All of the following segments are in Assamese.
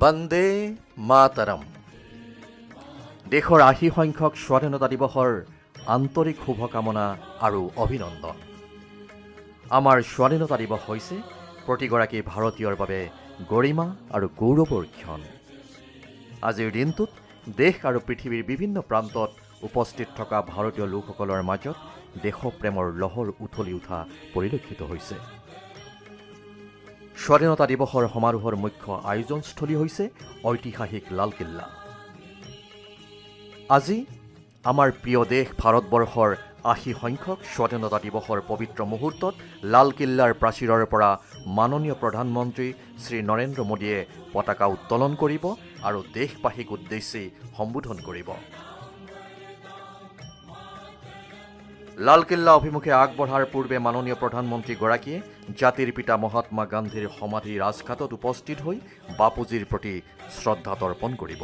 বন্দে মাতৰম। দেশৰ ৮০ সংখ্যক স্বাধীনতা দিৱসৰ আন্তৰিক শুভকামনা আৰু অভিনন্দন। আমাৰ স্বাধীনতা দিৱস হৈছে প্ৰতিগৰাকী ভাৰতীয়ৰ বাবে গৰিমা আৰু গৌৰৱৰ ক্ষণ। আজিৰ দিনটোত দেশ আৰু পৃথিৱীৰ বিভিন্ন প্ৰান্তত উপস্থিত থকা ভাৰতীয় লোকসকলৰ মাজত দেশপ্ৰেমৰ লহৰ উঠলি উঠা পৰিলক্ষিত হৈছে। স্বাধীনতা দিৱসৰ সমাৰোহৰ মুখ্য আয়োজনস্থলী হৈছে ঐতিহাসিক লালকিল্লা। আজি আমাৰ প্ৰিয় দেশ ভাৰতবৰ্ষৰ ৮০ সংখ্যক স্বাধীনতা দিৱসৰ পবিত্ৰ মুহূৰ্তত লালকিল্লাৰ প্ৰাচীৰৰ পৰা মাননীয় প্ৰধানমন্ত্ৰী শ্ৰী নৰেন্দ্ৰ মোদীয়ে পতাকা উত্তোলন কৰিব আৰু দেশবাসীক উদ্দেশ্যি সম্বোধন কৰিব। লালকিল্লা অভিমুখে আগবঢ়াৰ পূৰ্বে মাননীয় প্ৰধানমন্ত্ৰীগৰাকীয়ে জাতিৰ পিতা মহাত্মা গান্ধীৰ সমাধি ৰাজঘাটত উপস্থিত হৈ বাপুজীৰ প্ৰতি শ্ৰদ্ধা তৰ্পণ কৰিব।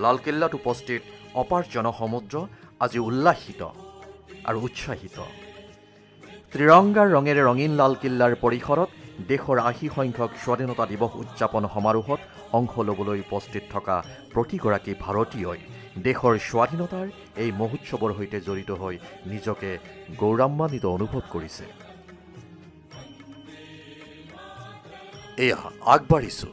লালকিল্লাত উপস্থিত অপাৰ জনসমুদ্ৰ আজি উল্লাসিত আৰু উৎসাহিত। ত্ৰিৰংগাৰ ৰঙেৰে ৰঙীন লালকিল্লাৰ পৰিসৰত দেশৰ ৮০ সংখ্যক স্বাধীনতা দিৱস উদযাপন সমাৰোহত অংশ ল'বলৈ উপস্থিত থকা প্ৰতিগৰাকী ভাৰতীয়ই দেশৰ স্বাধীনতাৰ এই মহোৎসৱৰ সৈতে জড়িত হৈ নিজকে গৌৰৱান্বিত অনুভৱ কৰিছে। এয়া আগবাঢ়িছোঁ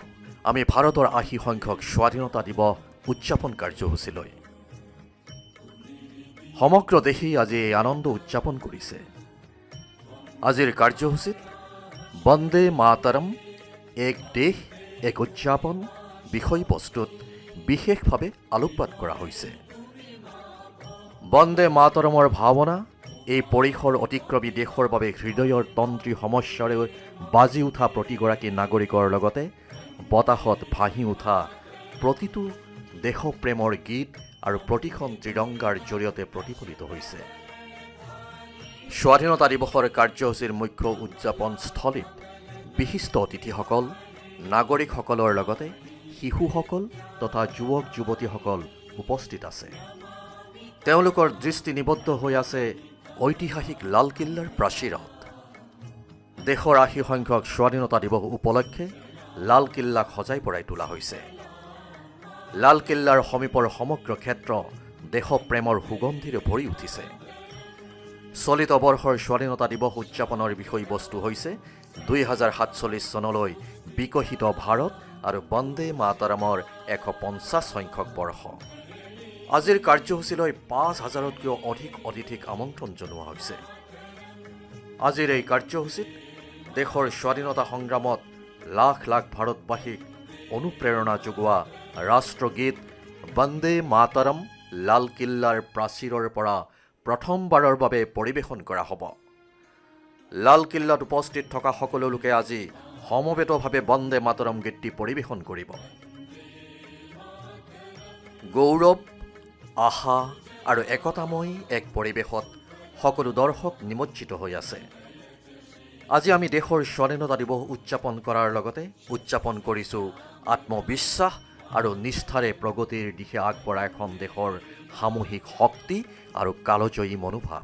আমি ভাৰতৰ ৮০ সংখ্যক স্বাধীনতা দিৱস উদযাপন কাৰ্যসূচীলৈ। সমগ্ৰ দেশেই আজি এই আনন্দ উদযাপন কৰিছে। আজিৰ কাৰ্যসূচীত বন্দে মাতৰম এক দেশ এক উদযাপন বিষয়বস্তুত বিশেষভাৱে আলোকপাত কৰা হৈছে। বন্দে মাতৰমৰ ভাৱনা এই পৰিসৰ অতিক্ৰমী দেশৰ বাবে হৃদয়ৰ তন্ত্ৰী সমস্যাৰে বাজি উঠা প্ৰতিগৰাকী নাগৰিকৰ লগতে বতাহত ভাহি উঠা প্ৰতিটো দেশপ্ৰেমৰ গীত আৰু প্ৰতিখন ত্ৰিৰংগাৰ জৰিয়তে প্ৰতিফলিত হৈছে। স্বাধীনতা দিৱসৰ কাৰ্যসূচীৰ মুখ্য উদযাপনস্থলীত বিশিষ্ট অতিথিসকল, নাগৰিকসকলৰ লগতে শিশুসকল তথা যুৱক যুৱতীসকল উপস্থিত আছে। তেওঁলোকৰ দৃষ্টি নিবদ্ধ হৈ আছে ঐতিহাসিক লালকিল্লাৰ প্ৰাচীৰত। দেশৰ ৮০ সংখ্যক স্বাধীনতা দিৱস উপলক্ষে লালকিল্লাক সজাই পৰাই তোলা হৈছে। লালকিল্লাৰ সমীপৰ সমগ্ৰ ক্ষেত্ৰ দেশপ্ৰেমৰ সুগন্ধিৰে ভৰি উঠিছে। চলিত বৰ্ষৰ স্বাধীনতা দিৱস উদযাপনৰ বিষয়বস্তু হৈছে ২০৪৭ চনলৈ বিকশিত ভাৰত আৰু বন্দে মাতৰমৰ ১৫০ সংখ্যক বৰ্ষ। আজিৰ কাৰ্যসূচীলৈ ৫,০০০তকৈও অধিক অতিথিক আমন্ত্ৰণ জনোৱা হৈছে। আজিৰ এই কাৰ্যসূচীত দেশৰ স্বাধীনতা সংগ্ৰামত লাখ লাখ ভাৰতবাসীক অনুপ্ৰেৰণা যোগোৱা ৰাষ্ট্ৰগীত বন্দে মাতৰম লালকিল্লাৰ প্ৰাচীৰৰ পৰা প্ৰথমবাৰৰ বাবে পৰিৱেশন কৰা হ'ব। লালকিল্লাত উপস্থিত থকা সকলো লোকে আজি সমবেতভাৱে বন্দে মাতৰম গীতটি পৰিৱেশন কৰিব। গৌৰৱ, আশা আৰু একতাময় এক পৰিৱেশত সকলো দৰ্শক নিমজ্জিত হৈ আছে। আজি আমি দেশৰ স্বাধীনতা দিৱস উদযাপন কৰাৰ লগতে উদযাপন কৰিছোঁ আত্মবিশ্বাস আৰু নিষ্ঠাৰে প্ৰগতিৰ দিশে আগবঢ়া এখন দেশৰ সামূহিক শক্তি আৰু কালজয়ী মনোভাৱ।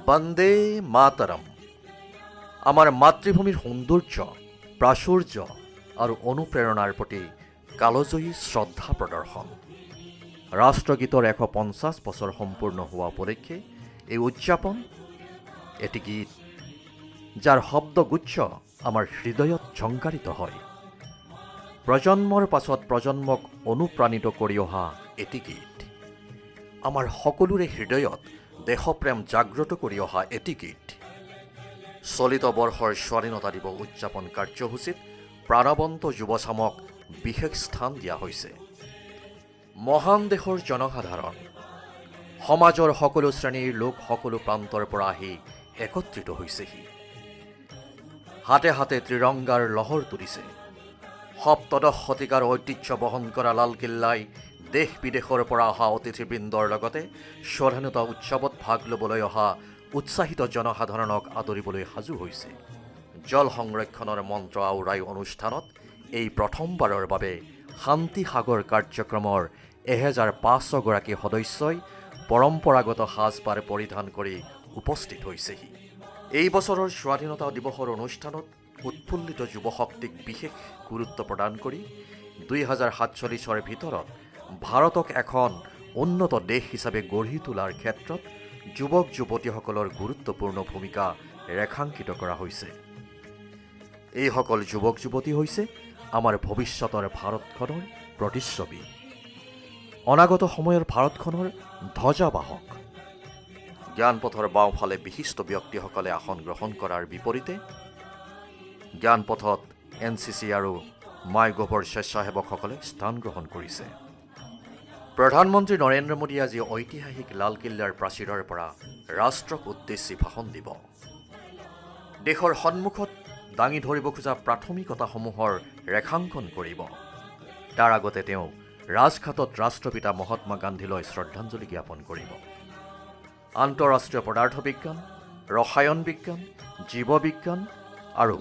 বন্দে মাতৰম আমাৰ মাতৃভূমিৰ সৌন্দৰ্য, প্ৰাচুৰ্য আৰু অনুপ্ৰেৰণাৰ প্ৰতি কালজয়ী শ্ৰদ্ধা প্ৰদৰ্শন। ৰাষ্ট্ৰগীতৰ ১৫০ বছৰ সম্পূৰ্ণ হোৱা উপলক্ষে এই উদযাপন এটি গীত যাৰ শব্দগুচ্ছ আমাৰ হৃদয়ত ঝংকাৰিত হয়। প্ৰজন্মৰ পাছত প্ৰজন্মক অনুপ্ৰাণিত কৰি অহা এটি গীত। আমাৰ সকলোৰে হৃদয়ত দেশপ্ৰেম জাগ্ৰত কৰি অহা এটি গীত। চলিত বৰ্ষৰ স্বাধীনতা দিৱস উদযাপন কাৰ্যসূচীত প্ৰাণৱন্ত যুৱচামক বিশেষ স্থান দিয়া হৈছে। মহান দেশৰ জনসাধাৰণ, সমাজৰ সকলো শ্ৰেণীৰ লোক সকলো প্ৰান্তৰ পৰা আহি একত্ৰিত হৈছেহি। হাতে হাতে ত্ৰিৰংগাৰ লহৰ তুলিছে। সপ্তদশ শতিকাৰ ঐতিহ্য বহন কৰা লালকিল্লাই দেশ বিদেশৰ পৰা অহা অতিথিবৃন্দৰ লগতে স্বাধীনতা উৎসৱত ভাগ ল'বলৈ অহা উৎসাহিত জনসাধাৰণক আদৰিবলৈ সাজু হৈছে। জল সংৰক্ষণৰ মন্ত্ৰ আওৰাই অনুষ্ঠানত এই প্ৰথমবাৰৰ বাবে শান্তি সাগৰ কাৰ্যক্ৰমৰ ১৫০০গৰাকী সদস্যই পৰম্পৰাগত সাজপাৰ পৰিধান কৰি উপস্থিত হৈছেহি। এই বছৰৰ স্বাধীনতা দিৱসৰ অনুষ্ঠানত উৎফুল্লিত যুৱশক্তিক বিশেষ গুৰুত্ব প্ৰদান কৰি 2047 ভিতৰত ভাৰতক এখন উন্নত দেশ হিচাপে গঢ়ি তোলাৰ ক্ষেত্ৰত যুৱক যুৱতীসকলৰ গুৰুত্বপূৰ্ণ ভূমিকা ৰেখাংকিত কৰা হৈছে। এইসকল যুৱক যুৱতী হৈছে আমাৰ ভৱিষ্যতৰ ভাৰতখনৰ প্ৰতিচ্ছবি, অনাগত সময়ৰ ভাৰতখনৰ ধ্বজাবাহক। জ্ঞানপথৰ বাওঁফালে বিশিষ্ট ব্যক্তিসকলে আসন গ্ৰহণ কৰাৰ বিপৰীতে জ্ঞানপথত NCC আৰু মাইগভৰ স্বেচ্ছাসেৱকসকলে স্থান গ্ৰহণ কৰিছে। প্ৰধানমন্ত্ৰী নৰেন্দ্ৰ মোদীয়ে আজি ঐতিহাসিক লালকিল্লাৰ প্ৰাচীৰৰ পৰা ৰাষ্ট্ৰক উদ্দেশ্যি ভাষণ দিব। দেশৰ সন্মুখত দাঙি ধৰিব খোজা প্ৰাথমিকতাসমূহৰ ৰেখাংকন কৰিব। তাৰ আগতে তেওঁ ৰাজঘাটত ৰাষ্ট্ৰপিতা মহাত্মা গান্ধীলৈ শ্ৰদ্ধাঞ্জলি জ্ঞাপন কৰিব। আন্তঃৰাষ্ট্ৰীয় পদাৰ্থ বিজ্ঞান, ৰসায়ন বিজ্ঞান, জীৱ বিজ্ঞান আৰু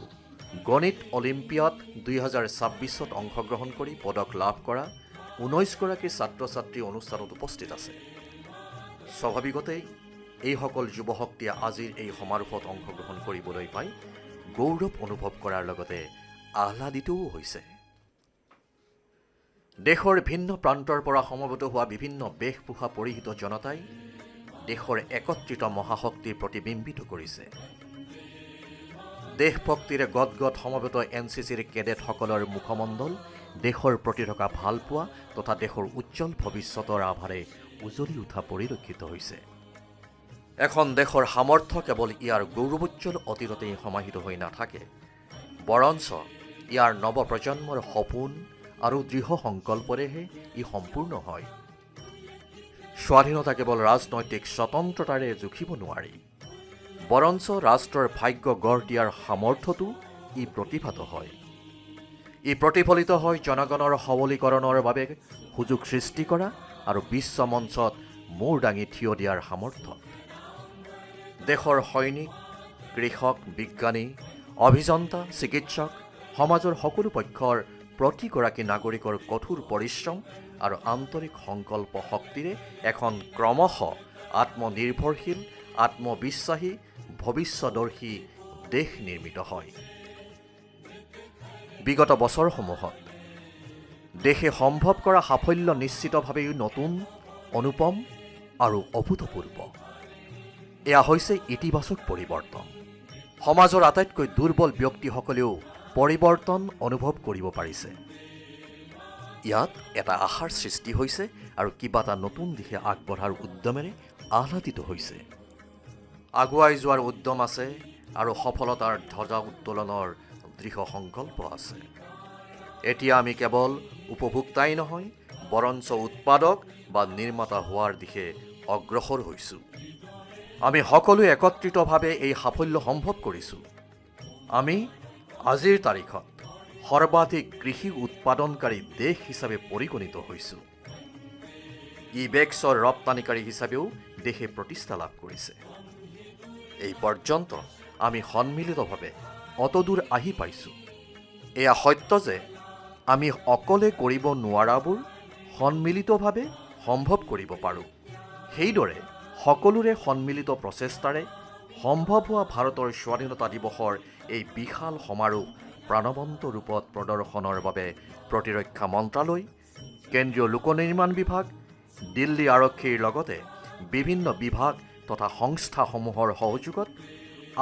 গণিত অলিম্পিয়াড 2026ত অংশগ্ৰহণ কৰি পদক লাভ কৰা 19গৰাকী ছাত্ৰ ছাত্ৰী অনুষ্ঠানত উপস্থিত আছে। স্বাভাৱিকতেই এইসকল যুৱশক্তিয়ে আজিৰ এই সমাৰোহত অংশগ্ৰহণ কৰিবলৈ পাই গৌৰৱ অনুভৱ কৰাৰ লগতে আহ্লাদিতও হৈছে। দেশৰ ভিন্ন প্ৰান্তৰ পৰা সমবেত হোৱা বিভিন্ন বেশভূষা পৰিহিত জনতাই দেশৰ একত্ৰিত মহাশক্তিৰ প্ৰতিবিম্বিত কৰিছে। দেশভক্তিৰে গদগদ সমবেত NCCৰ কেডেটসকলৰ মুখমণ্ডল দেশৰ প্ৰতি থকা ভালপোৱা তথা দেশৰ উজ্জ্বল ভৱিষ্যতৰ আভাৰে উজ্বলি উঠা পৰিলক্ষিত হৈছে। এখন দেশৰ সামৰ্থ্য কেৱল ইয়াৰ গৌৰৱোজ্জ্বল অতীততেই সমাহিত হৈ নাথাকে, বৰঞ্চ ইয়াৰ নৱপ্ৰজন্মৰ সপোন আৰু দৃঢ় সংকল্পৰেহে ই সম্পূৰ্ণ হয়। স্বাধীনতা কেৱল ৰাজনৈতিক স্বতন্ত্ৰতাৰে জুখিব নোৱাৰি, বৰঞ্চ ৰাষ্ট্ৰৰ ভাগ্য গঢ় দিয়াৰ সামৰ্থ্যটো ই প্ৰতিভাত হয়। ই প্ৰতিফলিত হয় জনগণৰ সবলীকৰণৰ বাবে সুযোগ সৃষ্টি কৰা আৰু বিশ্ব মঞ্চত মূৰ দাঙি থিয় দিয়াৰ সামৰ্থ্য। দেশৰ সৈনিক, কৃষক, বিজ্ঞানী, অভিযন্তা, চিকিৎসক, সমাজৰ সকলো পক্ষৰ প্ৰতিগৰাকী নাগৰিকৰ কঠোৰ পৰিশ্ৰম আৰু আন্তৰিক সংকল্প শক্তিৰে এখন ক্ৰমশ আত্মনিৰ্ভৰশীল, আত্মবিশ্বাসী, ভৱিষ্যদৰ্শী দেশ নিৰ্মিত হয়। বিগত বছৰসমূহত দেশে সম্ভৱ কৰা সাফল্য নিশ্চিতভাৱেই নতুন, অনুপম আৰু অভূতপূৰ্ব। এয়া হৈছে ইতিবাচক পৰিৱৰ্তন। সমাজৰ আটাইতকৈ দুৰ্বল ব্যক্তিসকলেও পৰিৱৰ্তন অনুভৱ কৰিব পাৰিছে। ইয়াত এটা আশাৰ সৃষ্টি হৈছে আৰু কিবা এটা নতুন দিশে আগবঢ়াৰ উদ্যমেৰে আহ্লাদিত হৈছে। আগুৱাই যোৱাৰ উদ্যম আছে আৰু সফলতাৰ ধ্বজা উত্তোলনৰ দৃঢ় সংকল্প আছে। এতিয়া আমি কেৱল উপভোক্তাই নহয়, বৰঞ্চ উৎপাদক বা নিৰ্মাতা হোৱাৰ দিশে অগ্ৰসৰ হৈছোঁ। আমি সকলোৱে একত্ৰিতভাৱে এই সাফল্য সম্ভৱ কৰিছোঁ। আমি আজিৰ তাৰিখত সৰ্বাধিক কৃষি উৎপাদনকাৰী দেশ হিচাপে পৰিগণিত হৈছোঁ। ই-বেক্সৰ ৰপ্তানিকাৰী হিচাপেও দেশে প্ৰতিষ্ঠা লাভ কৰিছে। এই পৰ্যন্ত আমি সন্মিলিতভাৱে অতদূৰ আহি পাইছোঁ। এয়া সত্য যে আমি অকলে কৰিব নোৱাৰাবোৰ সন্মিলিতভাৱে সম্ভৱ কৰিব পাৰোঁ। সেইদৰে সকলোৰে সন্মিলিত প্ৰচেষ্টাৰে সম্ভৱ হোৱা ভাৰতৰ স্বাধীনতা দিৱসৰ এই বিশাল সমাৰোহ প্ৰাণৱন্ত ৰূপত প্ৰদৰ্শনৰ বাবে প্ৰতিৰক্ষা মন্ত্ৰালয়, কেন্দ্ৰীয় লোক নিৰ্মাণ বিভাগ, দিল্লী আৰক্ষীৰ লগতে বিভিন্ন বিভাগ তথা সংস্থাসমূহৰ সহযোগত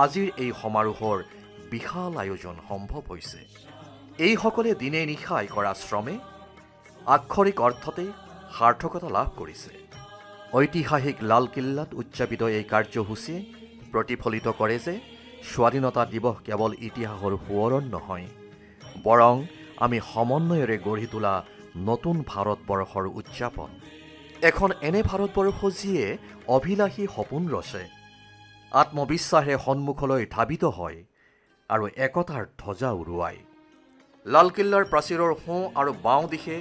আজিৰ এই সমাৰোহৰ বিশাল আয়োজন সম্ভৱ হৈছে। এইসকলে দিনে নিশাই কৰা শ্ৰমে আক্ষৰিক অৰ্থতে সাৰ্থকতা লাভ কৰিছে। ঐতিহাসিক লালকিল্লাত উদযাপিত এই কাৰ্যসূচীয়ে প্ৰতিফলিত কৰে যে স্বাধীনতা দিৱস কেৱল ইতিহাসৰ সোঁৱৰণ নহয়, বৰং আমি সমন্বয়েৰে গঢ়ি তোলা নতুন ভাৰতবৰ্ষৰ উদযাপন। এখন এনে ভাৰতবৰ্ষ যিয়ে অভিলাষী সপোন ৰচে, আত্মবিশ্বাসেৰে সন্মুখলৈ ধাবিত হয় আৰু একতাৰ ধ্বজা উৰুৱায়। লালকিল্লাৰ প্ৰাচীৰৰ সোঁ আৰু বাওঁ দিশে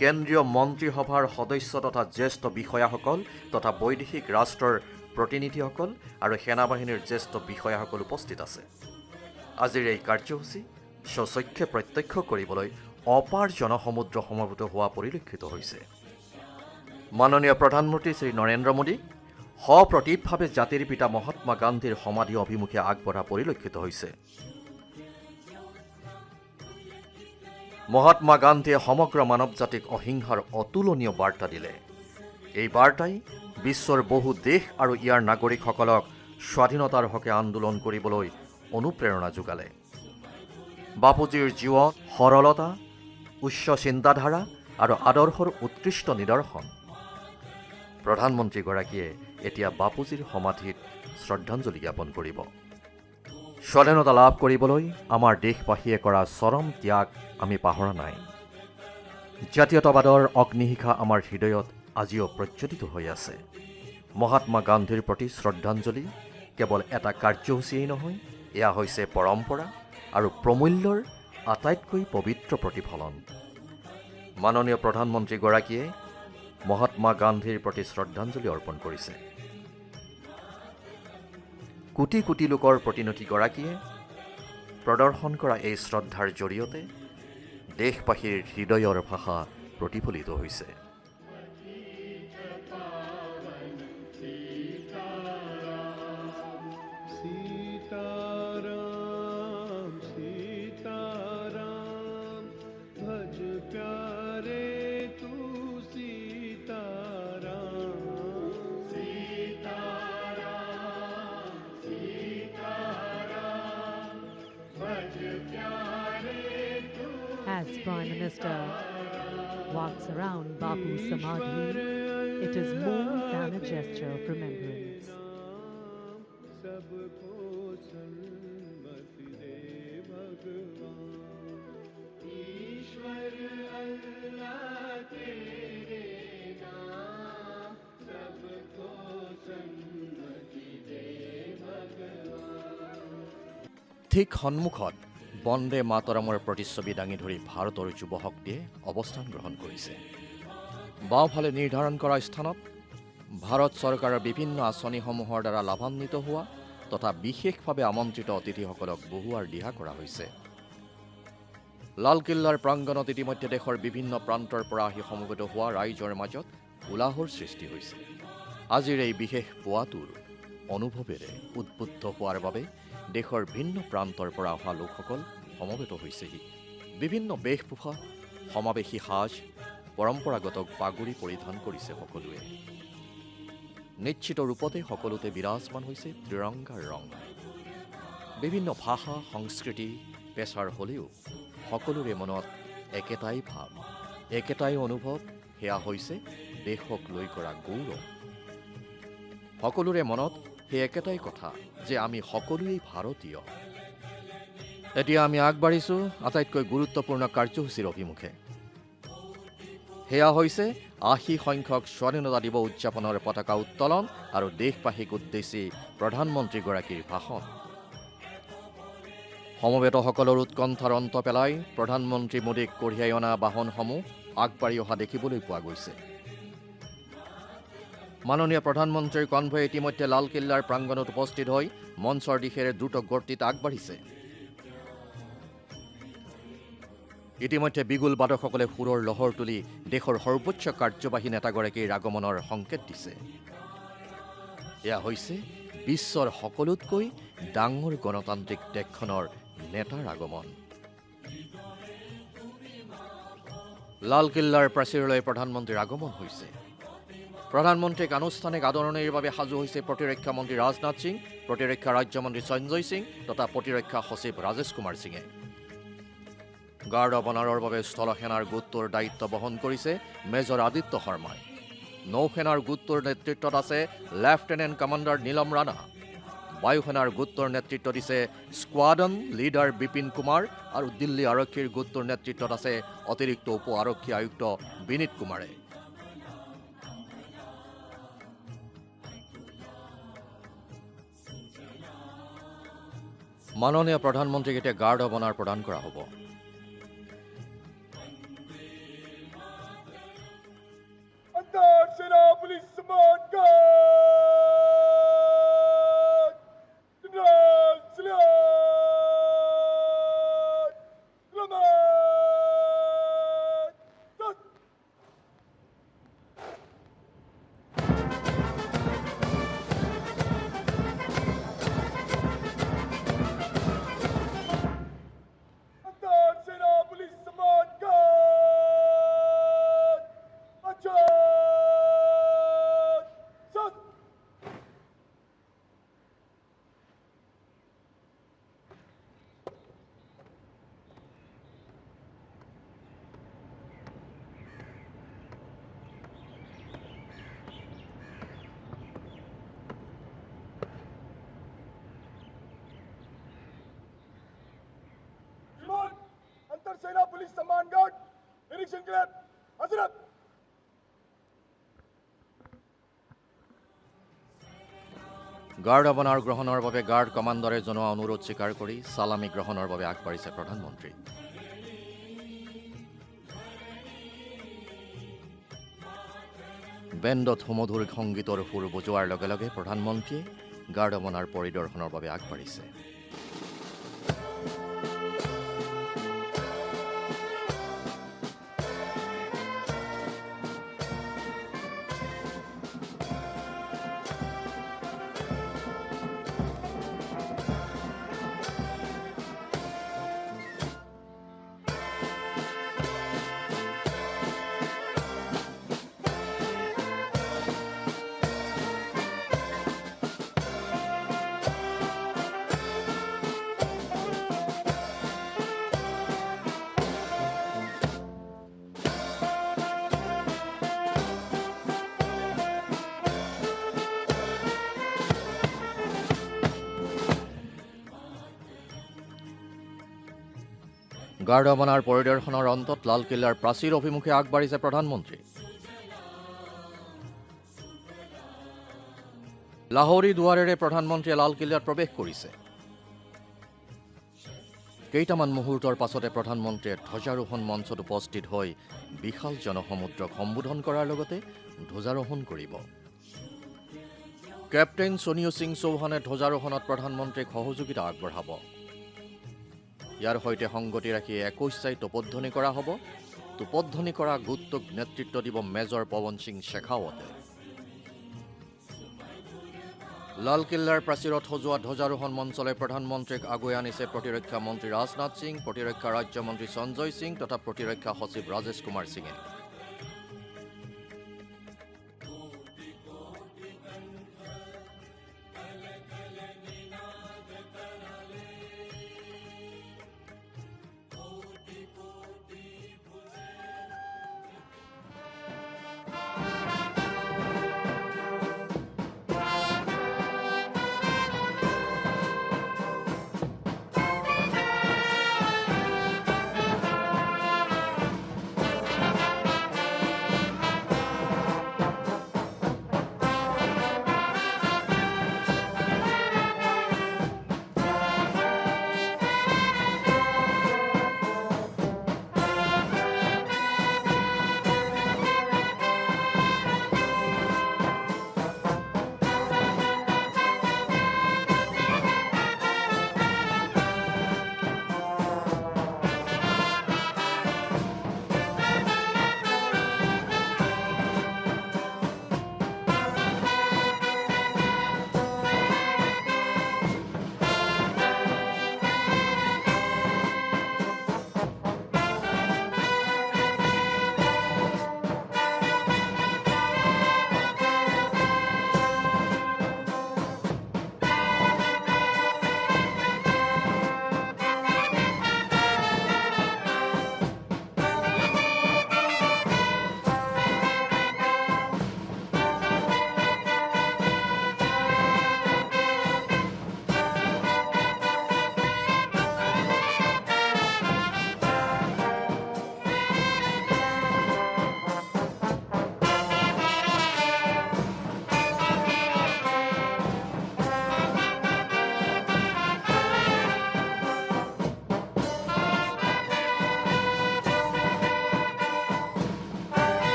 কেন্দ্ৰীয় মন্ত্ৰীসভাৰ সদস্য তথা জ্যেষ্ঠ বিষয়াসকল তথা বৈদেশিক ৰাষ্ট্ৰৰ প্ৰতিনিধিসকল আৰু সেনাবাহিনীৰ জ্যেষ্ঠ বিষয়াসকল উপস্থিত আছে। আজিৰ এই কাৰ্যসূচী স্বচক্ষে প্ৰত্যক্ষ কৰিবলৈ অপাৰ জনসমুদ্ৰ সমবেত হোৱা পৰিলক্ষিত হৈছে। মাননীয় প্ৰধানমন্ত্ৰী শ্ৰী নৰেন্দ্ৰ মোদী সপ্ৰতীকভাৱে জাতিৰ পিতা মহাত্মা গান্ধীৰ সমাধি অভিমুখে আগবঢ়া পৰিলক্ষিত হৈছে। মহাত্মা গান্ধীয়ে সমগ্ৰ মানৱ জাতিক অহিংসাৰ অতুলনীয় বাৰ্তা দিলে। এই বাৰ্তাই বিশ্বৰ বহু দেশ আৰু ইয়াৰ নাগৰিকসকলক স্বাধীনতাৰ হকে আন্দোলন কৰিবলৈ অনুপ্ৰেৰণা যোগালে। বাপুজীৰ জীৱন সৰলতা, উচ্চ চিন্তাধাৰা আৰু আদৰ্শৰ উৎকৃষ্ট নিদৰ্শন। প্ৰধানমন্ত্ৰীগৰাকীয়ে এতিয়া বাপুজীৰ সমাধিত শ্ৰদ্ধাঞ্জলি জ্ঞাপন কৰিব। স্বাধীনতা লাভ কৰিবলৈ আমাৰ দেশবাসীয়ে কৰা চৰম ত্যাগ আমি পাহৰা নাই। জাতীয়তাবাদৰ অগ্নিশিখা আমাৰ হৃদয়ত আজিও প্ৰজ্বলিত হৈ আছে। মহাত্মা গান্ধীৰ প্ৰতি শ্ৰদ্ধাঞ্জলি কেৱল এটা কাৰ্যসূচীয়েই নহয়, এয়া হৈছে পৰম্পৰা আৰু প্ৰমূল্যৰ আটাইতকৈ পবিত্ৰ প্ৰতিফলন। মাননীয় প্ৰধানমন্ত্ৰীগৰাকীয়ে মহাত্মা গান্ধীৰ প্ৰতি শ্ৰদ্ধাঞ্জলি অৰ্পণ কৰিছে। কোটি কোটি লোকৰ প্ৰতিনিধিগৰাকীয়ে প্ৰদৰ্শন কৰা এই শ্ৰদ্ধাৰ জৰিয়তে দেশবাসীৰ হৃদয়ৰ ভাষা প্ৰতিফলিত হৈছে। As Prime Minister walks around Bapu's Samadhi, it is more than a gesture of remembrance. ঠিক সন্মুখত বন্দে মাতৰমৰ প্ৰতিচ্ছবি দাঙি ধৰি ভাৰতৰ যুৱ শক্তিয়ে অৱস্থান গ্ৰহণ কৰিছে। বাওঁফালে নিৰ্ধাৰণ কৰা স্থানত ভাৰত চৰকাৰৰ বিভিন্ন আঁচনিসমূহৰ দ্বাৰা লাভান্বিত হোৱা তথা বিশেষভাৱে আমন্ত্ৰিত অতিথিসকলক বহুৱাৰ দিহা কৰা হৈছে। লালকিল্লাৰ প্ৰাংগণত ইতিমধ্যে দেশৰ বিভিন্ন প্ৰান্তৰ পৰা আহি সমবেত হোৱা ৰাইজৰ মাজত উলাহৰ সৃষ্টি হৈছে। আজিৰ এই বিশেষ পুৱাটোৰ অনুভৱেৰে উদ্বুদ্ধ হোৱাৰ বাবে দেশৰ ভিন্ন প্ৰান্তৰ পৰা অহা লোকসকল সমবেত হৈছেহি। বিভিন্ন বেশভূষা, সমাৱেশী সাজ, পৰম্পৰাগত পাগুৰি পৰিধান কৰিছে সকলোৱে। নিশ্চিত ৰূপতে সকলোতে বিৰাজমান হৈছে ত্ৰিৰংগাৰ ৰং। বিভিন্ন ভাষা, সংস্কৃতি, পেছাৰ হ'লেও সকলোৰে মনত একেটাই ভাৱ, একেটাই অনুভৱ, সেয়া হৈছে দেশক লৈ কৰা গৌৰৱ। সকলোৰে মনত সেই একেটাই কথা যে আমি সকলোৱেই ভাৰতীয়। এতিয়া আমি আগবাঢ়িছোঁ আটাইতকৈ গুৰুত্বপূৰ্ণ কাৰ্যসূচীৰ অভিমুখে। সেয়া হৈছে ৮০ সংখ্যক স্বাধীনতা দিৱস উদযাপনৰ পতাকা উত্তোলন আৰু দেশবাসীক উদ্দেশ্যি প্ৰধানমন্ত্ৰীগৰাকীৰ ভাষণ। সমবেতসকলৰ উৎকণ্ঠাৰ অন্ত পেলাই প্ৰধানমন্ত্ৰী মোদীক কঢ়িয়াই অনা বাহনসমূহ আগবাঢ়ি অহা দেখিবলৈ পোৱা গৈছে। মাননীয় প্ৰধানমন্ত্ৰীৰ কনভয়ে ইতিমধ্যে লালকিল্লাৰ প্ৰাংগণত উপস্থিত হৈ মঞ্চৰ দিশেৰে দ্ৰুত গতিত আগবাঢ়িছে। ইতিমধ্যে বিগুল বাদকসকলে সুৰৰ লহৰ তুলি দেশৰ সৰ্বোচ্চ কাৰ্যবাহী নেতাগৰাকীৰ আগমনৰ সংকেত দিছে। এয়া হৈছে বিশ্বৰ সকলোতকৈ ডাঙৰ গণতান্ত্ৰিক দেশখনৰ নেতাৰ আগমন। লালকিল্লাৰ প্ৰাচীৰলৈ প্ৰধানমন্ত্ৰীৰ আগমন হৈছে। প্ৰধানমন্ত্ৰীক আনুষ্ঠানিক আদৰণিৰ বাবে সাজু হৈছে প্ৰতিৰক্ষা মন্ত্ৰী ৰাজনাথ সিং, প্ৰতিৰক্ষা ৰাজ্যমন্ত্ৰী সঞ্জয় সিং তথা প্ৰতিৰক্ষা সচিব ৰাজেশ কুমাৰ সিঙে। গাৰ্ড অৱ অনাৰৰ বাবে স্থলসেনাৰ গোটটোৰ দায়িত্ব বহন কৰিছে মেজৰ আদিত্য শৰ্মাই। নৌসেনাৰ গোটটোৰ নেতৃত্বত আছে লেফটেনেণ্ট কমাণ্ডাৰ নীলম ৰাণা। বায়ুসেনাৰ গোটটোৰ নেতৃত্ব দিছে স্কোৱাডন লিডাৰ বিপিন কুমাৰ আৰু দিল্লী আৰক্ষীৰ গোটটোৰ নেতৃত্বত আছে অতিৰিক্ত উপ আৰক্ষী আয়ুক্ত বিনীত কুমাৰে। মাননীয় প্ৰধানমন্ত্ৰীক এতিয়া গাৰ্ড অৱ অনাৰ প্ৰদান কৰা হ'ব। सेना पुलिस सम्मान गार्ड निरीक्षण के लिए हजरत। গাৰ্ড অৱনাৰ গ্ৰহণৰ বাবে গাৰ্ড কমাণ্ডাৰে জনোৱা অনুৰোধ স্বীকাৰ কৰি চালামী গ্ৰহণৰ বাবে আগবাঢ়িছে প্ৰধানমন্ত্ৰী। বেণ্ডত সুমধুৰ সংগীতৰ সুৰ বজোৱাৰ লগে লগে প্ৰধানমন্ত্ৰীয়ে গাৰ্ড অৱনাৰ পৰিদৰ্শনৰ বাবে আগবাঢ়িছে। গাৰ্ড অৱনাৰ পৰিদৰ্শনৰ অন্তত লালকিল্লাৰ প্ৰাচীৰ অভিমুখে আগবাঢ়িছে প্ৰধানমন্ত্ৰী। লাহোৰী দুৱাৰেৰে প্ৰধানমন্ত্ৰীয়ে লালকিল্লাত প্ৰৱেশ কৰিছে। কেইটামান মুহূৰ্তৰ পাছতে প্ৰধানমন্ত্ৰীয়ে ধ্বজাৰোহণ মঞ্চত উপস্থিত হৈ বিশাল জনসমুদ্ৰক সম্বোধন কৰাৰ লগতে ধ্বজাৰোহণ কৰিব। কেপ্টেইন সোনিয় সিং চৌহানে ধ্বজাৰোহণত প্ৰধানমন্ত্ৰীক সহযোগিতা আগবঢ়াব। ইয়াৰ সৈতে সংগতি ৰাখি 21 তোপধ্বনি কৰা হ'ব। তোপধ্বনি কৰা গোটটোক নেতৃত্ব দিব মেজৰ পৱন সিং শেখাৱতে। লালকিল্লাৰ প্ৰাচীৰত সজোৱা ধ্বজাৰোহণ মঞ্চলৈ প্ৰধানমন্ত্ৰীক আগুৱাই আনিছে প্ৰতিৰক্ষা মন্ত্ৰী ৰাজনাথ সিং, প্ৰতিৰক্ষা ৰাজ্যমন্ত্ৰী সঞ্জয় সিং তথা প্ৰতিৰক্ষা সচিব ৰাজেশ কুমাৰ সিঙে।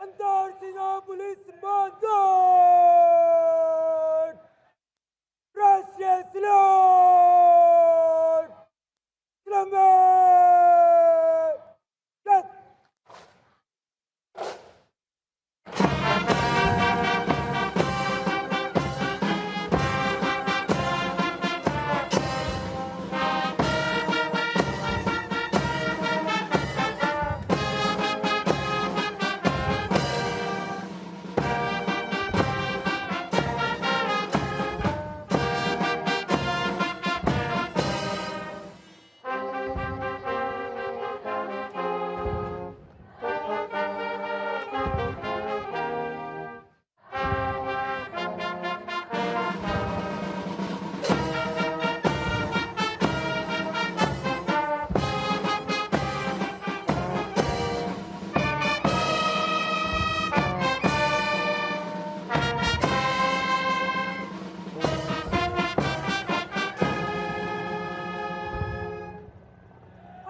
Antarctica Police Vanguard! Russia salute! Slumber! Death!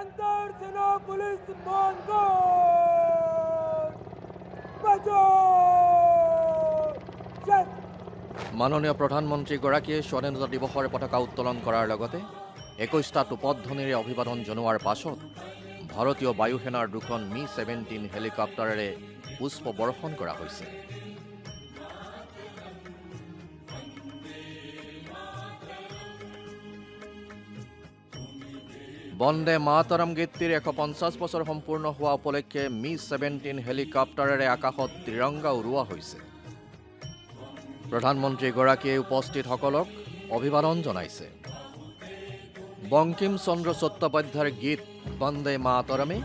Antarctica Police Vanguard! Battle! Yes! মাননীয় প্ৰধানমন্ত্ৰীগৰাকীয়ে স্বাধীনতা দিৱসৰ পতাকা উত্তোলন কৰাৰ লগতে 21টা টোপধ্বনিৰে অভিবাদন জনোৱাৰ পাছত ভাৰতীয় বায়ুসেনাৰ দুখন Mi-17 হেলিকপ্টাৰেৰে পুষ্প বৰ্ষণ কৰা হৈছে। বন্দে মাতৰম গীতটিৰ 150 বছৰ সম্পূৰ্ণ হোৱা উপলক্ষে Mi-17 হেলিকপ্টাৰেৰে আকাশত ত্ৰিৰংগা উৰুওৱা হৈছে। প্ৰধানমন্ত্ৰীগৰাকীয়ে উপস্থিতসকলক অভিবাদন জনাইছে। বংকিম চন্দ্ৰ চট্টোপাধ্যায়ৰ গীত বন্দে মাতৰমে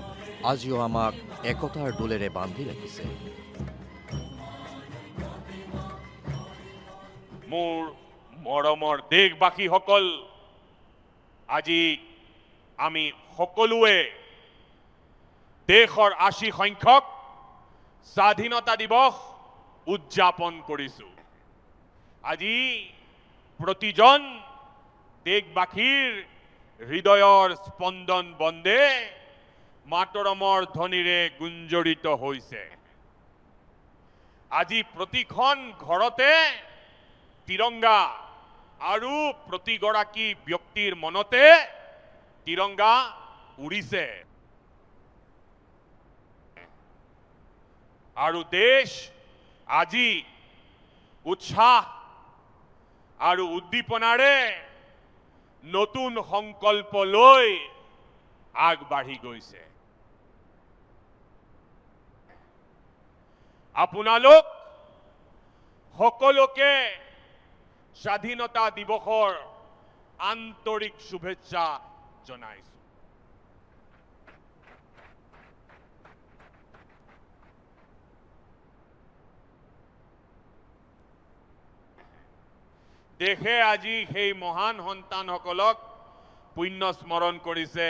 আজিও আমাক একতাৰ দোলেৰে বান্ধি ৰাখিছে। মোৰ মৰমৰ দেশবাসীসকল, আজি আমি সকলোৱে দেশৰ 80 সংখ্যক স্বাধীনতা দিৱস উদযাপন কৰিছো। আজি প্ৰতিজন দেশবাসীৰ হৃদয়ৰ স্পন্দন বন্দে মাতৰমৰ ধ্বনিৰে গুঞ্জৰিত হৈছে। আজি প্ৰতিখন ঘৰতে তিৰংগা আৰু প্ৰতিগৰাকী ব্যক্তিৰ মনতে তিৰংগা উৰিছে আৰু দেশ আজি উৎসাহ আৰু উদ্দীপনাৰে নতুন সংকল্প লৈ আগবাঢ়ি গৈছে। আপোনালোক সকলোকে স্বাধীনতা দিৱসৰ আন্তৰিক শুভেচ্ছা জনাইছো। দেশে আজি সেই মহান সন্তানসকলক পুণ্য স্মৰণ কৰিছে,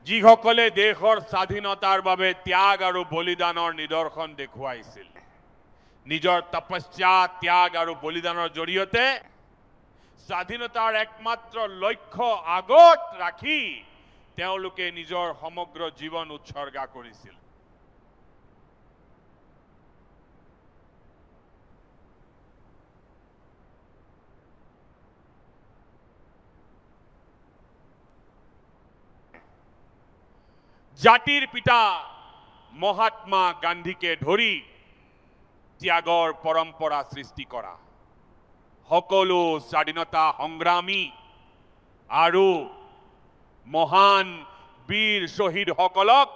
যিসকলে দেশৰ স্বাধীনতাৰ বাবে ত্যাগ আৰু বলিদানৰ নিদৰ্শন দেখুৱাইছিল। নিজৰ তপস্যা, ত্যাগ আৰু বলিদানৰ জৰিয়তে স্বাধীনতাৰ একমাত্ৰ লক্ষ্য আগত ৰাখি তেওঁলোকে নিজৰ সমগ্ৰ জীৱন উৎসৰ্গা কৰিছিল। জাতিৰ পিতা মহাত্মা গান্ধীকে ধৰি ত্যাগৰ পৰম্পৰা সৃষ্টি কৰা সকলো স্বাধীনতা সংগ্ৰামী আৰু মহান বীৰ শ্বহীদসকলক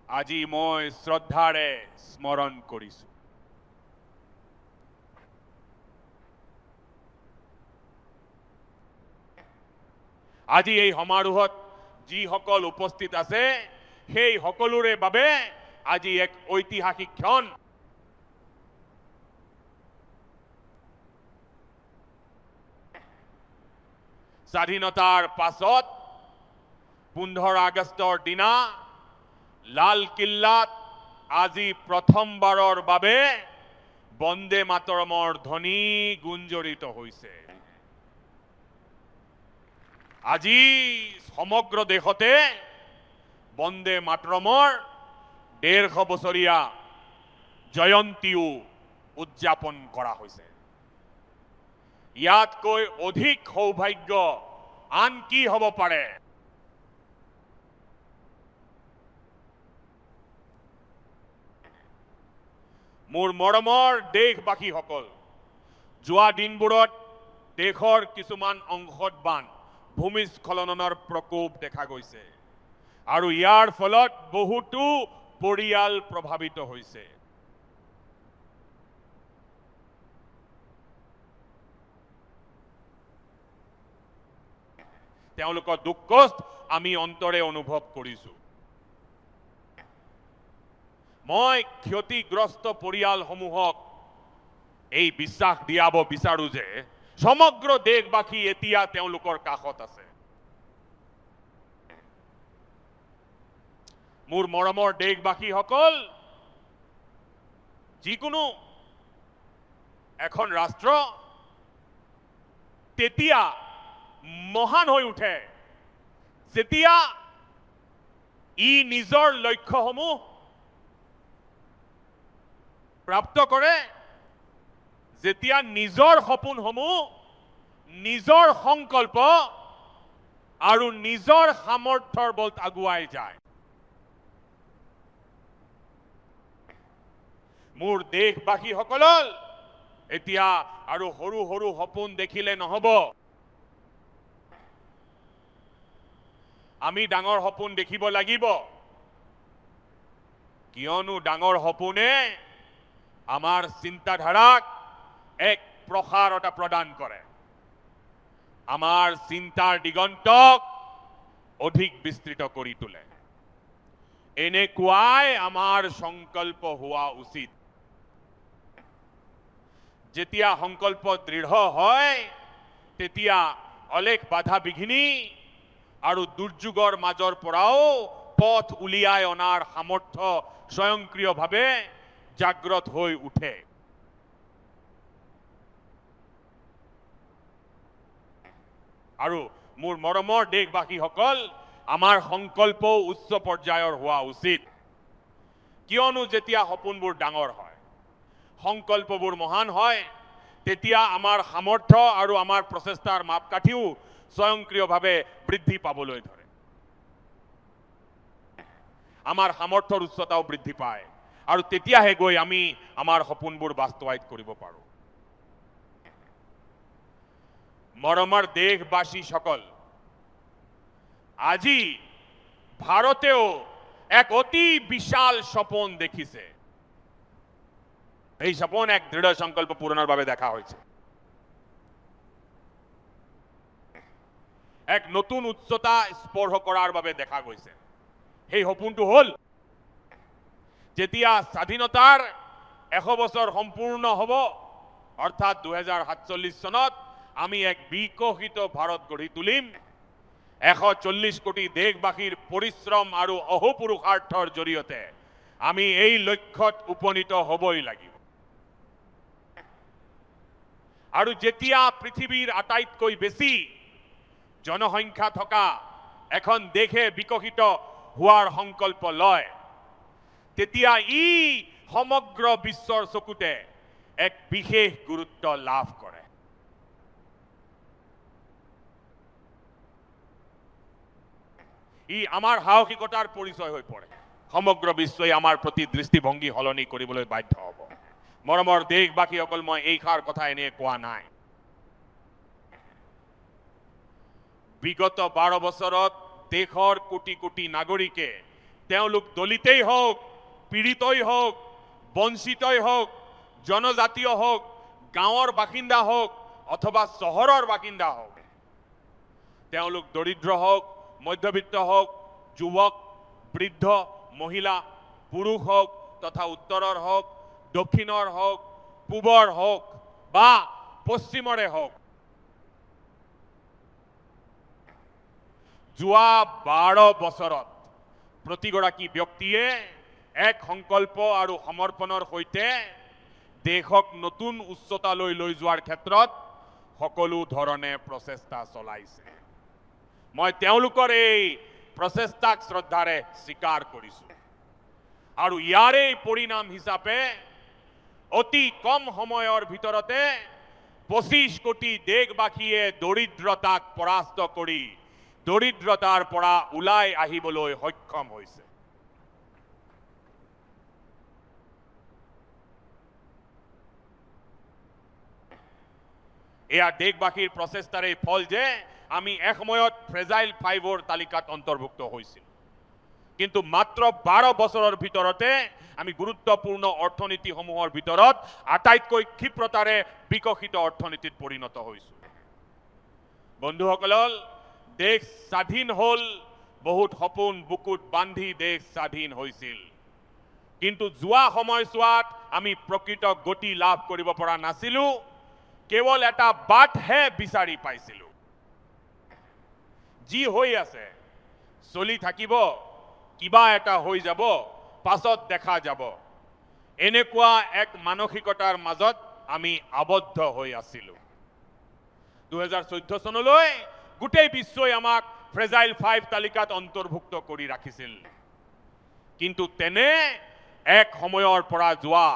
আজি মই শ্ৰদ্ধাৰে স্মৰণ কৰিছো। আজি এই সমাৰোহত যিসকল উপস্থিত আছে সেই সকলোৰে বাবে আজি এক ঐতিহাসিক ক্ষণ। স্বাধীনতাৰ পাছত 15 আগষ্টৰ দিনা লাল কিল্লাত আজি প্ৰথমবাৰৰ বাবে বন্দে মাতৰমৰ ধ্বনি গুঞ্জৰিত হৈছে। আজি সমগ্ৰ দেশতে বন্দে মাতৰমৰ 150 বছৰীয়া জয়ন্তীও উদযাপন কৰা হৈছে। ইয়াতকৈ অধিক সৌভাগ্য আন কি হ'ব পাৰে? মোৰ মৰমৰ দেশবাসীসকল, যোৱা দিনবোৰত দেশৰ কিছুমান অংশত ভূমিস্খলনৰ প্ৰকোপ দেখা গৈছে আৰু ইয়াৰ ফলত বহুতো পৰিয়াল প্ৰভাৱিত হৈছে। তেওঁলোকৰ দুখ কষ্ট আমি অন্তৰে অনুভৱ কৰিছো। মই ক্ষতিগ্ৰস্ত পৰিয়ালসমূহক এই বিশ্বাস দিয়াব বিচাৰো যে সমগ্ৰ দেশবাসী এতিয়া তেওঁলোকৰ কাষত আছে। মোৰ মৰমৰ দেশবাসীসকল, যিকোনো এখন ৰাষ্ট্ৰ তেতিয়া মহান হৈ উঠে যেতিয়া ই নিজৰ লক্ষ্যসমূহ প্ৰাপ্ত কৰে, যেতিয়া নিজৰ সপোনসমূহ, নিজৰ সংকল্প আৰু নিজৰ সামৰ্থ্যৰ বলত আগুৱাই যায়। মোৰ দেশবাসীসকল, এতিয়া আৰু সৰু সৰু সপোন দেখিলে নহব। আমি ডাঙৰ সপোন দেখিব লাগিব, কিয়নো ডাঙৰ সপোনে আমাৰ চিন্তাধাৰাক এক প্ৰসাৰতা প্ৰদান কৰে, আমাৰ চিন্তাৰ দিগন্তক অধিক বিস্তৃত কৰি তোলে। এনেকুৱাই আমাৰ সংকল্প হোৱা উচিত। যেতিয়া সংকল্প দৃঢ় হয়, তেতিয়া অলেখ বাধা বিঘিনি আৰু দুৰ্যোগৰ মাজৰ পৰাও পথ উলিয়াই অনাৰ সামৰ্থ্য স্বয়ংক্ৰিয়ভাৱে জাগ্ৰত হৈ উঠে। আৰু মোৰ মৰমৰ দেশবাসীসকল, আমাৰ সংকল্প উচ্চ পৰ্যায়ৰ হোৱা উচিত, কিয়নো যেতিয়া সপোনবোৰ ডাঙৰ হয়, সংকল্পবোৰ মহান হয়, তেতিয়া আমাৰ সামৰ্থ্য আৰু আমাৰ প্ৰচেষ্টাৰ মাপকাঠিও স্বয়ংক্ৰিয়ভাৱে বৃদ্ধি পাবলৈ ধৰে। আমাৰ সামৰ্থ্যৰ উচ্চতাও বৃদ্ধি পায় আৰু তেতিয়াহে গৈ আমি আমাৰ সপোনবোৰ বাস্তৱায়িত কৰিব পাৰোঁ। মৰমৰ দেশবাসীসকল, আজি ভাৰতেও এক অতি বিশাল সপোন দেখিছে। এই সপোন এক দৃঢ় সংকল্প পূৰণৰ বাবে দেখা হৈছে। এক নতুন উচ্চতা স্পৰ্শ কৰাৰ বাবে দেখা গৈছে। সেই সপোনটো হ'ল, যেতিয়া স্বাধীনতাৰ 100 বছৰ সম্পূৰ্ণ হ'ব, অৰ্থাৎ 2047 চনত আমি এক বিকশিত ভাৰত গঢ়ি তুলিম। 140 কোটি দেশবাসীৰ পৰিশ্ৰম আৰু অহোপুৰুষাৰ্থৰ জৰিয়তে আমি এই লক্ষ্যত উপনীত হ'বই লাগিব। আৰু যেতিয়া পৃথিৱীৰ আটাইতকৈ বেছি জনসংখ্যা থকা এখন দেশে বিকশিত হোৱাৰ সংকল্প লয়, তেতিয়া ই সমগ্ৰ বিশ্বৰ চকুতে এক বিশেষ গুৰুত্ব লাভ কৰে। ই আমাৰ সাহসিকতাৰ পৰিচয় হৈ পৰে। সমগ্ৰ বিশ্বই আমাৰ প্ৰতি দৃষ্টিভংগী সলনি কৰিবলৈ বাধ্য হ'ব। মৰমৰ দেশবাসীসকল, মই এইষাৰ কথা এনে কোৱা নাই। বিগত 12 বছৰত দেশৰ কোটি কোটি নাগৰিকে, তেওঁলোক দলিতেই হওক, পীড়িতই হওক, বঞ্চিতই হওক, জনজাতীয় হওক, গাঁৱৰ বাসিন্দা হওক অথবা চহৰৰ বাসিন্দা হওক, তেওঁলোক দৰিদ্ৰ হওক, মধ্যবিত্ত হওক, যুৱক, বৃদ্ধ, মহিলা, পুৰুষ হওক তথা উত্তৰৰ হওক, দক্ষিণৰ হওক, পূবৰ হওক বা পশ্চিমৰে হওক, যোৱা 12 বছৰত প্ৰতিগৰাকী ব্যক্তিয়ে এক সংকল্প আৰু সমৰ্পণৰ সৈতে দেশক নতুন উচ্চতালৈ লৈ যোৱাৰ ক্ষেত্ৰত সকলো ধৰণে প্ৰচেষ্টা চলাইছে। মই তেওঁলোকৰ এই প্ৰচেষ্টাক শ্ৰদ্ধাৰে স্বীকাৰ কৰিছো আৰু ইয়াৰে পৰিণাম হিচাপে অতি কম সময়ৰ ভিতৰতে 25 কোটি দেশবাসীয়ে দৰিদ্ৰতাক পৰাস্ত কৰি দৰিদ্ৰতাৰ পৰা ওলাই আহিবলৈ সক্ষম হৈছে। এয়া দেশবাসীৰ প্ৰচেষ্টাৰে ফল যে আমি এসময়ত ফ্ৰেজাইল 5ৰ তালিকাত অন্তৰ্ভুক্ত হৈছিল, কিন্তু মাত্ৰ 12 বছৰৰ ভিতৰতে আমি গুৰুত্বপূৰ্ণ অৰ্থনীতিসমূহৰ ভিতৰত আটাইতকৈ ক্ষিপ্ৰতাৰে বিকশিত অৰ্থনীতিত পৰিণত হৈছো। বন্ধুসকল, দেশ স্বাধীন হল, বহুত সপোন বুকুত বান্ধি দেশ স্বাধীন হৈছিল, কিন্তু যোৱা সময়ছোৱাত আমি প্ৰকৃত গতি লাভ কৰিব পৰা নাছিলো, কেৱল এটা বাটহে বিচাৰি পাইছিলো। যি হৈ আছে চলি থাকিব, কিবা এটা হৈ যাব, পাছত দেখা যাব, এনেকুৱা এক মানসিকতাৰ মাজত আমি আবদ্ধ হৈ আছিলো। 2014 চনলৈ গোটেই বিশ্বই আমাক ফ্ৰেজাইল 5 তালিকাত অন্তৰ্ভুক্ত কৰি ৰাখিছিল, কিন্তু তেনে এক সময়ৰ পৰা যোৱা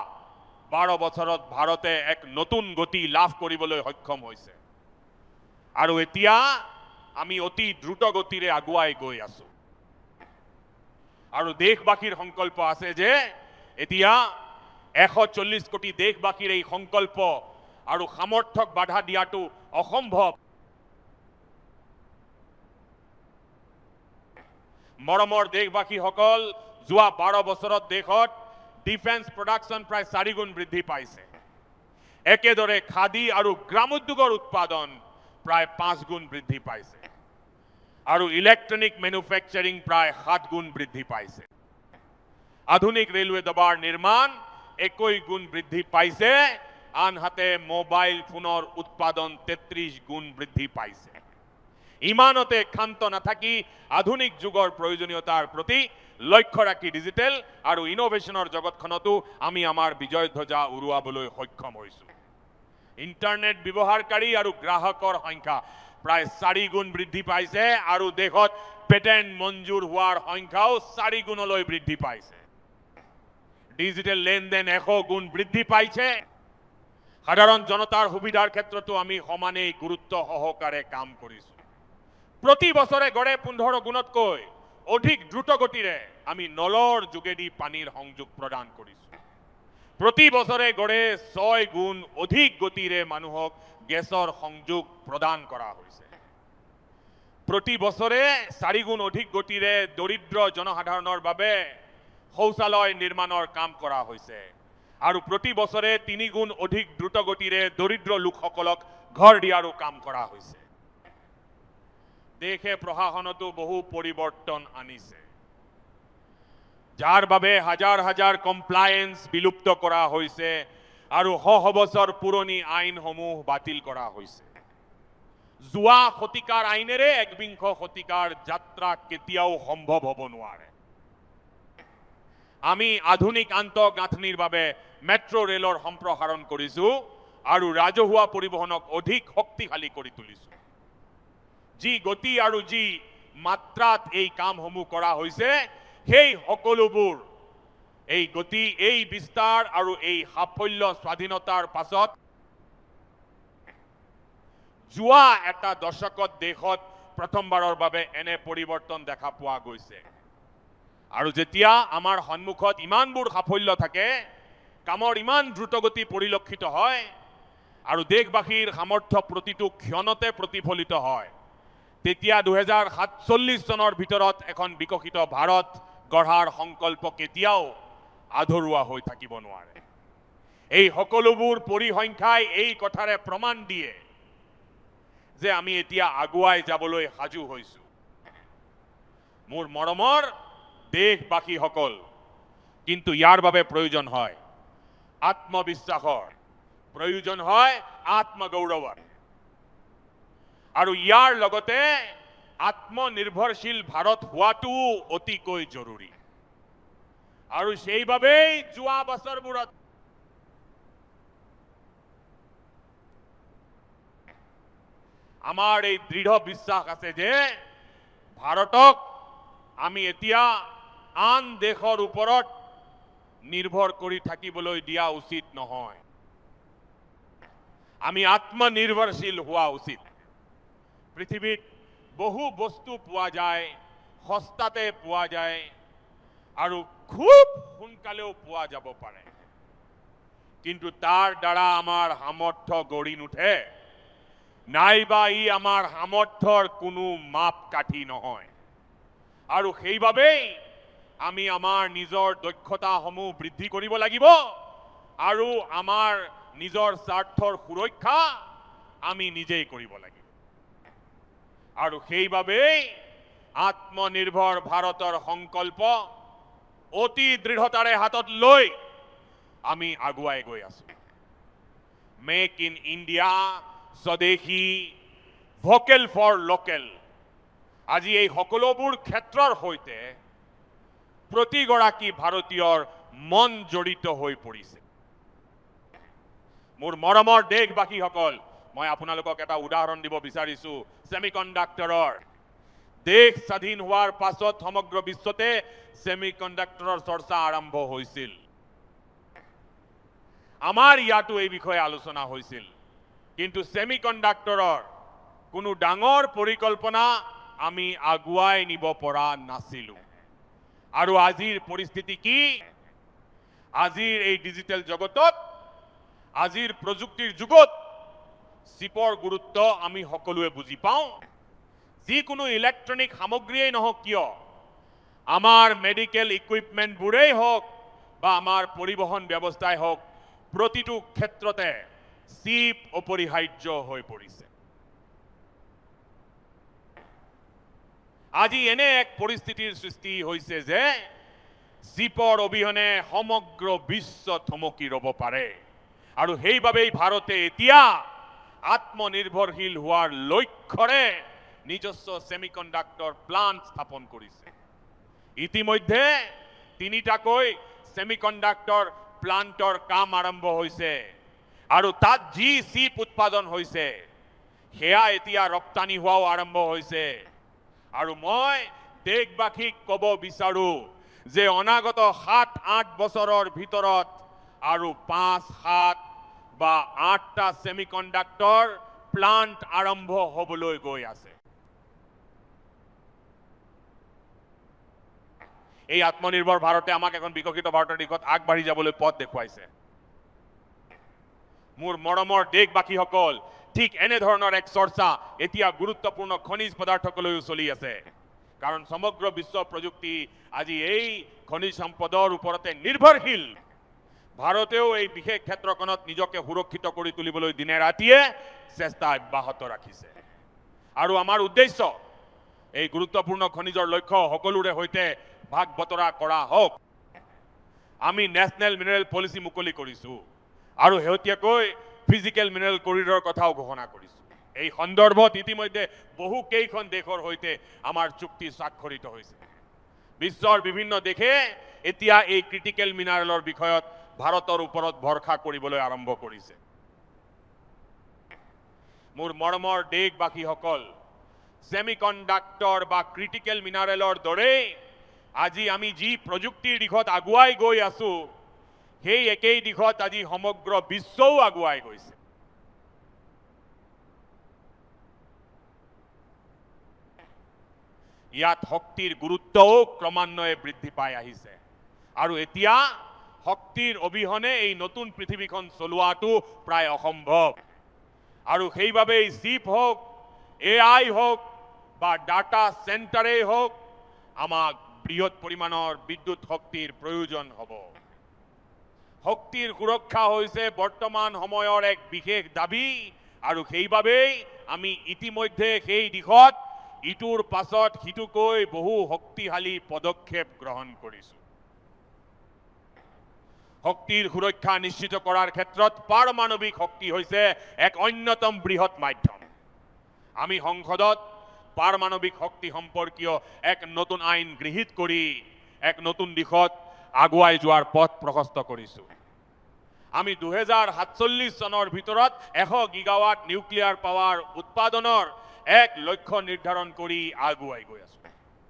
12 বছৰত ভাৰতে এক নতুন গতি লাভ কৰিবলৈ সক্ষম হৈছে আৰু এতিয়া আমি অতি দ্ৰুত গতিৰে আগুৱাই গৈ আছো। আৰু দেশবাসীৰ সংকল্প আছে যে এতিয়া 140 কোটি দেশবাসীৰ এই সংকল্প আৰু সামৰ্থ্যক বাধা দিয়াটো অসম্ভৱ। মৰমৰ দেশবাসীসকল, যোৱা 12 বছৰত দেশত ডিফেন্স প্ৰডাকশ্যন প্ৰায় 4 গুণ বৃদ্ধি পাইছে। একেদৰে খাদী আৰু গ্ৰামোদ্যোগৰ উৎপাদন প্ৰায় 5 গুণ বৃদ্ধি পাইছে আৰু ইলেক্ট্ৰনিক মেনুফেকচাৰিং প্ৰায় 7 গুণ বৃদ্ধি পাইছে। আধুনিক ৰেলৱে দবাৰ নিৰ্মাণ 21 গুণ বৃদ্ধি পাইছে, আনহাতে মোবাইল ফোনৰ উৎপাদন 33 গুণ বৃদ্ধি পাইছে। ইমানতে ক্ষান্ত নাথাকি আধুনিক যুগৰ প্ৰয়োজনীয়তাৰ প্ৰতি লক্ষ্য ৰাখি ডিজিটেল আৰু ইনোভেশনৰ জগতখনতো আমি আমাৰ বিজয় ধ্বজা উৰুৱাবলৈ সক্ষম হৈছো। ইণ্টাৰনেট ব্যৱহাৰকাৰী আৰু গ্ৰাহকৰ সংখ্যা প্ৰায় 4 গুণ বৃদ্ধি পাইছে আৰু দেশত পেটেন্ট মঞ্জুৰ হোৱাৰ সংখ্যাও 4 গুণলৈ বৃদ্ধি পাইছে। ডিজিটেল লেনদেন 100 গুণ বৃদ্ধি পাইছে। সাধাৰণ জনতাৰ সুবিধাৰ ক্ষেত্ৰতো আমি সমানেই গুৰুত্ব সহকাৰে কাম কৰিছো। প্ৰতি বছৰে গড়ে 15 গুণতকৈ অধিক দ্ৰুত গতিৰে আমি নলৰ যোগেদি পানীৰ সংযোগ প্ৰদান কৰিছো। প্ৰতি বছৰে গড়ে 6 গুণ অধিক গতিৰে মানুহক গেছৰ সংযোগ প্ৰদান কৰা হৈছে। প্ৰতি বছৰে 4 গুণ অধিক গতিৰে দৰিদ্ৰ জনসাধাৰণৰ বাবে শৌচালয় নিৰ্মাণৰ কাম কৰা হৈছে আৰু প্ৰতি বছৰে 3 গুণ অধিক দ্ৰুত গতিৰে দৰিদ্ৰ লোকসকলক ঘৰ দিয়াৰো কাম কৰা হৈছে। দেশে প্ৰশাসনতো বহু পৰিৱৰ্তন আনিছে, যাৰ বাবে হাজাৰ হাজাৰ কমপ্লায়েন্স বিলুপ্ত কৰা হৈছে আৰু বছৰ পুৰণি আইনসমূহ বাতিল কৰা হৈছে। যোৱা শতিকাৰ আইনেৰে 21 শতিকাৰ যাত্ৰা কেতিয়াও সম্ভৱ হ'ব নোৱাৰে। আমি আধুনিক আন্তঃগাঁথনিৰ বাবে মেট্ৰো ৰেলৰ সম্প্ৰসাৰণ কৰিছো আৰু ৰাজহুৱা পৰিবহনক অধিক শক্তিশালী কৰি তুলিছো। যি গতি আৰু যি মাত্ৰাত এই কামসমূহ কৰা হৈছে, সেই সকলোবোৰ এই গতি, এই বিস্তাৰ আৰু এই সাফল্য স্বাধীনতাৰ পাছত যোৱা এটা দশকত দেশত প্ৰথমবাৰৰ বাবে এনে পৰিৱৰ্তন দেখা পোৱা গৈছে। আৰু যেতিয়া আমাৰ সন্মুখত ইমানবোৰ সাফল্য থাকে, কামৰ ইমান দ্ৰুতগতি পৰিলক্ষিত হয় আৰু দেশবাসীৰ সামৰ্থ্য প্ৰতিটো ক্ষণতে প্ৰতিফলিত হয়, তেতিয়া 2047 চনৰ ভিতৰত এখন বিকশিত ভাৰত গঢ়াৰ সংকল্প কেতিয়াও আধৰুৱা হৈ থাকিব নোৱাৰে। এই সকলোবোৰ পৰিসংখ্যাই এই কথাৰে প্ৰমাণ দিয়ে যে আমি এতিয়া আগুৱাই যাবলৈ সাজু হৈছো। মোৰ মৰমৰ দেশবাসীসকল, কিন্তু ইয়াৰ বাবে প্ৰয়োজন হয় আত্মবিশ্বাসৰ, প্ৰয়োজন হয় আত্মগৌৰৱৰ আৰু ইয়াৰ লগতে আত্মনিৰ্ভৰশীল ভাৰত হোৱাটো অতিকৈ জৰুৰী। আৰু সেইবাবেই যোৱা বছৰবোৰত আমাৰ এই দৃঢ় বিশ্বাস আছে যে ভাৰতক আমি এতিয়া আন দেশৰ ওপৰত নিৰ্ভৰ কৰি থাকিবলৈ দিয়া উচিত নহয়। আমি আত্মনিৰ্ভৰশীল হোৱা উচিত। পৃথিৱীত বহু বস্তু পোৱা যায়, সস্তাতে পোৱা যায় আৰু খুব সোনকালেও পোৱা যাব পাৰে, কিন্তু তাৰ দ্বাৰা আমাৰ সামৰ্থ্য গঢ়ি নুঠে, নাইবা ই আমাৰ সামৰ্থ্যৰ কোনো মাপকাঠি নহয়। আৰু সেইবাবেই আমি আমাৰ নিজৰ দক্ষতাসমূহ বৃদ্ধি কৰিব লাগিব আৰু আমাৰ নিজৰ স্বাৰ্থৰ সুৰক্ষা আমি নিজেই কৰিব লাগিব। আৰু সেইবাবেই আত্মনিৰ্ভৰ ভাৰতৰ সংকল্প অতি দৃঢ়তাৰে হাতত লৈ আমি আগুৱাই গৈ আছো। মেক ইন ইণ্ডিয়া, স্বদেশী, ভোকেল ফৰ লোকেল, আজি এই সকলোবোৰ ক্ষেত্ৰৰ সৈতে প্ৰতিগৰাকী ভাৰতীয়ৰ মন জড়িত হৈ পৰিছে। মোৰ মৰমৰ দেশবাসীসকল, মই আপোনালোকক এটা উদাহৰণ দিব বিচাৰিছো ছেমিকণ্ডাক্টৰৰ। দেশ স্বাধীন হোৱাৰ পাছত সমগ্ৰ বিশ্বতে ছেমিকণ্ডাক্টৰৰ চৰ্চা আৰম্ভ হৈছিল। আমাৰ ইয়াতো এই বিষয়ে আলোচনা হৈছিল, কিন্তু ছেমিকণ্ডাক্টৰৰ কোনো ডাঙৰ পৰিকল্পনা আমি আগুৱাই নিব পৰা নাছিলো। আৰু আজিৰ পৰিস্থিতি কি? আজিৰ এই ডিজিটেল জগতত, আজিৰ প্ৰযুক্তিৰ যুগত চিপৰ গুৰুত্ব আমি সকলোৱে বুজি পাওঁ। যিকোনো ইলেক্ট্ৰনিক সামগ্ৰীয়েই নহওক কিয়, আমাৰ মেডিকেল ইকুইপমেণ্টবোৰেই হওক বা আমাৰ পৰিবহণ ব্যৱস্থাই হওক, প্ৰতিটো ক্ষেত্ৰতে চিপ অপৰিহাৰ্য হৈ পৰিছে। আজি এনে এক পৰিস্থিতিৰ সৃষ্টি হৈছে যে চিপৰ অবিহনে সমগ্ৰ বিশ্ব থমকি ৰ'ব পাৰে। আৰু সেইবাবেই ভাৰতে এতিয়া আত্মনিৰ্ভৰশীল হোৱাৰ লক্ষ্যৰে নিজস্ব ছেমিকণ্ডাক্টৰ প্লাণ্ট স্থাপন কৰিছে। ইতিমধ্যে 3টাকৈ ছেমিকণ্ডাক্টৰ প্লাণ্টৰ কাম আৰম্ভ হৈছে আৰু তাত যি চিপ উৎপাদন হৈছে সেয়া এতিয়া ৰপ্তানি হোৱাও আৰম্ভ হৈছে। আৰু মই দেশবাসীক ক'ব বিচাৰো যে অনাগত 7-8 বছৰৰ ভিতৰত আৰু 5-7 বা 8টা ছেমিকণ্ডাক্টৰ প্লাণ্ট আৰম্ভ হ'বলৈ গৈ আছে। এই আত্মনিৰ্ভৰ ভাৰতে আমাক এখন বিকশিত ভাৰতৰ দিশত আগবাঢ়ি যাবলৈ পথ দেখুৱাইছে। মোৰ মৰমৰ দেশবাসীসকল, ঠিক এনেধৰণৰ এক চৰ্চা এতিয়া গুৰুত্বপূৰ্ণ খনিজ পদাৰ্থকলৈও চলি আছে। কাৰণ সমগ্ৰ বিশ্ব প্ৰযুক্তি আজি এই খনিজ সম্পদৰ ওপৰতে নিৰ্ভৰশীল। ভাৰতেও এই বিশেষ ক্ষেত্ৰখনত নিজকে সুৰক্ষিত কৰি তুলিবলৈ দিনে ৰাতিয়ে চেষ্টা অব্যাহত ৰাখিছে। আৰু আমাৰ উদ্দেশ্য এই গুৰুত্বপূৰ্ণ খনিজৰ লক্ষ্য সকলোৰে সৈতে ভাগ বতৰা কৰা হওক। আমি নেশ্যনেল মিনাৰেল পলিচি মুকলি কৰিছো আৰু শেহতীয়াকৈ ফিজিকেল মিনাৰেল কৰিডৰৰ কথাও ঘোষণা কৰিছো। এই সন্দৰ্ভত ইতিমধ্যে বহু কেইখন দেশৰ সৈতে আমাৰ চুক্তি স্বাক্ষৰিত হৈছে। বিশ্বৰ বিভিন্ন দেশে এতিয়া এই ক্ৰিটিকেল মিনাৰেলৰ বিষয়ত ভাৰতৰ ওপৰত ভৰসা কৰিবলৈ আৰম্ভ কৰিছে। মোৰ মৰমৰ দেশবাসীসকল, ছেমিকণ্ডাক্টৰ বা ক্ৰিটিকেল মিনাৰেলৰ দৰেই আজি আমি যি প্ৰযুক্তিৰ দিশত আগুৱাই গৈ আছো, সেই একেই দিশত আজি সমগ্ৰ বিশ্বও আগুৱাই গৈছে। ইয়াত শক্তিৰ গুৰুত্বও ক্ৰমান্বয়ে বৃদ্ধি পাই আহিছে আৰু এতিয়া শক্তিৰ অবিহনে এই নতুন পৃথিৱীখন চলোৱাটো প্ৰায় অসম্ভৱ। আৰু সেইবাবেই চিপ হওক, AI হওক বা ডাটা চেণ্টাৰেই হওক, আমাক বৃহৎ পৰিমাণৰ বিদ্যুৎ শক্তিৰ প্ৰয়োজন হ'ব। শক্তিৰ সুৰক্ষা হৈছে বৰ্তমান সময়ৰ এক বিশেষ দাবী আৰু সেইবাবেই আমি ইতিমধ্যে সেই দিশত ইটোৰ পাছত সিটোকৈ বহু শক্তিশালী পদক্ষেপ গ্ৰহণ কৰিছো। শক্তিৰ সুৰক্ষা নিশ্চিত কৰাৰ ক্ষেত্ৰত পাৰমাণৱিক শক্তি হৈছে এক অন্যতম বৃহৎ মাধ্যম। আমি সংসদত পাৰমাণৱিক শক্তি সম্পৰ্কীয় এক নতুন আইন গৃহীত কৰি এক নতুন দিশত আগুৱাই যোৱাৰ পথ প্ৰশস্ত কৰিছো। আমি 2047 চনৰ ভিতৰত 100 গিগাৱাট নিউক্লিয়াৰ পাৱাৰ উৎপাদনৰ এক লক্ষ্য নিৰ্ধাৰণ কৰি আগুৱাই গৈ আছো।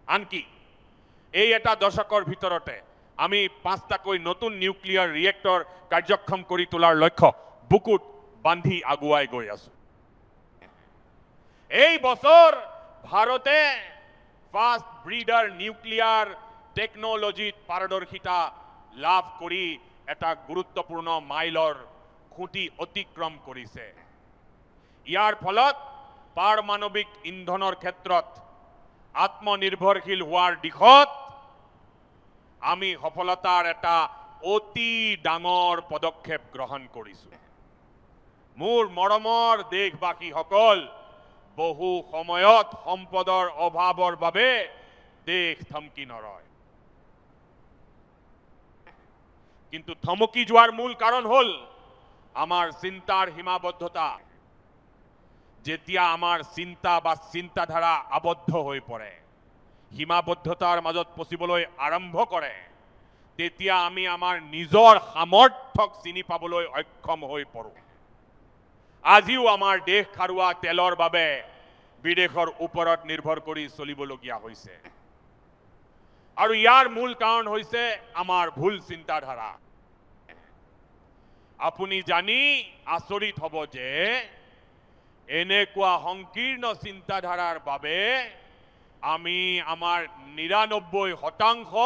আনকি এই এটা দশকৰ ভিতৰতে আমি 5টাকৈ নতুন নিউক্লিয়াৰ ৰিয়েক্টৰ কাৰ্যক্ষম কৰি তোলাৰ লক্ষ্য বুকুত বান্ধি আগুৱাই গৈ আছো। এই বছৰ ভাৰতে ফাষ্ট ব্ৰিডাৰ নিউক্লিয়াৰ টেকনলজিত পাৰদৰ্শিতা লাভ কৰি এটা গুৰুত্বপূৰ্ণ মাইলৰ খুঁটি অতিক্ৰম কৰিছে। ইয়াৰ ফলত পাৰমাণৱিক ইন্ধনৰ ক্ষেত্ৰত আত্মনিৰ্ভৰশীল হোৱাৰ দিশত আমি সফলতাৰ এটা অতি ডাঙৰ পদক্ষেপ গ্ৰহণ কৰিছো। মোৰ মৰমৰ দেশবাসীসকল, বহু সময়ত সম্পদৰ অভাৱৰ বাবে দেশ থমকি নৰয়, কিন্তু থমকি যোৱাৰ মূল কাৰণ হ'ল আমাৰ চিন্তাৰ সীমাবদ্ধতা। যেতিয়া আমাৰ চিন্তা বা চিন্তাধাৰা আবদ্ধ হৈ পৰে, সীমাবদ্ধতাৰ মাজত পচিবলৈ আৰম্ভ কৰে, তেতিয়া আমি আমাৰ নিজৰ সামৰ্থ্যক চিনি পাবলৈ অক্ষম হৈ পৰোঁ। আজিও আমাৰ দেশ খাৰুৱা তেলৰ বাবে বিদেশৰ ওপৰত নিৰ্ভৰ কৰি চলিবলগীয়া হৈছে, আৰু ইয়াৰ মূল কাৰণ হৈছে আমাৰ ভুল চিন্তাধাৰা। আপুনি জানি আচৰিত হ'ব যে এনেকুৱা সংকীৰ্ণ চিন্তাধাৰাৰ বাবে আমি আমাৰ 99%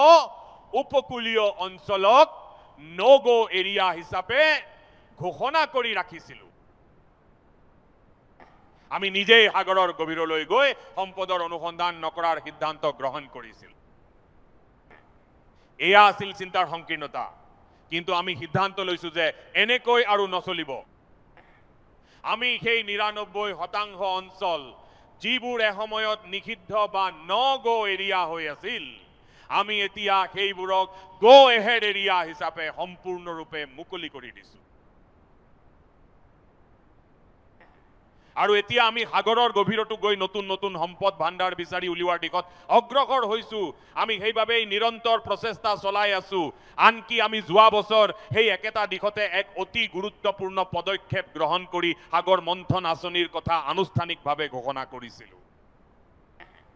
উপকূলীয় অঞ্চলক নো-গো এৰিয়া হিচাপে ঘোষণা কৰি ৰাখিছিলোঁ। আমি নিজেই সাগৰৰ গভীৰলৈ গৈ সম্পদৰ অনুসন্ধান নকৰাৰ সিদ্ধান্ত গ্ৰহণ কৰিছিলোঁ। এয়া আছিল চিন্তাৰ সংকীৰ্ণতা। কিন্তু আমি সিদ্ধান্ত লৈছো যে এনেকৈ আৰু নচলিব। আমি সেই 99% অঞ্চল যিবোৰ এসময়ত নিষিদ্ধ বা ন-গো এৰিয়া হৈ আছিল, আমি এতিয়া সেইবোৰক গো এহেড এৰিয়া হিচাপে সম্পূৰ্ণৰূপে মুকলি কৰি দিছো। আৰু এতিয়া আমি সাগৰৰ গভীৰতো গৈ নতুন নতুন সম্পদ ভাণ্ডাৰ বিচাৰি উলিওৱাৰ দিশত অগ্ৰসৰ হৈছো। আমি সেইবাবেই নিৰন্তৰ প্ৰচেষ্টা চলাই আছো। আনকি আমি যোৱা বছৰ সেই একেটা দিশতে এক অতি গুৰুত্বপূৰ্ণ পদক্ষেপ গ্ৰহণ কৰি সাগৰ মন্থন আঁচনিৰ কথা আনুষ্ঠানিকভাৱে ঘোষণা কৰিছিলো।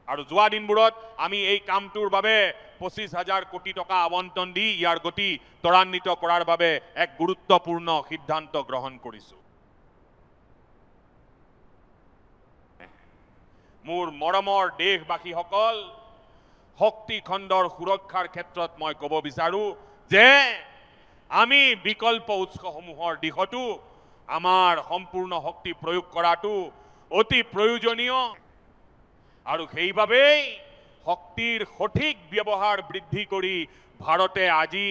আৰু যোৱা দিনবোৰত আমি এই কামটোৰ বাবে 25,000 কোটি টকা আবণ্টন দি ইয়াৰ গতি ত্বৰান্বিত কৰাৰ বাবে এক গুৰুত্বপূৰ্ণ সিদ্ধান্ত গ্ৰহণ কৰিছো। মোৰ মৰমৰ দেশবাসীসকল, শক্তি খণ্ডৰ সুৰক্ষাৰ ক্ষেত্ৰত মই ক'ব বিচাৰো যে আমি বিকল্প উৎসসমূহৰ দিশতো আমাৰ সম্পূৰ্ণ শক্তি প্ৰয়োগ কৰাটো অতি প্ৰয়োজনীয়, আৰু সেইবাবেই শক্তিৰ সঠিক ব্যৱহাৰ বৃদ্ধি কৰি ভাৰতে আজি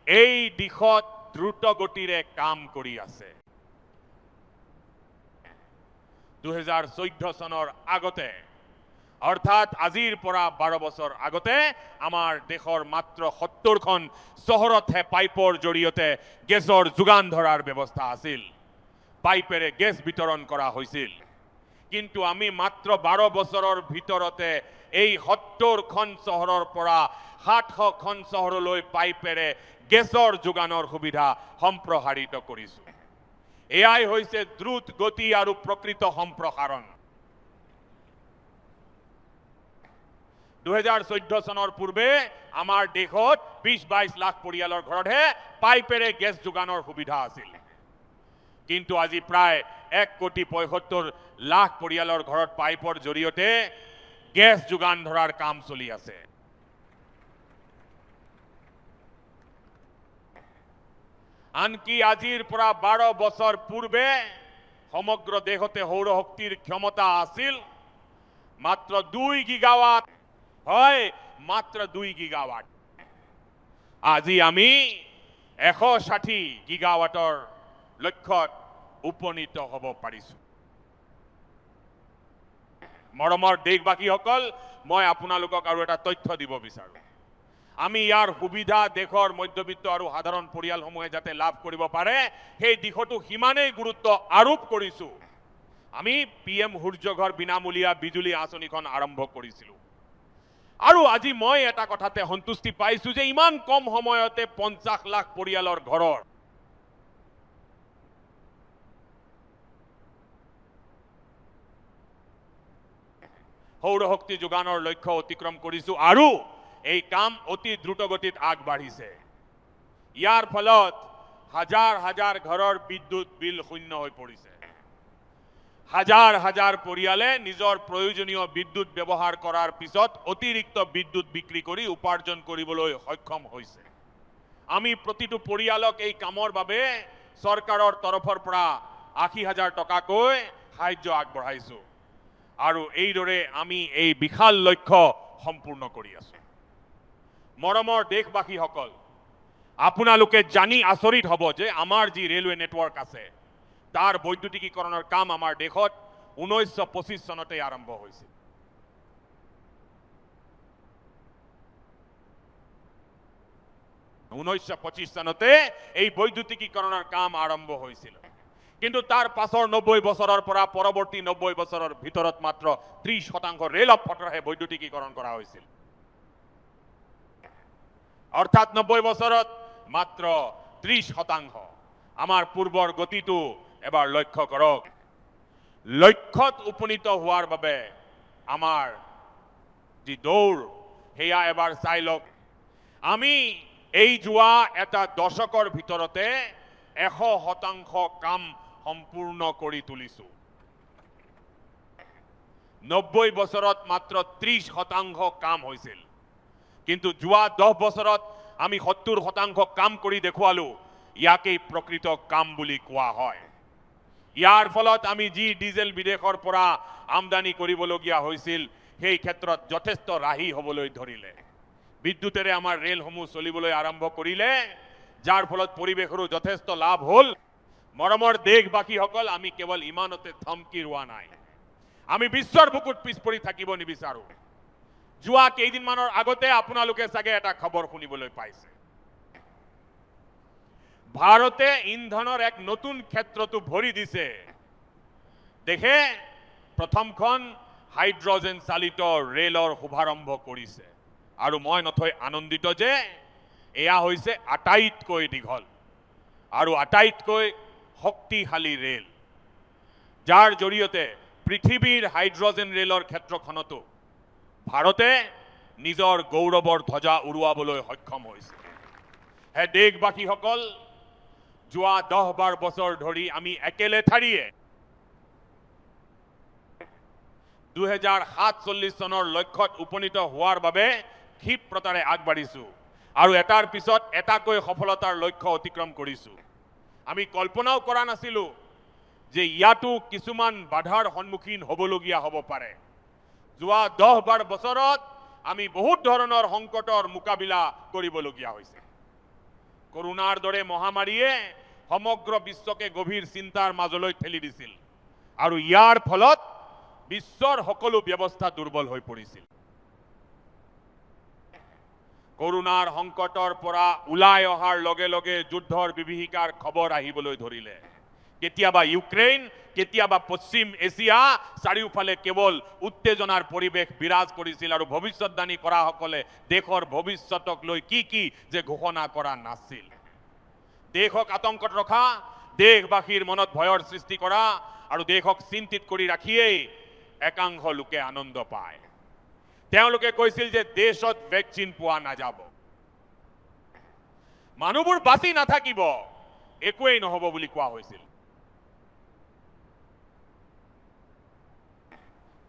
এই দিশত দ্ৰুত গতিৰে কাম কৰি আছে। 2014 চনৰ আগতে, অৰ্থাৎ আজিৰ পৰা 12 বছৰ আগতে আমাৰ দেশৰ মাত্ৰ 70খন চহৰতহে পাইপৰ জৰিয়তে গেছৰ যোগান ধৰাৰ ব্যৱস্থা আছিল। পাইপেৰে গেছ বিতৰণ কৰা হৈছিল। কিন্তু আমি মাত্ৰ 12 বছৰৰ ভিতৰতে এই 70খন চহৰৰ পৰা 700খন চহৰলৈ পাইপেৰে গেছৰ যোগানৰ সুবিধা সম্প্ৰসাৰিত কৰিছো। এয়াই হৈছে দ্ৰুত গতি আৰু প্ৰকৃত সম্প্ৰসাৰণ। 2014 চনৰ পূৰ্বে আমাৰ দেশত 20-22 লাখ পৰিয়ালৰ ঘৰতহে পাইপেৰে গেছ যোগানৰ সুবিধা আছিল। কিন্তু আজি প্ৰায় 1,75 লাখ পৰিয়ালৰ ঘৰত পাইপৰ জৰিয়তে গেছ যোগান ধৰাৰ কাম চলি আছে। আনকি আজিৰ পৰা 12 বছৰ পূৰ্বে সমগ্ৰ দেশতে সৌৰ শক্তিৰ ক্ষমতা আছিল মাত্ৰ 2 গিগাৱাট। হয়, মাত্ৰ 2 গিগাৱাট। আজি আমি 160 গিগাৱাটৰ লক্ষ্যত উপনীত হ'ব পাৰিছো। মৰমৰ দেশবাসীসকল, মই আপোনালোকক আৰু এটা তথ্য দিব বিচাৰো। আমি ইয়াৰ সুবিধা দেশৰ মধ্যবিত্ত আৰু সাধাৰণ পৰিয়ালসমূহে যাতে লাভ কৰিব পাৰে, সেই দিশতো সিমানেই গুৰুত্ব আৰোপ কৰিছো। আমি PM সূৰ্যঘৰ বিনামূলীয়া বিজুলী আঁচনিখন আৰম্ভ কৰিছিলো। আৰু আজি মই এটা কথাতে সন্তুষ্টি পাইছো যে ইমান কম সময়তে 50 লাখ পৰিয়ালৰ ঘৰৰ সৌৰ শক্তি যোগানৰ লক্ষ্য অতিক্ৰম কৰিছো। আৰু এই কাম অতি দ্ৰুতগতিত আগবাঢ়িছে। ইয়াৰ ফলত হাজাৰ হাজাৰ ঘৰৰ বিদ্যুৎ বিল শূন্য হৈ পৰিছে। হাজাৰ হাজাৰ পৰিয়ালে নিজৰ প্ৰয়োজনীয় বিদ্যুৎ ব্যৱহাৰ কৰাৰ পিছত অতিৰিক্ত বিদ্যুৎ বিক্ৰী কৰি উপাৰ্জন কৰিবলৈ সক্ষম হৈছে। আমি প্ৰতিটো পৰিয়ালক এই কামৰ বাবে চৰকাৰৰ তৰফৰ পৰা ৮০,০০০ টকাকৈ সাহায্য আগবঢ়াইছো আৰু এইদৰে আমি এই বিশাল লক্ষ্য সম্পূৰ্ণ কৰি আছো। মৰমৰ দেশবাসীসকল, আপোনালোকে জানি আচৰিত হ'ব যে আমাৰ যি ৰেলৱে নেটৱৰ্ক আছে তাৰ বৈদ্যুতিকীকৰণৰ কাম আমাৰ দেশত 1925 চনতে আৰম্ভ হৈছিল। চনতে এই বৈদ্যুতিকীকৰণৰ কাম আৰম্ভ হৈছিল। কিন্তু তাৰ পাছৰ 90 বছৰৰ পৰা পৰৱৰ্তী 90 বছৰৰ ভিতৰত মাত্ৰ 30% ৰেল পথৰহে বৈদ্যুতিকীকৰণ কৰা হৈছিল। অৰ্থাৎ 90 বছৰত মাত্ৰ 30%। আমাৰ পূৰ্বৰ গতিটো এবাৰ লক্ষ্য কৰক। লক্ষ্যত উপনীত হোৱাৰ বাবে আমাৰ যি দৌৰ সেয়া এবাৰ চাই লওক। আমি এই যোৱা এটা দশকৰ ভিতৰতে 100% কাম সম্পূৰ্ণ কৰি তুলিছো। 90 বছৰত মাত্ৰ 30% কাম হৈছিল, কিন্তু যোৱা 10 বছৰত আমি 70% কাম কৰি দেখুৱালো। ইয়াকেই প্ৰকৃত কাম বুলি কোৱা হয়। ইয়াৰ ফলত আমি যি ডিজেল বিদেশৰ পৰা আমদানি কৰিবলগীয়া হৈছিল সেই ক্ষেত্ৰত যথেষ্ট ৰাহি হ'বলৈ ধৰিলে। বিদ্যুতেৰে আমাৰ ৰেলসমূহ চলিবলৈ আৰম্ভ কৰিলে, যাৰ ফলত পৰিৱেশৰো যথেষ্ট লাভ হ'ল। মৰমৰ দেশবাসীসকল, আমি কেৱল ইমানতে থমকি ৰোৱা নাই। আমি বিশ্বৰ বুকুত পিছ পৰি থাকিব নিবিচাৰো। যোৱা কেইদিনমানৰ আগতে আপোনালোকে চাগে এটা খবৰ শুনিবলৈ পাইছে। ভাৰতে ইন্ধনৰ এক নতুন ক্ষেত্ৰতো ভৰি দিছে। দেশে প্ৰথমখন হাইড্ৰজেন চালিত ৰেলৰ শুভাৰম্ভ কৰিছে আৰু মই নথৈ আনন্দিত যে এয়া হৈছে আটাইতকৈ দীঘল আৰু আটাইতকৈ শক্তিশালী ৰেল, যাৰ জৰিয়তে পৃথিৱীৰ হাইড্ৰজেন ৰেলৰ ক্ষেত্ৰখনতো ভাৰতে নিজৰ গৌৰৱৰ ধ্বজা উৰুৱাবলৈ সক্ষম হৈছে। হে দেশবাসীসকল, যোৱা 10-12 বছৰ ধৰি আমি একেলেঠাৰিয়ে 2047 চনৰ লক্ষ্যত উপনীত হোৱাৰ বাবে ক্ষিপ্ৰতাৰে আগবাঢ়িছো আৰু এটাৰ পিছত এটাকৈ সফলতাৰ লক্ষ্য অতিক্ৰম কৰিছো। আমি কল্পনাও কৰা নাছিলো যে ইয়াতো কিছুমান বাধাৰ সন্মুখীন হ'বলগীয়া হ'ব পাৰে। যোৱা 10-12 বছৰত আমি বহুত ধৰণৰ সংকটৰ মোকাবিলা কৰিবলগীয়া হৈছে। কৰোনাৰ দৰে মহামাৰীয়ে সমগ্ৰ বিশ্বকে গভীৰ চিন্তাৰ মাজলৈ ঠেলি দিছিল আৰু ইয়াৰ ফলত বিশ্বৰ সকলো ব্যৱস্থা দুৰ্বল হৈ পৰিছিল। কৰোনাৰ সংকটৰ পৰা ওলাই অহাৰ লগে লগে যুদ্ধৰ বিভীষিকাৰ খবৰ আহিবলৈ ধৰিলে। কেতিয়াবা ইউক্ৰেইন, কেতিয়াবা পশ্চিম এছিয়া, চাৰিওফালে কেৱল উত্তেজনাৰ পৰিৱেশ বিৰাজ কৰিছিল আৰু ভৱিষ্যতবাণী কৰাসকলে দেশৰ ভৱিষ্যতক লৈ কি যে ঘোষণা কৰা নাছিল। দেশক আতংকত ৰখা, দেশবাসীৰ মনত ভয়ৰ সৃষ্টি কৰা আৰু দেশক চিন্তিত কৰি ৰাখিয়েই একাংশ লোকে আনন্দ পায়। তেওঁলোকে কৈছিল যে দেশত ভেকচিন পোৱা নাযাব, মানুহবোৰ বাচি নাথাকিব, একোৱেই নহব বুলি কোৱা হৈছিল।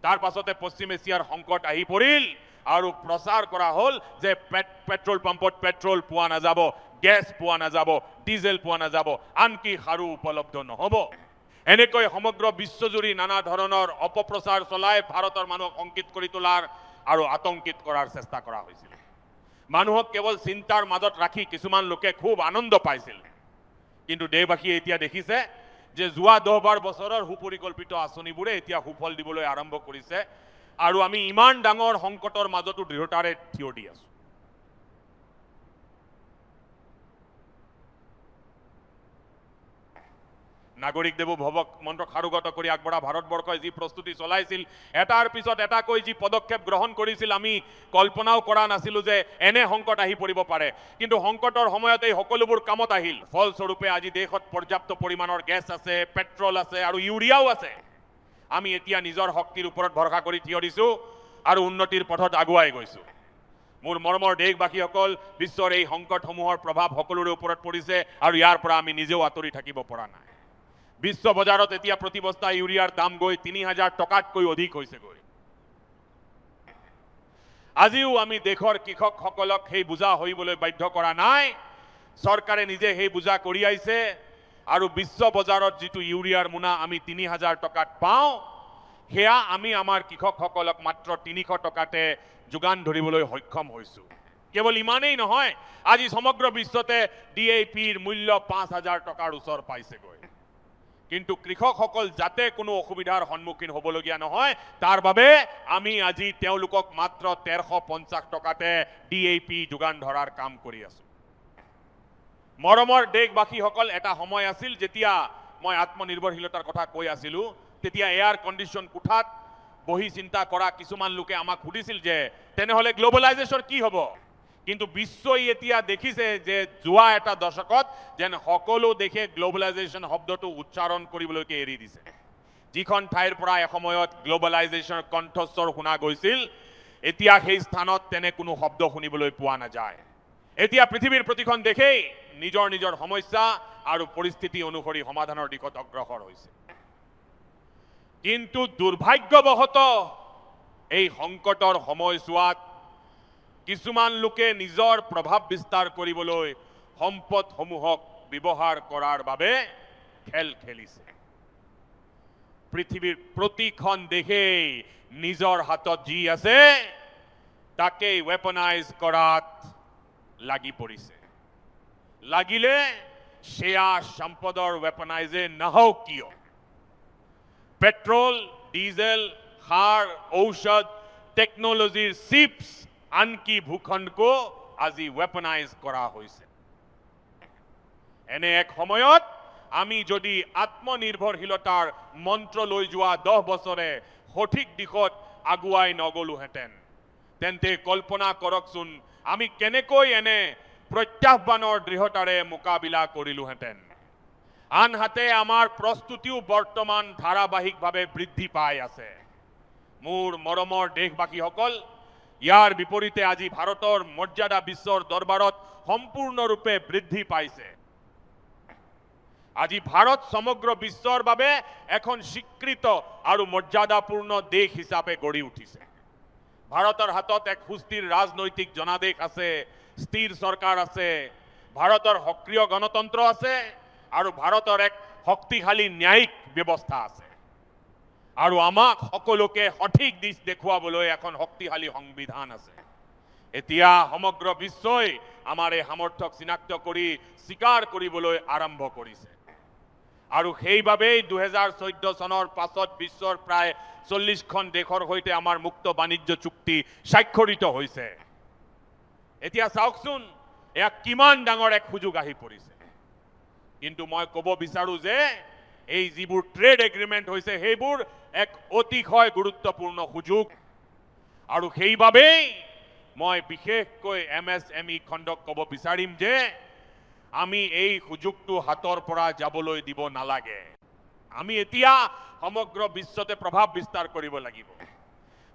তাৰ পাছতে পশ্চিম এছিয়াৰ সংকট আহি পৰিল আৰু প্ৰচাৰ কৰা হ'ল যে পেট্ৰল পাম্পত পেট্ৰল পোৱা নাযাব, গেছ পোৱা নাযাব, ডিজেল পোৱা নাযাব, আনকি সাৰো উপলব্ধ নহব। এনেকৈ সমগ্ৰ বিশ্বজুৰি নানা ধৰণৰ অপপ্ৰচাৰ চলাই ভাৰতৰ মানুহক শংকিত কৰি তোলাৰ আৰু আতংকিত কৰাৰ চেষ্টা কৰা হৈছিল। মানুহক কেৱল চিন্তাৰ মাজত ৰাখি কিছুমান লোকে খুব আনন্দ পাইছিল। কিন্তু দেশবাসীয়ে এতিয়া দেখিছে যে যোৱা 10-12 বছৰৰ সুপৰিকল্পিত আঁচনিবোৰে এতিয়া সুফল দিবলৈ আৰম্ভ কৰিছে আৰু আমি ইমান ডাঙৰ সংকটৰ মাজতো দৃঢ়তাৰে থিয় দি আছো। নাগৰিক দেৱোভৱক মন্ত্ৰ সাৰোগত কৰি আগবঢ়া ভাৰতবৰ্ষই যি প্ৰস্তুতি চলাইছিল, এটাৰ পিছত এটাকৈ যি পদক্ষেপ গ্ৰহণ কৰিছিল, আমি কল্পনাও কৰা নাছিলো যে এনে সংকট আহি পৰিব পাৰে। কিন্তু সংকটৰ সময়ত এই সকলোবোৰ কামত আহিল। ফলস্বৰূপে আজি দেশত পৰ্যাপ্ত পৰিমাণৰ গেছ আছে, পেট্ৰল আছে আৰু ইউৰিয়াও আছে। আমি এতিয়া নিজৰ শক্তিৰ ওপৰত ভৰসা কৰি থিয় দিছো আৰু উন্নতিৰ পথত আগুৱাই গৈছো। মোৰ মৰমৰ দেশবাসীসকল, বিশ্বৰ এই সংকটসমূহৰ প্ৰভাৱ সকলোৰে ওপৰত পৰিছে আৰু ইয়াৰ পৰা আমি নিজেও আঁতৰি থাকিব পৰা নাই। বিশ্ব বজাৰত এতিয়া প্ৰতি বস্তা ইউৰিয়াৰ দাম গৈ ৩,০০০ টকাতকৈ অধিক হৈছেগৈ। আজিও আমি দেশৰ কৃষকসকলক সেই বোজা সহিবলৈ বাধ্য কৰা নাই। চৰকাৰে নিজে সেই বোজা কঢ়িয়াইছে আৰু বিশ্ব বজাৰত যিটো ইউৰিয়াৰ মোনা আমি ৩,০০০ টকাত পাওঁ, সেয়া আমি আমাৰ কৃষকসকলক মাত্ৰ ৩০০ টকাতে যোগান ধৰিবলৈ সক্ষম হৈছোঁ। কেৱল ইমানেই নহয়, আজি সমগ্ৰ বিশ্বতে DAPৰ মূল্য ৫,০০০ টকাৰ ওচৰ পাইছেগৈ। কিন্তু কৃষকসকল যাতে কোনো অসুবিধাৰ সন্মুখীন হ'বলগীয়া নহয়, তাৰ বাবে আমি আজি তেওঁলোকক মাত্ৰ ১৩৫০ টকাতে DAP যোগান ধৰাৰ কাম কৰি আছোঁ। মৰমৰ দেশবাসীসকল, এটা সময় আছিল যেতিয়া মই আত্মনিৰ্ভৰশীলতাৰ কথা কৈ আছিলোঁ, তেতিয়া এয়াৰ কণ্ডিশ্যন কোঠাত বহি চিন্তা কৰা কিছুমান লোকে আমাক সুধিছিল যে তেনেহ'লে গ্ল'বেলাইজেশ্যন কি হ'ব? কিন্তু বিশ্বই এতিয়া দেখিছে যে যোৱা এটা দশকত যেন সকলো দেশে গ্ল'বেলাইজেশ্যন শব্দটো উচ্চাৰণ কৰিবলৈকে এৰি দিছে। যিখন ঠাইৰ পৰা এসময়ত গ্ল'বেলাইজেশ্যনৰ কণ্ঠস্বৰ শুনা গৈছিল, এতিয়া সেই স্থানত তেনে কোনো শব্দ শুনিবলৈ পোৱা নাযায়। এতিয়া পৃথিৱীৰ প্ৰতিখন দেশেই নিজৰ নিজৰ সমস্যা আৰু পৰিস্থিতি অনুসৰি সমাধানৰ দিশত অগ্ৰসৰ হৈছে। কিন্তু দুৰ্ভাগ্যবশতঃ এই সংকটৰ সময়ছোৱাত কিছুমান লোকে নিজৰ প্ৰভাৱ বিস্তাৰ কৰিবলৈ সম্পদসমূহক ব্যৱহাৰ কৰাৰ বাবে খেল খেলিছে। পৃথিৱীৰ প্ৰতিখন দেশেই নিজৰ হাতত যি আছে তাকেই ৱেপনাইজ কৰাত লাগি পৰিছে। লাগিলে সেয়া সম্পদৰ ৱেপনাইজে নহওক কিয়, পেট্ৰল, ডিজেল, সাৰ, ঔষধ, টেকনলজিৰ চিপছ, আনকি ভূখণ্ডকো আজি ৱেপনাইজ কৰা হৈছে। এনে এক সময়ত আমি যদি আত্মনিৰ্ভৰশীলতাৰ মন্ত্ৰ লৈ যোৱা 10 বছৰে সঠিক দিশত আগুৱাই নগলোহেঁতেন, তেন্তে কল্পনা কৰকচোন আমি কেনেকৈ এনে প্ৰত্যাহ্বানৰ দৃঢ়তাৰে মোকাবিলা কৰিলোহেঁতেন। আনহাতে আমাৰ প্ৰস্তুতিও বৰ্তমান ধাৰাবাহিকভাৱে বৃদ্ধি পাই আছে। মোৰ মৰমৰ দেশবাসীসকল, ইয়াৰ বিপৰীতে আজি ভাৰতৰ মৰ্যাদা বিশ্বৰ দৰবাৰত সম্পূৰ্ণৰূপে বৃদ্ধি পাইছে। আজি ভাৰত সমগ্ৰ বিশ্বৰ বাবে এখন স্বীকৃত আৰু মৰ্যাদাপূৰ্ণ দেশ হিচাপে গঢ়ি উঠিছে। ভাৰতৰ হাতত এক সুস্থিৰ ৰাজনৈতিক জনাদেশ আছে, স্থিৰ চৰকাৰ আছে, ভাৰতৰ সক্ৰিয় গণতন্ত্ৰ আছে আৰু ভাৰতৰ এক শক্তিশালী ন্যায়িক ব্যৱস্থা আছে। আৰু আমাক সকলোকে সঠিক দিশ দেখুৱাবলৈ এখন শক্তিশালী সংবিধান আছে। এতিয়া সমগ্ৰ বিশ্বই আমাৰ এই সামৰ্থ্যক চিনাক্ত কৰি স্বীকাৰ কৰিবলৈ আৰম্ভ কৰিছে। আৰু সেইবাবেই 2014 চনৰ পাছত বিশ্বৰ প্ৰায় 40খন দেশৰ সৈতে আমাৰ মুক্ত বাণিজ্য চুক্তি স্বাক্ষৰিত হৈছে। এতিয়া চাওকচোন, এয়া কিমান ডাঙৰ এক সুযোগ আহি পৰিছে। কিন্তু মই ক'ব বিচাৰো যে এই যিবোৰ ট্ৰেড এগ্ৰিমেণ্ট হৈছে সেইবোৰ এক অতিশয় গুৰুত্বপূৰ্ণ সুযোগ। আৰু সেইবাবেই মই বিশেষকৈ MSME খণ্ডক ক'ব বিচাৰিম যে আমি এই সুযোগটো হাতৰ পৰা যাবলৈ দিব নালাগে। আমি এতিয়া সমগ্ৰ বিশ্বতে প্ৰভাৱ বিস্তাৰ কৰিব লাগিব।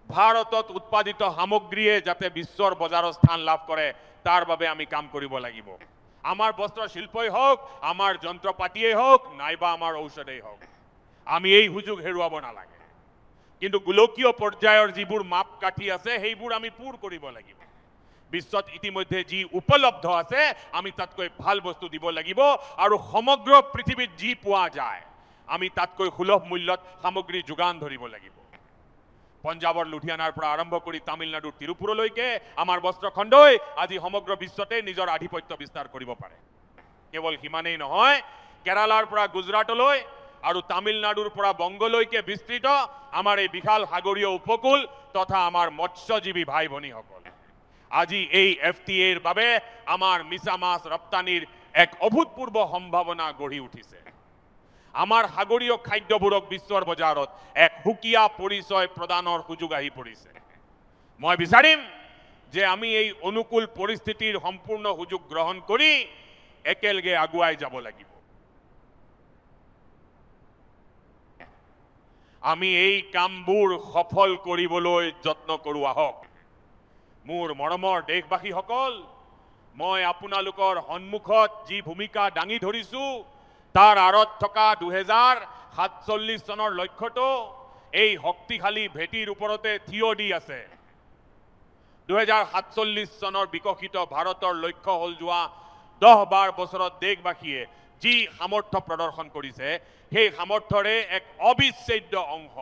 ভাৰতত উৎপাদিত সামগ্ৰীয়ে যাতে বিশ্বৰ বজাৰত স্থান লাভ কৰে তাৰ বাবে আমি কাম কৰিব লাগিব। আমাৰ বস্ত্ৰ শিল্পই হওক, আমাৰ যন্ত্ৰপাতিয়েই হওক, নাইবা আমাৰ ঔষধেই হওক, আমি এই সুযোগ হেৰুৱাব নালাগে। কিন্তু গোলকীয় পৰ্যায়ৰ যিবোৰ মাপকাঠি আছে সেইবোৰ আমি পূৰ কৰিব লাগিব। বিশ্বত ইতিমধ্যে যি উপলব্ধ আছে আমি তাতকৈ ভাল বস্তু দিব লাগিব আৰু সমগ্ৰ পৃথিৱীত যি পোৱা যায় আমি তাতকৈ সুলভ মূল্যত সামগ্ৰী যোগান ধৰিব লাগিব। পঞ্জাৱৰ লুধিয়ানাৰ পৰা আৰম্ভ কৰি তামিলনাডুৰ তিৰুপুৰলৈকে আমাৰ বস্ত্ৰখণ্ডই আজি সমগ্ৰ বিশ্বতে নিজৰ আধিপত্য বিস্তাৰ কৰিব পাৰে। কেৱল সিমানেই নহয়, কেৰালাৰ পৰা গুজৰাটলৈ আৰু তামিলনাডুৰ পৰা বংগলৈকে বিস্তৃত আমাৰ এই বিশাল সাগৰীয় উপকূল তথা আমাৰ মৎস্যজীৱী ভাই ভনীসকল আজি এই FTAৰ বাবে আমাৰ মিছা মাছ ৰপ্তানিৰ এক অভূতপূৰ্ব সম্ভাৱনা গঢ়ি উঠিছে। আমাৰ সাগৰীয় খাদ্যবোৰক বিশ্বৰ বজাৰত এক সুকীয়া পৰিচয় প্ৰদানৰ সুযোগ আহি পৰিছে। মই বিচাৰিম যে আমি এই অনুকূল পৰিস্থিতিৰ সম্পূৰ্ণ সুযোগ গ্ৰহণ কৰি একেলগে আগুৱাই যাব লাগিব। আমি এই কামবোৰ সফল কৰিবলৈ যত্ন কৰোঁ আহক। মোৰ মৰমৰ দেশবাসীসকল, মই আপোনালোকৰ সন্মুখত যি ভূমিকা দাঙি ধৰিছো তাৰ আঁৰত থকা 2047 চনৰ লক্ষ্যটো এই শক্তিশালী ভেটিৰ ওপৰতে থিয় দি আছে। 2047 চনৰ বিকশিত ভাৰতৰ লক্ষ্য হ'ল যোৱা 10-12 বছৰত দেশবাসীয়ে যি সামৰ্থ্য প্ৰদৰ্শন কৰিছে সেই সামৰ্থ্যৰে এক অবিচ্ছেদ্য অংশ।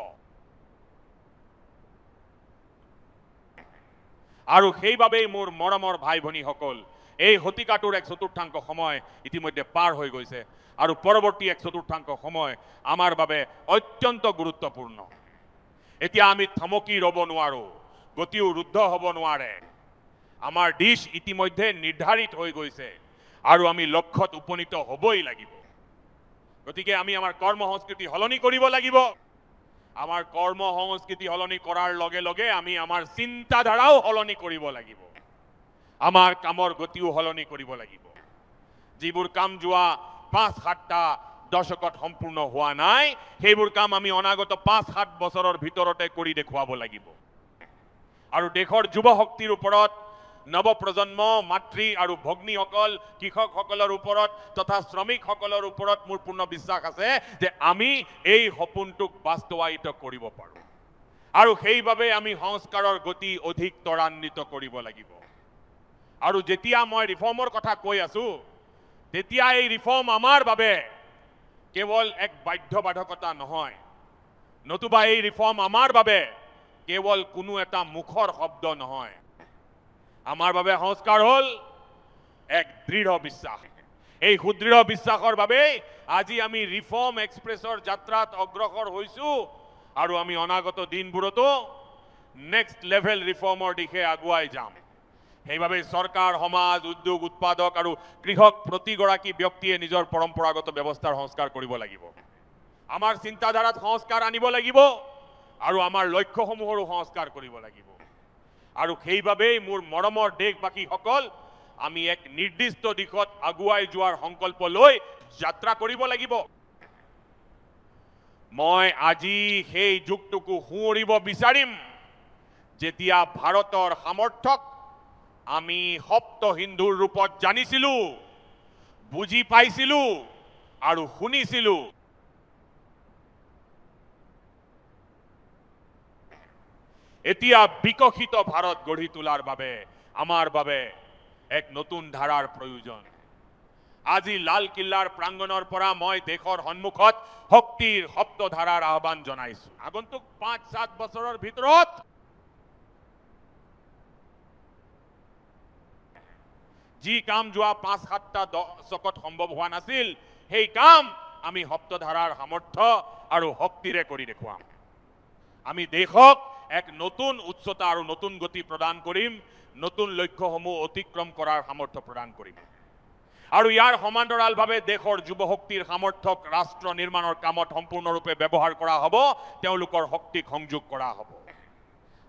আৰু সেইবাবেই মোৰ মৰমৰ ভাই ভনীসকল, এই শতিকাটোৰ এক চতুৰ্থাংশ সময় ইতিমধ্যে পাৰ হৈ গৈছে আৰু পৰৱৰ্তী এক চতুৰ্থাংশ সময় আমাৰ বাবে অত্যন্ত গুৰুত্বপূৰ্ণ। এতিয়া আমি থমকি ৰ'ব নোৱাৰো, গতিও ৰুদ্ধ হ'ব নোৱাৰে। আমাৰ দিশ ইতিমধ্যে নিৰ্ধাৰিত হৈ গৈছে আৰু আমি লক্ষ্যত উপনীত হ'বই লাগিব। গতিকে আমি আমাৰ কৰ্ম সংস্কৃতি সলনি কৰিব লাগিব। আমাৰ কৰ্ম সংস্কৃতি সলনি কৰাৰ লগে লগে আমি আমাৰ চিন্তাধাৰাও সলনি কৰিব লাগিব। আমাৰ কামৰ গতিও সলনি কৰিব লাগিব। যিবোৰ কাম যোৱা 5-7টা দশকত সম্পূৰ্ণ হোৱা নাই, সেইবোৰ কাম আমি অনাগত 5-7 বছৰৰ ভিতৰতে কৰি দেখুৱাব লাগিব। আৰু দেশৰ যুৱ শক্তিৰ ওপৰত, নৱপ্ৰজন্ম, মাতৃ আৰু ভগ্নীসকল, কৃষকসকলৰ ওপৰত তথা শ্ৰমিকসকলৰ ওপৰত মোৰ পূৰ্ণ বিশ্বাস আছে যে আমি এই সপোনটোক বাস্তৱায়িত কৰিব পাৰোঁ। আৰু সেইবাবে আমি সংস্কাৰৰ গতি অধিক ত্বৰান্বিত কৰিব লাগিব। আৰু যেতিয়া মই ৰিফৰ্মৰ কথা কৈ আছো, তেতিয়া এই ৰিফৰ্ম আমাৰ বাবে কেৱল এক বাধ্যবাধকতা নহয়, নতুবা এই ৰিফৰ্ম আমাৰ বাবে কেৱল কোনো এটা মুখৰ শব্দ নহয়। আমাৰ বাবে সংস্কাৰ হ'ল এক দৃঢ় বিশ্বাস। এই সুদৃঢ় বিশ্বাসৰ বাবেই আজি আমি ৰিফৰ্ম এক্সপ্ৰেছৰ যাত্ৰাত অগ্ৰসৰ হৈছো আৰু আমি অনাগত দিনবোৰতো নেক্সট লেভেল ৰিফৰ্মৰ দিশে আগুৱাই যাম। সেইবাবে চৰকাৰ, সমাজ, উদ্যোগ, উৎপাদক আৰু কৃষক প্ৰতিগৰাকী ব্যক্তিয়ে নিজৰ পৰম্পৰাগত ব্যৱস্থাৰ সংস্কাৰ কৰিব লাগিব। আমাৰ চিন্তাধাৰাত সংস্কাৰ আনিব লাগিব আৰু আমাৰ লক্ষ্যসমূহৰো সংস্কাৰ কৰিব লাগিব। আৰু সেইবাবেই মোৰ মৰমৰ দেশবাসীসকল, আমি এক নিৰ্দিষ্ট দিশত আগুৱাই যোৱাৰ সংকল্প লৈ যাত্ৰা কৰিব লাগিব। মই আজি সেই যুগটোকো সোঁৱৰিব বিচাৰিম যেতিয়া ভাৰতৰ সামৰ্থ্যক আমি সপ্ত হিন্দুৰ ৰূপত জানিছিলো, বুজি পাইছিলো আৰু শুনিছিলো। এতিয়া বিকশিত ভাৰত গঢ়ি তোলাৰ বাবে আমাৰ বাবে এক নতুন ধাৰাৰ প্ৰয়োজন। আজি লালকিল্লাৰ প্ৰাংগণৰ পৰা মই দেশৰ সন্মুখত শক্তিৰ সপ্তধাৰাৰ আহ্বান জনাইছো। আগন্তুক 5-7 বছৰৰ ভিতৰত যি কাম যোৱা 5-7টা দশকত সম্ভৱ হোৱা নাছিল, সেই কাম আমি সপ্তধাৰাৰ সামৰ্থ্য আৰু শক্তিৰে কৰি দেখুৱাম। আমি দেশক এক নতুন উচ্চতা আৰু নতুন গতি প্ৰদান কৰিম, নতুন লক্ষ্যসমূহ অতিক্ৰম কৰাৰ সামৰ্থ্য প্ৰদান কৰিম। আৰু ইয়াৰ সমান্তৰালভাৱে দেশৰ যুৱ শক্তিৰ সামৰ্থ্যক ৰাষ্ট্ৰ নিৰ্মাণৰ কামত সম্পূৰ্ণৰূপে ব্যৱহাৰ কৰা হ'ব, তেওঁলোকৰ শক্তিক সংযোগ কৰা হ'ব।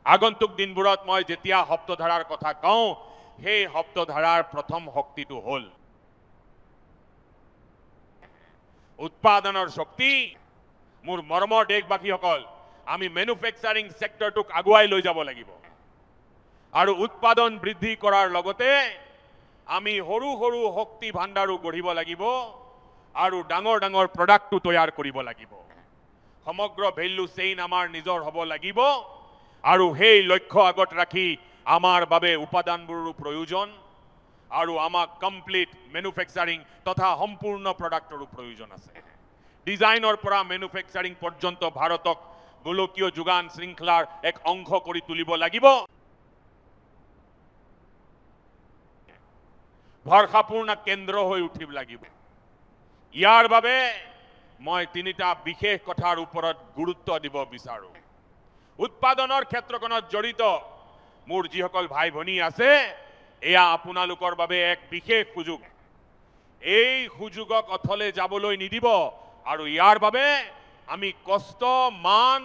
আগন্তুক দিনবোৰত মই যেতিয়া সপ্তধাৰাৰ কথা কওঁ, সেই সপ্তধাৰাৰ প্ৰথম শক্তিটো হ'ল উৎপাদনৰ শক্তি। মোৰ মৰমৰ দেশবাসীসকল, আমি মেনুফেকচাৰিং সেক্টৰটোক আগুৱাই লৈ যাব লাগিব আৰু উৎপাদন বৃদ্ধি কৰাৰ লগতে আমি সৰু সৰু শক্তি ভাণ্ডাৰো গঢ়িব লাগিব আৰু ডাঙৰ ডাঙৰ প্ৰডাক্টটো তৈয়াৰ কৰিব লাগিব। সমগ্ৰ ভেল্যু চেইন আমাৰ নিজৰ হ'ব লাগিব আৰু সেই লক্ষ্য আগত ৰাখি আমাৰ বাবে উপাদানবোৰৰো প্ৰয়োজন আৰু আমাক কমপ্লিট মেনুফেকচাৰিং তথা সম্পূৰ্ণ প্ৰডাক্টৰো প্ৰয়োজন আছে। ডিজাইনৰ পৰা মেনুফেকচাৰিং পৰ্যন্ত ভাৰতক গোলকীয় যোগান শৃংখলাৰ এক অংশ কৰি তুলিব লাগিব। ভৰসাপূৰ্ণ কেন্দ্ৰ হৈ উঠিব লাগিব। ইয়াৰ বাবে মই 3টা বিশেষ কথাৰ ওপৰত গুৰুত্ব দিব বিচাৰো। উৎপাদনৰ ক্ষেত্ৰখনত জড়িত মোৰ যিসকল ভাই ভনী আছে, এয়া আপোনালোকৰ বাবে এক বিশেষ সুযোগ। এই সুযোগক অথলে যাবলৈ নিদিব আৰু ইয়াৰ বাবে আমি কষ্ট, মান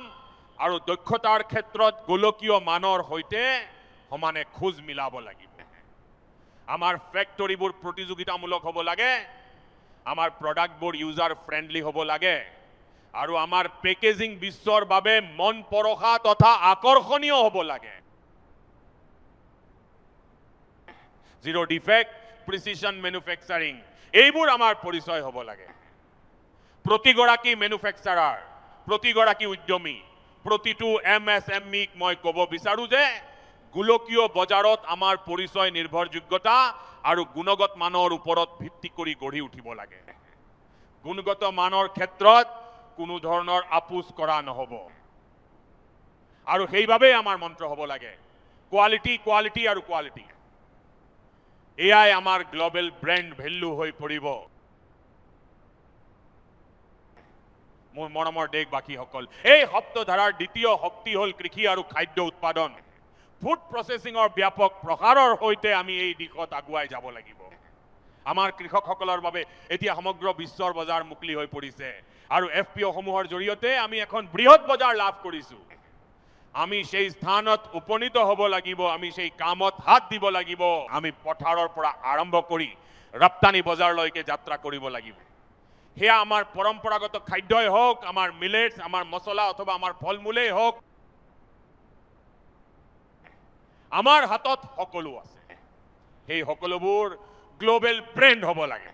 আৰু দক্ষতাৰ ক্ষেত্ৰত গোলকীয় মানৰ সৈতে সমানে খোজ মিলাব লাগিব। আমাৰ ফেক্টৰীবোৰ প্ৰতিযোগিতামূলক হ'ব লাগে, আমাৰ প্ৰডাক্টবোৰ ইউজাৰ ফ্ৰেণ্ডলি হ'ব লাগে আৰু আমাৰ পেকেজিং বিশ্বৰ বাবে মন পৰখা তথা আকৰ্ষণীয় হ'ব লাগে। জিৰ' ডিফেক্ট, প্ৰিচিশ্যন মেনুফেকচাৰিং, এইবোৰ আমাৰ পৰিচয় হ'ব লাগে। প্ৰতিগৰাকী মেনুফেকচাৰাৰ, প্ৰতিগৰাকী উদ্যমী, প্ৰতিটো MSMEক মই ক'ব বিচাৰোঁ যে গোলকীয় বজাৰত আমাৰ পৰিচয় নিৰ্ভৰযোগ্যতা আৰু গুণগত মানৰ ওপৰত ভিত্তি কৰি গঢ়ি উঠিব লাগে। গুণগত মানৰ ক্ষেত্ৰত কোনো ধৰণৰ আপোচ কৰা নহ'ব আৰু সেইবাবেই আমাৰ মন্ত্ৰ হ'ব লাগে কোৱালিটি, কোৱালিটি আৰু কোৱালিটি। এয়াই আমাৰ গ্ল'বেল ব্ৰেণ্ড ভেল্যু হৈ পৰিব। মোৰ মৰমৰ দেশবাসীসকল, এই সপ্তধাৰাৰ দ্বিতীয় শক্তি হ'ল কৃষি আৰু খাদ্য উৎপাদন। ফুড প্ৰচেছিঙৰ ব্যাপক প্ৰসাৰৰ সৈতে আমি এই দিশত আগুৱাই যাব লাগিব। আমাৰ কৃষকসকলৰ বাবে এতিয়া সমগ্ৰ বিশ্বৰ বজাৰ মুকলি হৈ পৰিছে আৰু FPO সমূহৰ জৰিয়তে আমি এখন বৃহৎ বজাৰ লাভ কৰিছোঁ। আমি সেই স্থানত উপনীত হ'ব লাগিব, আমি সেই কামত হাত দিব লাগিব। আমি পথাৰৰ পৰা আৰম্ভ কৰি ৰপ্তানি বজাৰলৈকে যাত্ৰা কৰিব লাগিব। সেয়া আমাৰ পৰম্পৰাগত খাদ্যই হওক, আমাৰ মিলেটছ, আমাৰ মছলা অথবা আমাৰ ফল মূলেই হওক, আমাৰ হাতত সকলো আছে। সেই সকলোবোৰ গ্ল'বেল ব্ৰেণ্ড হ'ব লাগে।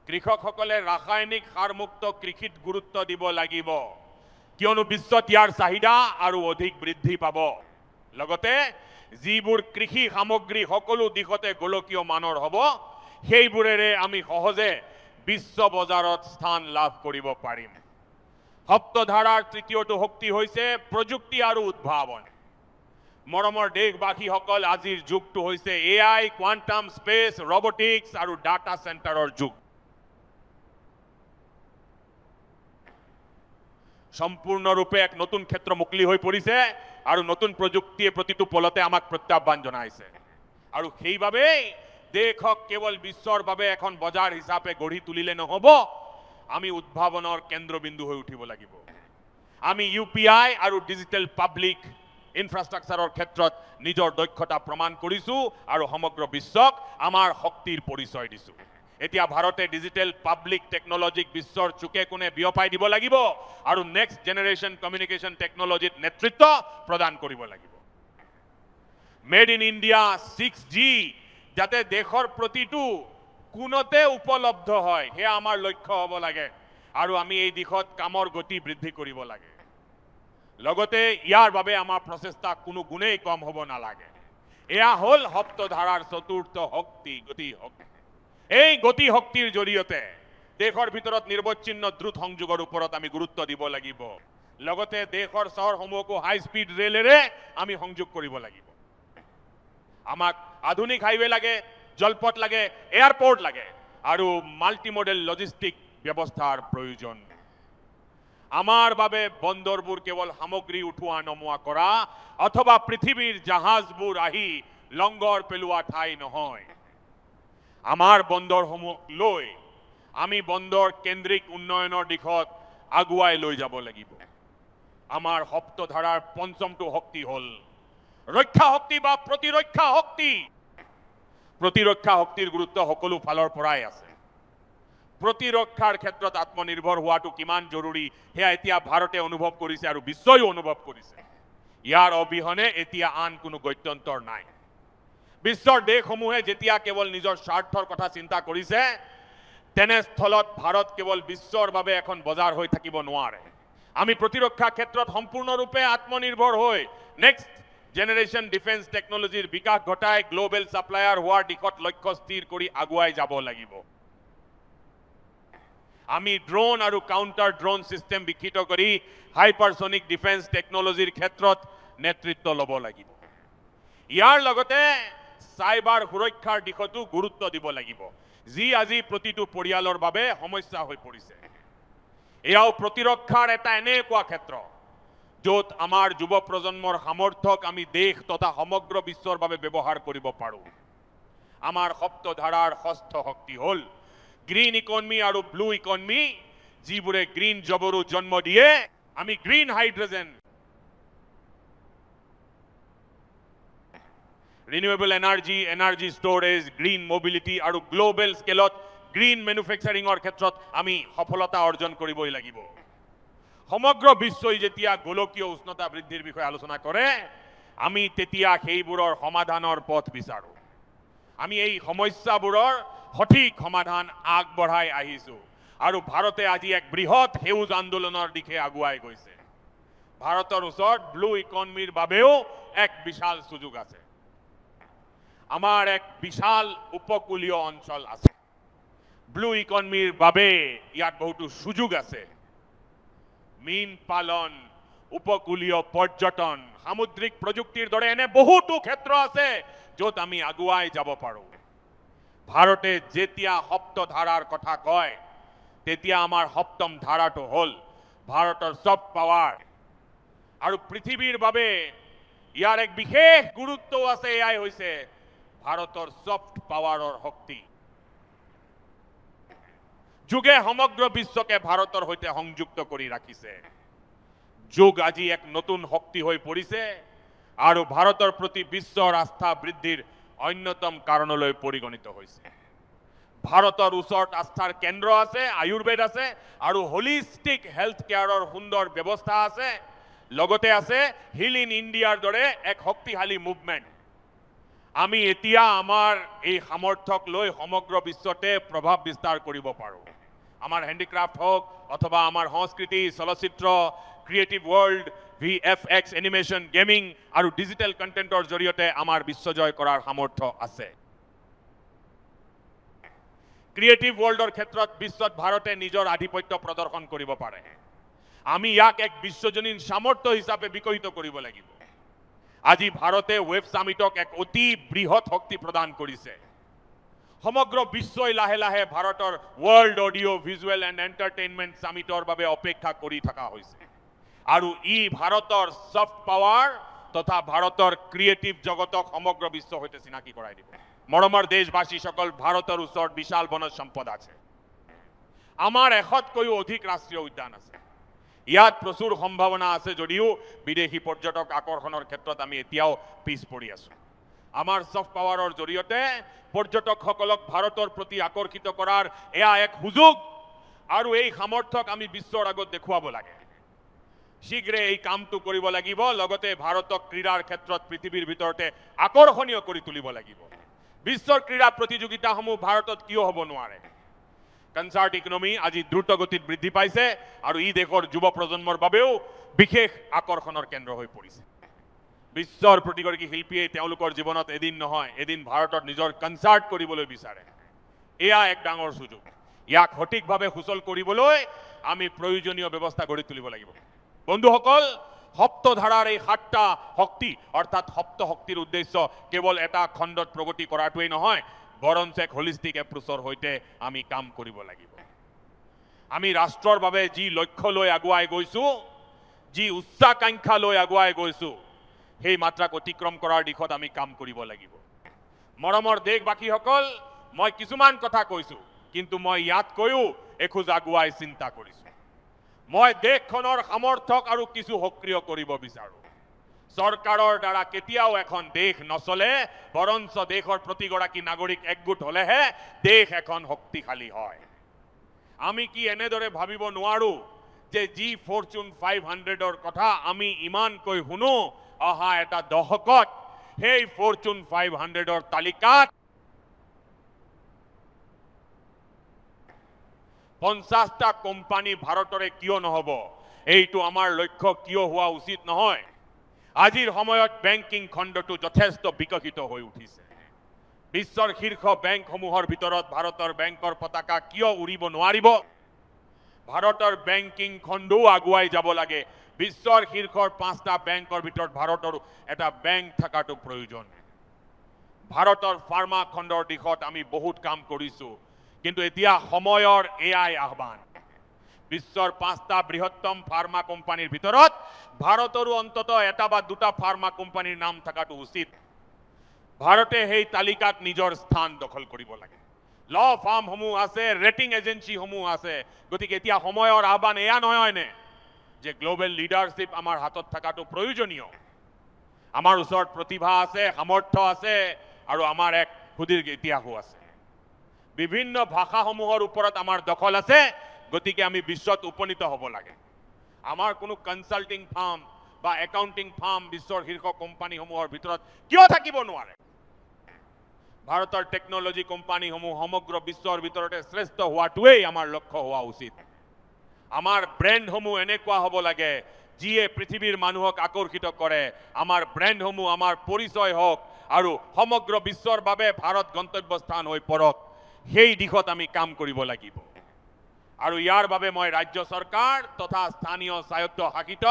কৃষকসকলে ৰাসায়নিক সাৰমুক্ত কৃষিত গুৰুত্ব দিব লাগিব, কিয়নো বিশ্বত ইয়াৰ চাহিদা আৰু অধিক বৃদ্ধি পাব। লগতে যিবোৰ কৃষি সামগ্ৰী সকলো দিশতে গোলকীয় মানৰ হ'ব, সেইবোৰেৰে আমি সহজে বিশ্ব বজাৰত স্থান লাভ কৰিব পাৰিম। সপ্তধাৰাৰ তৃতীয়টো শক্তি হৈছে প্ৰযুক্তি আৰু উদ্ভাৱন। মৰমৰ দেশবাসীসকল, আজিৰ যুগটো হৈছে AI, কোৱাণ্টাম স্পেচ, ৰবটিক্স আৰু ডাটা চেণ্টাৰৰ যুগ। সম্পূৰ্ণৰূপে এক নতুন ক্ষেত্ৰ মুকলি হৈ পৰিছে আৰু নতুন প্ৰযুক্তিয়ে প্ৰতিটো পলতে আমাক প্ৰত্যাহ্বান জনাইছে। আৰু সেইবাবেই দেশক কেৱল বিশ্বৰ বাবে এখন বজাৰ হিচাপে গঢ়ি তুলিলে নহ'ব, আমি উদ্ভাৱনৰ কেন্দ্ৰবিন্দু হৈ উঠিব লাগিব। আমি UPI আৰু ডিজিটেল পাব্লিক ইনফ্ৰাষ্ট্ৰাকচাৰৰ ক্ষেত্ৰত নিজৰ দক্ষতা প্ৰমাণ কৰিছোঁ আৰু সমগ্ৰ বিশ্বক আমাৰ শক্তিৰ পৰিচয় দিছোঁ। এতিয়া ভাৰতে ডিজিটেল পাব্লিক টেকনলজিক বিশ্বৰ চুকে কোণে বিয়পাই দিব লাগিব আৰু নেক্সট জেনেৰেশ্যন কমিউনিকেশ্যন টেকনলজিত নেতৃত্ব প্ৰদান কৰিব লাগিব। মেড ইন ইণ্ডিয়া 6G যাতে দেশৰ প্ৰতিটো কোণতে উপলব্ধ হয়, সেয়া আমাৰ লক্ষ্য হ'ব লাগে আৰু আমি এই দিশত কামৰ গতি বৃদ্ধি কৰিব লাগে। লগতে ইয়াৰ বাবে আমাৰ প্ৰচেষ্টা কোনো গুণেই কম হ'ব নালাগে। এয়া হ'ল সপ্তধাৰাৰ চতুৰ্থ শক্তি, গতি শক্তি। এই গতি শক্তিৰ জৰিয়তে দেশৰ ভিতৰত নিৰ্বচ্ছিন্ন দ্ৰুত সংযোগৰ ওপৰত আমি গুৰুত্ব দিব লাগিব। লগতে দেশৰ চহৰসমূহকো হাই স্পীড ৰেলেৰে আমি সংযোগ কৰিব লাগিব। আমাক আধুনিক হাইৱে লাগে, জলপথ লাগে, এয়াৰপোৰ্ট লাগে আৰু মাল্টিমডেল লজিষ্টিক ব্যৱস্থাৰ প্ৰয়োজন। আমাৰ বাবে বন্দৰবোৰ কেৱল সামগ্ৰী উঠোৱা নমোৱা কৰা অথবা পৃথিৱীৰ জাহাজবোৰ আহি লংগৰ পেলোৱা ঠাই নহয়। আমাৰ বন্দৰসমূহক লৈ আমি বন্দৰ কেন্দ্ৰিক উন্নয়নৰ দিশত আগুৱাই লৈ যাব লাগিব। আমাৰ সপ্তধাৰাৰ পঞ্চমটো শক্তি হ'ল ৰক্ষা শক্তি বা প্ৰতিৰক্ষা শক্তি। প্ৰতিৰক্ষা শক্তিৰ গুৰুত্ব সকলো ফালৰ পৰাই আছে। প্ৰতিৰক্ষাৰ ক্ষেত্ৰত আত্মনিৰ্ভৰ হোৱাটো কিমান জৰুৰী সেয়া এতিয়া ভাৰতে অনুভৱ কৰিছে আৰু বিশ্বইও অনুভৱ কৰিছে। ইয়াৰ অবিহনে এতিয়া আন কোনো গত্যন্তৰ নাই। বিশ্বৰ দেশসমূহে যেতিয়া কেৱল নিজৰ স্বাৰ্থৰ কথা চিন্তা কৰিছে, তেনেস্থলত ভাৰত কেৱল বিশ্বৰ বাবে এখন বজাৰ হৈ থাকিব নোৱাৰে। আমি প্ৰতিৰক্ষা ক্ষেত্ৰত সম্পূৰ্ণৰূপে আত্মনিৰ্ভৰ হৈ নেক্সট জেনেৰেশ্যন ডিফেন্স টেকনলজিৰ বিকাশ ঘটাই গ্ল'বেল ছাপ্লায়াৰ হোৱাৰ দিশত লক্ষ্য স্থিৰ কৰি আগুৱাই যাব লাগিব। আমি ড্ৰোন আৰু কাউণ্টাৰ ড্ৰোন ছিষ্টেম বিকশিত কৰি হাইপাৰছনিক ডিফেন্স টেকনলজিৰ ক্ষেত্ৰত নেতৃত্ব ল'ব লাগিব। ইয়াৰ লগতে চাইবাৰ সুৰক্ষাৰ দিশতো গুৰুত্ব দিব লাগিব, যি আজি প্ৰতিটো পৰিয়ালৰ বাবে সমস্যা হৈ পৰিছে। এয়াও প্ৰতিৰক্ষাৰ এটা এনেকুৱা ক্ষেত্ৰ য'ত আমাৰ যুৱ প্ৰজন্মৰ সামৰ্থ্যক আমি দেশ তথা সমগ্ৰ বিশ্বৰ বাবে ব্যৱহাৰ কৰিব পাৰোঁ। আমাৰ সপ্তধাৰাৰ ষষ্ঠ শক্তি হ'ল গ্ৰীণ ইকনমি আৰু ব্লু ইকনমি, যিবোৰে গ্ৰীণ জবৰো জন্ম দিয়ে। আমি green hydrogen, renewable energy, energy storage, green mobility আৰু গ্ল'বেল স্কেলত গ্ৰীণ মেনুফেকচাৰিঙৰ ক্ষেত্ৰত আমি সফলতা অৰ্জন কৰিবই লাগিব। সমগ্ৰ বিশ্বই যেতিয়া গোলকীয় উষ্ণতা বৃদ্ধিৰ বিষয়ে আলোচনা কৰে, আমি তেতিয়া সেইবোৰৰ সমাধানৰ পথ বিচাৰোঁ। আমি এই সমস্যাবোৰৰ সঠিক সমাধান আগবঢ়াই আহিছোঁ আৰু ভাৰতে আজি এক বৃহৎ সেউজ আন্দোলনৰ দিশে আগুৱাই গৈছে। ভাৰতৰ ওচৰত ব্লু ইকনমিৰ বাবেও এক বিশাল সুযোগ আছে। আমাৰ এক বিশাল উপকূলীয় অঞ্চল আছে। ব্লু ইকনমিৰ বাবে ইয়াত বহুতো সুযোগ আছে। মীন পালন, উপকূলীয় পৰ্যটন, সামুদ্ৰিক প্ৰযুক্তিৰ দৰে এনে বহুতো ক্ষেত্ৰ আছে য'ত আমি আগুৱাই যাব পাৰোঁ। ভাৰতে যেতিয়া সপ্ত ধাৰাৰ কথা কয় তেতিয়া আমাৰ সপ্তম ধাৰাটো হ'ল ভাৰতৰ ছফ্ট পাৱাৰ। আৰু পৃথিৱীৰ বাবে ইয়াৰ এক বিশেষ গুৰুত্ব আছে, এয়াই হৈছে ভাৰতৰ ছফ্ট পাৱাৰৰ শক্তি। যুগে সমগ্ৰ বিশ্বকে ভাৰতৰ সৈতে সংযুক্ত কৰি ৰাখিছে। যুগ আজি এক নতুন শক্তি হৈ পৰিছে আৰু ভাৰতৰ প্ৰতি বিশ্বৰ আস্থা বৃদ্ধিৰ অন্যতম কাৰণলৈ পৰিগণিত হৈছে। ভাৰতৰ ওচৰত আস্থাৰ কেন্দ্ৰ আছে, আয়ুৰ্বেদ আছে আৰু হলিষ্টিক হেল্থ কেয়াৰৰ সুন্দৰ ব্যৱস্থা আছে। লগতে আছে হিল ইন ইণ্ডিয়াৰ দৰে এক শক্তিশালী মুভমেণ্ট। আমি এতিয়া আমাৰ এই সামৰ্থ্যক লৈ সমগ্ৰ বিশ্বতে প্ৰভাৱ বিস্তাৰ কৰিব পাৰোঁ। আমাৰ হেণ্ডিক্ৰাফ্ট হওক অথবা আমাৰ সংস্কৃতি, চলচ্চিত্ৰ, creative world, VFX, animation, gaming আৰু ডিজিটেল কণ্টেণ্টৰ জৰিয়তে আমাৰ বিশ্বজয় কৰাৰ সামৰ্থ্য আছে। ক্ৰিয়েটিভ ৱৰ্ল্ডৰ ক্ষেত্ৰত বিশ্বত ভাৰতে নিজৰ আধিপত্য প্ৰদৰ্শন কৰিব পাৰে। আমি ইয়াক এক বিশ্বজনীন সামৰ্থ্য হিচাপে বিকশিত কৰিব লাগিব। আজি ভাৰতে ৱেব সামিটক এক অতি বৃহৎ শক্তি প্ৰদান কৰিছে। সমগ্ৰ বিশ্বই লাহে লাহে ভাৰতৰ world audio' visual and entertainment সামিটৰ বাবে অপেক্ষা কৰি থকা হৈছে। আৰু ই ভাৰতৰ ছফ্ট পাৱাৰ তথা ভাৰতৰ ক্ৰিয়েটিভ জগতক সমগ্ৰ বিশ্বৰ সৈতে চিনাকি কৰাই দিব। মৰমৰ দেশবাসীসকল, ভাৰতৰ ওচৰত বিশাল বনজ সম্পদ আছে। আমাৰ 100তকৈও অধিক ৰাষ্ট্ৰীয় উদ্যান আছে। ইয়াত প্ৰচুৰ সম্ভাৱনা আছে যদিও বিদেশী পৰ্যটক আকৰ্ষণৰ ক্ষেত্ৰত আমি এতিয়াও পিছ পৰি আছোঁ। আমাৰ ছফ্ট পাৱাৰৰ জৰিয়তে পৰ্যটকসকলক ভাৰতৰ প্ৰতি আকৰ্ষিত কৰাৰ এয়া এক সুযোগ আৰু এই সামৰ্থ্যক আমি বিশ্বৰ আগত দেখুৱাব লাগে। শীঘ্ৰে এই কামটো কৰিব লাগিব। লগতে ভাৰতক ক্ৰীড়াৰ ক্ষেত্ৰত পৃথিৱীৰ ভিতৰতে আকৰ্ষণীয় কৰি তুলিব লাগিব। বিশ্বৰ ক্ৰীড়া প্ৰতিযোগিতাসমূহ ভাৰতত কিয় হ'ব নোৱাৰে? কনচাৰ্ট ইকনমি আজি দ্ৰুত গতিত বৃদ্ধি পাইছে আৰু ই দেশৰ যুৱ প্ৰজন্মৰ বাবেও বিশেষ আকৰ্ষণৰ কেন্দ্ৰ হৈ পৰিছে। বিশ্বৰ প্ৰতিগৰাকী শিল্পীয়ে তেওঁলোকৰ জীৱনত এদিন নহয় এদিন ভাৰতত নিজৰ কনচাৰ্ট কৰিবলৈ বিচাৰে। এয়া এক ডাঙৰ সুযোগ। ইয়াক সঠিকভাৱে সুচল কৰিবলৈ আমি প্ৰয়োজনীয় ব্যৱস্থা গঢ়ি তুলিব লাগিব। বন্ধুসকল, সপ্তধাৰাৰ এই 7টা শক্তি অৰ্থাৎ সপ্ত শক্তিৰ উদ্দেশ্য কেৱল এটা খণ্ডত প্ৰগতি কৰাটোৱেই নহয়, বৰঞ্চ এক হলিষ্টিক এপ্ৰোচৰ সৈতে আমি কাম কৰিব লাগিব। আমি ৰাষ্ট্ৰৰ বাবে যি লক্ষ্য লৈ আগুৱাই গৈছোঁ, যি উচ্চাকাংক্ষা লৈ আগুৱাই গৈছোঁ, সেই মাত্ৰাক অতিক্ৰম কৰাৰ দিশত আমি কাম কৰিব লাগিব। মৰমৰ দেশবাসীসকল, মই কিছুমান কথা কৈছোঁ, কিন্তু মই ইয়াতকৈও এখোজ আগুৱাই চিন্তা কৰিছোঁ। মই দেশখনৰ সামৰ্থ্যক আৰু কিছু সক্ৰিয় কৰিব বিচাৰোঁ। চৰকাৰৰ দ্বাৰা কেতিয়াও এখন দেশ নচলে, বৰঞ্চ দেশৰ প্ৰতিগৰাকী নাগৰিক একগোট হ'লেহে দেশ এখন শক্তিশালী হয়। আমি কি এনেদৰে ভাবিব নোৱাৰোঁ যে যি ফৰ্চুন 500ৰ কথা আমি ইমানকৈ শুনো অহা এটা দশকত সেই ফৰ্চুন 500ৰ তালিকাত 50টা কোম্পানী ভাৰতৰে কিয় নহ'ব? এইটো আমাৰ লক্ষ্য কিয় হোৱা উচিত নহয়? আজিৰ সময়ত বেংকিং খণ্ডটো যথেষ্ট বিকশিত হৈ উঠিছে। বিশ্বৰ শীৰ্ষ বেংকসমূহৰ ভিতৰত ভাৰতৰ বেংকৰ পতাকা কিয় উৰিব নোৱাৰিব? ভাৰতৰ বেংকিং খণ্ডও আগুৱাই যাব লাগে। বিশ্বৰ শীৰ্ষৰ 5টা বেংকৰ ভিতৰত ভাৰতৰো এটা বেংক থকাটো প্ৰয়োজন। ভাৰতৰ ফাৰ্মা খণ্ডৰ দিশত আমি বহুত কাম কৰিছোঁ, কিন্তু এতিয়া সময়ৰ এয়াই আহ্বান। বিশ্বৰ 5টা বৃহত্তম ফাৰ্মা কোম্পানীৰ ভিতৰত ভাৰতৰো অন্ততঃ এটা বা দুটা ফাৰ্মা কোম্পানীৰ নাম থকাটো উচিত। ভাৰতে সেই তালিকাত নিজৰ স্থান দখল কৰিব লাগে। ল ফাৰ্মসমূহ আছে, ৰেটিং এজেঞ্চিসমূহ আছে। গতিকে এতিয়া সময়ৰ আহ্বান এয়া নহয়নে যে গ্লোবেল লিডাৰশ্বিপ আমাৰ হাতত থকাটো প্ৰয়োজনীয়। আমাৰ ওচৰত প্ৰতিভা আছে, সামৰ্থ্য আছে আৰু আমাৰ এক সুদীৰ্ঘ ইতিহাসো আছে। বিভিন্ন ভাষাসমূহৰ ওপৰত আমাৰ দখল আছে। গতিকে আমি বিশ্বত উপনীত হ'ব লাগে। আমাৰ কোনো কনচাল্টিং ফাৰ্ম বা একাউণ্টিং ফাৰ্ম বিশ্বৰ শীৰ্ষ কোম্পানীসমূহৰ ভিতৰত কিয় থাকিব নোৱাৰে? ভাৰতৰ টেকনলজি কোম্পানীসমূহ সমগ্ৰ বিশ্বৰ ভিতৰতে শ্ৰেষ্ঠ হোৱাটোৱেই আমাৰ লক্ষ্য হোৱা উচিত আমাৰ ব্ৰেণ্ডসমূহ এনেকুৱা হ'ব লাগে যিয়ে পৃথিৱীৰ মানুহক আকৰ্ষিত কৰে আমাৰ ব্ৰেণ্ডসমূহ আমাৰ পৰিচয় হওক আৰু সমগ্ৰ বিশ্বৰ বাবে ভাৰত গন্তব্যস্থান হৈ পৰক সেই দিশত আমি কাম কৰিব লাগিব আৰু ইয়াৰ বাবে মই ৰাজ্য চৰকাৰ তথা স্থানীয় স্বায়ত্তশাসিত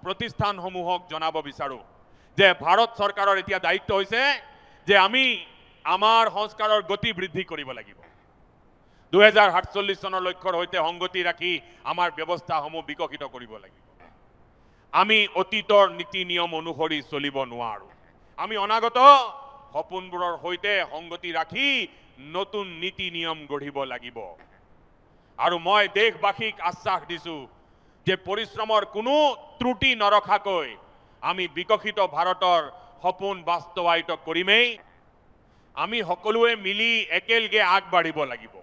প্ৰতিষ্ঠানসমূহক জনাব বিচাৰো যে ভাৰত চৰকাৰৰ এতিয়া দায়িত্ব হৈছে যে আমি আমাৰ সংস্কাৰৰ গতি বৃদ্ধি কৰিব লাগিব 2047 চনৰ লক্ষ্যৰ সৈতে সংগতি ৰাখি আমাৰ ব্যৱস্থাসমূহ বিকশিত কৰিব লাগিব আমি অতীতৰ নীতি নিয়ম অনুসৰি চলিব নোৱাৰো আমি অনাগত সপোনবোৰৰ সৈতে সংগতি ৰাখি নতুন নীতি নিয়ম গঢ়িব লাগিব আৰু মই দেশবাসীক আশ্বাস দিছো যে পৰিশ্ৰমৰ কোনো ত্ৰুটি নৰখাকৈ আমি বিকশিত ভাৰতৰ সপোন বাস্তৱায়িত কৰিমেই আমি সকলোৱে মিলি একেলগে আগবাঢ়িব লাগিব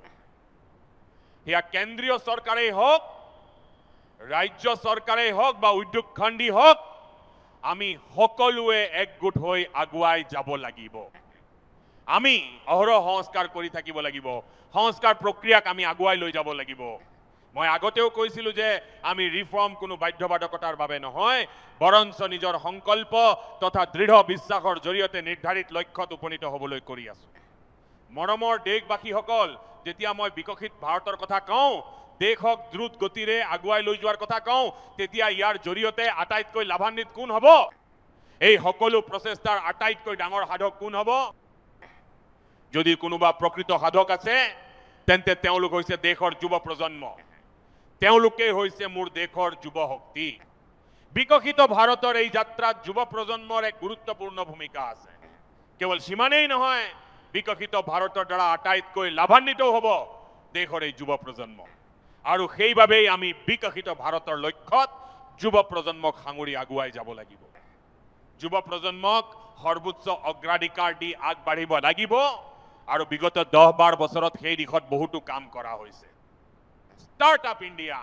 সেয়া কেন্দ্ৰীয় চৰকাৰেই হওক ৰাজ্য চৰকাৰেই হওক বা উদ্যোগ খণ্ডী হওক আমি সকলোৱে একগোট হৈ আগুৱাই যাব লাগিব আমি অহৰহ সংস্কাৰ কৰি থাকিব লাগিব সংস্কাৰ প্ৰক্ৰিয়াক আমি আগুৱাই লৈ যাব লাগিব মই আগতেও কৈছিলো যে আমি ৰিফৰ্ম কোনো বাধ্যবাধকতাৰ বাবে নহয় বৰঞ্চ নিজৰ সংকল্প তথা দৃঢ় বিশ্বাসৰ জৰিয়তে নিৰ্ধাৰিত লক্ষ্যত উপনীত হ'বলৈ কৰি আছো মৰমৰ দেশবাসীসকল যেতিয়া মই বিকশিত ভাৰতৰ কথা কওঁ দেশক দ্ৰুত গতিৰে আগুৱাই লৈ যোৱাৰ কথা কওঁ তেতিয়া ইয়াৰ জৰিয়তে আটাইতকৈ লাভান্বিত কোন হ'ব এই সকলো প্ৰচেষ্টাৰ আটাইতকৈ ডাঙৰ সাধক কোন হ'ব যদি কোনোবা প্ৰকৃত সাধক আছে তেন্তে তেওঁলোক হৈছে দেশৰ যুৱ প্ৰজন্ম তেওঁলোকে হৈছে মোৰ দেশৰ যুৱ শক্তি বিকশিত ভাৰতৰ এই যাত্ৰাত যুৱ প্ৰজন্মৰ এক গুৰুত্বপূৰ্ণ ভূমিকা আছে কেৱল সিমানেই নহয় বিকশিত ভাৰতৰ দ্বাৰা আটাইতকৈ লাভান্বিত হ'ব দেশৰ এই যুৱ প্ৰজন্ম আৰু সেইবাবেই আমি বিকশিত ভাৰতৰ লক্ষ্যত যুৱ প্ৰজন্মক সাঙুৰি আগুৱাই যাব লাগিব যুৱ প্ৰজন্মক সৰ্বোচ্চ অগ্ৰাধিকাৰ দি আগবাঢ়িব লাগিব আৰু বিগত 10-12 বছৰত সেই দিশত বহুতো কাম কৰা হৈছে ষ্টাৰ্টআপ ইণ্ডিয়া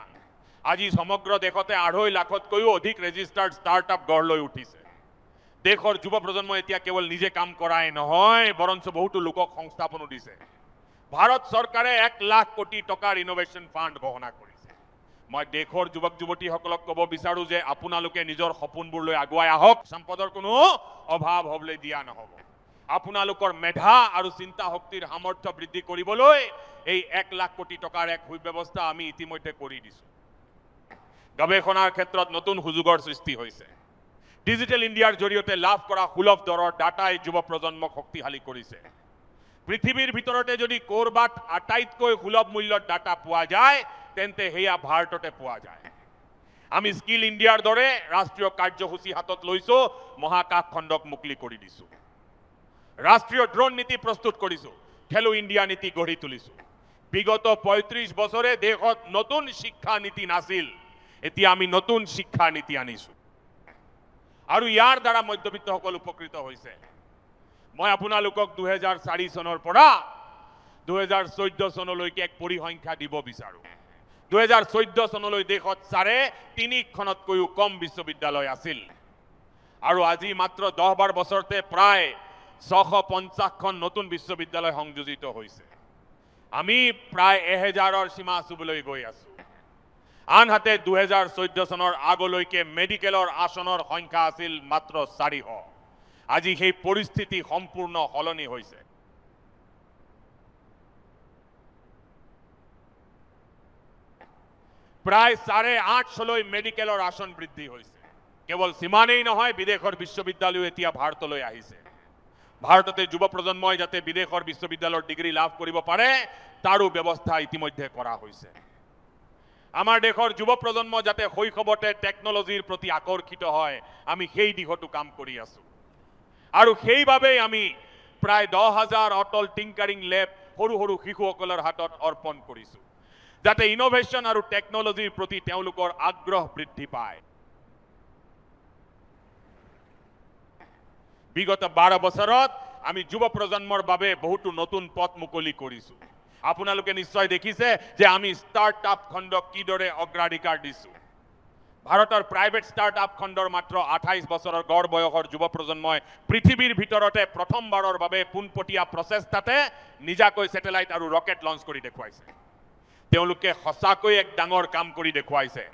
আজি সমগ্ৰ দেশতে 2.5 লাখতকৈও অধিক ৰেজিষ্টাৰ্ড ষ্টাৰ্টআপ গঢ় লৈ উঠিছে দেশৰ যুৱ প্ৰজন্ম এতিয়া কেৱল নিজে কাম কৰাই নহয় বৰঞ্চ বহুতো লোকক সংস্থাপনো দিছে ভাৰত চৰকাৰে 1 লাখ কোটি টকাৰ ইনোভেশ্যন ফাণ্ড ঘোষণা কৰিছে মই দেশৰ যুৱক যুৱতীসকলক ক'ব বিচাৰো যে আপোনালোকে নিজৰ সপোনবোৰ লৈ আগুৱাই আহক সম্পদৰ কোনো অভাৱ হ'বলৈ দিয়া নহ'ব আপোনালোকৰ মেধা আৰু চিন্তা শক্তিৰ সামৰ্থ্য বৃদ্ধি কৰিবলৈ এই 1 লাখ কোটি টকাৰ এক সুব্যৱস্থা আমি ইতিমধ্যে কৰি দিছো গৱেষণাৰ ক্ষেত্ৰত নতুন সুযোগৰ সৃষ্টি হৈছে ডিজিটেল ইণ্ডিয়াৰ জৰিয়তে লাভ কৰা সুলভ দৰৰ ডাটাই যুৱ প্ৰজন্মক শক্তিশালী কৰিছে পৃথিৱীৰ ভিতৰতে যদি ক'ৰবাত আটাইতকৈ সুলভ মূল্যৰ ডাটা পোৱা যায় তেন্তে হেয়া ভাৰততে পোৱা যায় আমি স্কিল ইণ্ডিয়াৰ দৰে ৰাষ্ট্ৰীয় কাৰ্যসূচী হাতত লৈছো মহাকাশ খণ্ডক মুকলি কৰি দিছো ৰাষ্ট্ৰীয় ড্ৰোন নীতি প্ৰস্তুত কৰিছো খেলো ইণ্ডিয়া নীতি গঢ়ি তুলিছো বিগত 35 বছৰে দেশত নতুন শিক্ষা নীতি নাছিল এতিয়া আমি নতুন শিক্ষা নীতি আনিছো আৰু ইয়াৰ দ্বাৰা মধ্যবিত্তসকল উপকৃত হৈছে মই আপোনালোকক 2004 চনৰ পৰা 2014 চনলৈকে এক পৰিসংখ্যা দিব বিচাৰো 2014 চনলৈ দেশত 3.5খনতকৈও কম বিশ্ববিদ্যালয় আছিল আৰু আজি মাত্ৰ 10-12 বছৰতে প্ৰায় 650খন নতুন বিশ্ববিদ্যালয় সংযোজিত হৈছে আমি প্ৰায় 1000ৰ সীমা চুবলৈ গৈ আছো আনহাতে 2014 চনৰ আগলৈকে মেডিকেলৰ আসনৰ সংখ্যা আছিল মাত্ৰ 400 আজি সেই পৰিস্থিতি সম্পূৰ্ণ সলনি হৈছে প্ৰায় 850লৈ মেডিকেলৰ আসন বৃদ্ধি হৈছে কেৱল সিমানেই নহয় বিদেশৰ বিশ্ববিদ্যালয় এতিয়া ভাৰতলৈ আহিছে ভাৰততে যুৱ প্ৰজন্মই যাতে বিদেশৰ বিশ্ববিদ্যালয়ৰ ডিগ্ৰী লাভ কৰিব পাৰে তাৰো ব্যৱস্থা ইতিমধ্যে কৰা হৈছে আমাৰ দেশৰ যুৱ প্ৰজন্ম যাতে শৈশৱতে টেকনলজিৰ প্ৰতি আকৰ্ষিত হয় আমি সেই দিশতো কাম কৰি আছো আৰু সেইভাবেই আমি প্ৰায় 10,000 অটল টিংকাৰিং লেব সৰু সৰু শিশুসকলৰ হাতত অৰ্পণ কৰিছো যাতে ইনোভেশ্যন আৰু টেকনলজিৰ প্ৰতি তেওঁলোকৰ আগ্ৰহ বৃদ্ধি পায় বিগত 12 বছৰত আমি যুৱ প্ৰজন্মৰ বাবে বহুতো নতুন পথ মুকলি কৰিছো আপোনালোকে নিশ্চয় দেখিছে যে আমি ষ্টাৰ্টআপ খণ্ডক কিদৰে অগ্ৰাধিকাৰ দিছো ভাৰতৰ প্ৰাইভেট ষ্টাৰ্টআপ খণ্ডৰ মাত্ৰ 28 বছৰৰ গড় বয়সৰ যুৱ প্ৰজন্মই পৃথিৱীৰ ভিতৰতে প্ৰথমবাৰৰ বাবে পোনপটীয়া প্ৰচেষ্টাতে নিজাকৈ ছেটেলাইট আৰু ৰকেট লঞ্চ কৰি দেখুৱাইছে। তেওঁলোকে সঁচাকৈ এক ডাঙৰ কাম কৰি দেখুৱাইছে।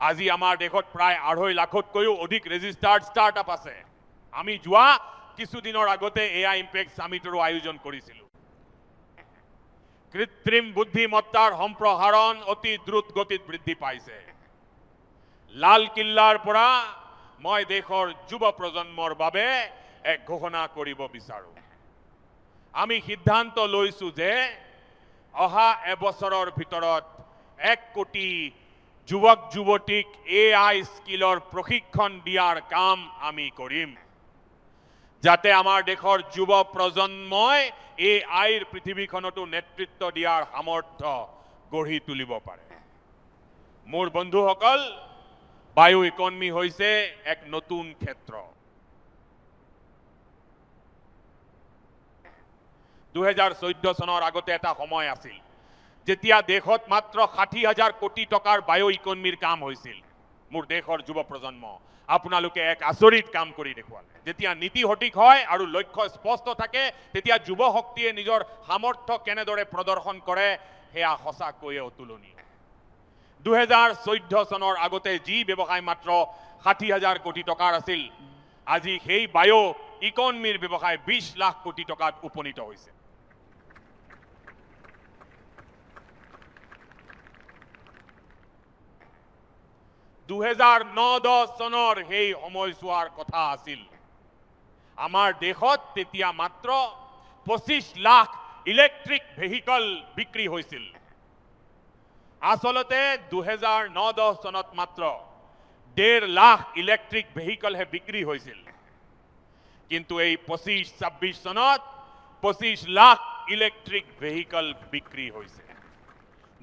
আজি আমাৰ দেশত প্ৰায় 2.5 লাখতকৈও অধিক ৰেজিষ্টাৰ্ড ষ্টাৰ্টআপ আছে। আমি যোৱা কিছুদিনৰ আগতে এয়া ইম্পেক্ট সামিটৰো আয়োজন কৰিছিলোঁ। কৃত্ৰিম বুদ্ধিমত্তাৰ সম্প্ৰসাৰণ অতি দ্ৰুত গতিত বৃদ্ধি পাইছে। লাল কিল্লাৰ পৰা মই দেশৰ যুৱ প্ৰজন্মৰ বাবে এক ঘোষণা কৰিব বিচাৰো। আমি সিদ্ধান্ত লৈছো যে অহা এবছৰৰ ভিতৰত 1 কোটি যুৱক যুৱতীক AI স্কিলৰ প্ৰশিক্ষণ দিয়াৰ কাম আমি কৰিম, যাতে আমাৰ দেশৰ যুৱ প্ৰজন্মই AIৰ পৃথিৱীখনতো নেতৃত্ব দিয়াৰ সামৰ্থ্য গঢ়ি তুলিব পাৰে। মোৰ বন্ধুসকল, বায়ু ইকনমি হৈছে এক নতুন ক্ষেত্ৰ। 2014 চনৰ আগতে এটা সময় আছিল যেতিয়া দেশত মাত্ৰ 60,000 কোটি টকাৰ বায়ু ইকনমিৰ কাম হৈছিল। মোৰ দেশৰ যুৱ প্ৰজন্ম, আপোনালোকে এক আচৰিত কাম কৰি দেখুৱালে। যেতিয়া নীতি সঠিক হয় আৰু লক্ষ্য স্পষ্ট থাকে, তেতিয়া যুৱ শক্তিয়ে নিজৰ সামৰ্থ্য কেনেদৰে প্ৰদৰ্শন কৰে সেয়া সঁচাকৈয়ে অতুলনীয়। 2014 চনৰ আগতে যি ব্যৱসায় মাত্ৰ 60,000 কোটি টকাৰ আছিল, আজি সেই বায়ু ইকনমিৰ ব্যৱসায় 20 লাখ কোটি টকাত উপনীত হৈছে। চনৰ সেই সময়ছোৱাৰ কথা আছিল। আমাৰ দেশত তেতিয়া মাত্ৰ 25 লাখ ইলেক্ট্ৰিক ভেহিকল বিক্ৰী হৈছিল। আচলতে 2009-10 চনত মাত্ৰ 1.5 লাখ ইলেক্ট্ৰিক ভেহিকলহে বিক্ৰী হৈছিল। কিন্তু এই 25-26 চনত 25 লাখ ইলেক্ট্ৰিক ভেহিকল বিক্ৰী হৈছে।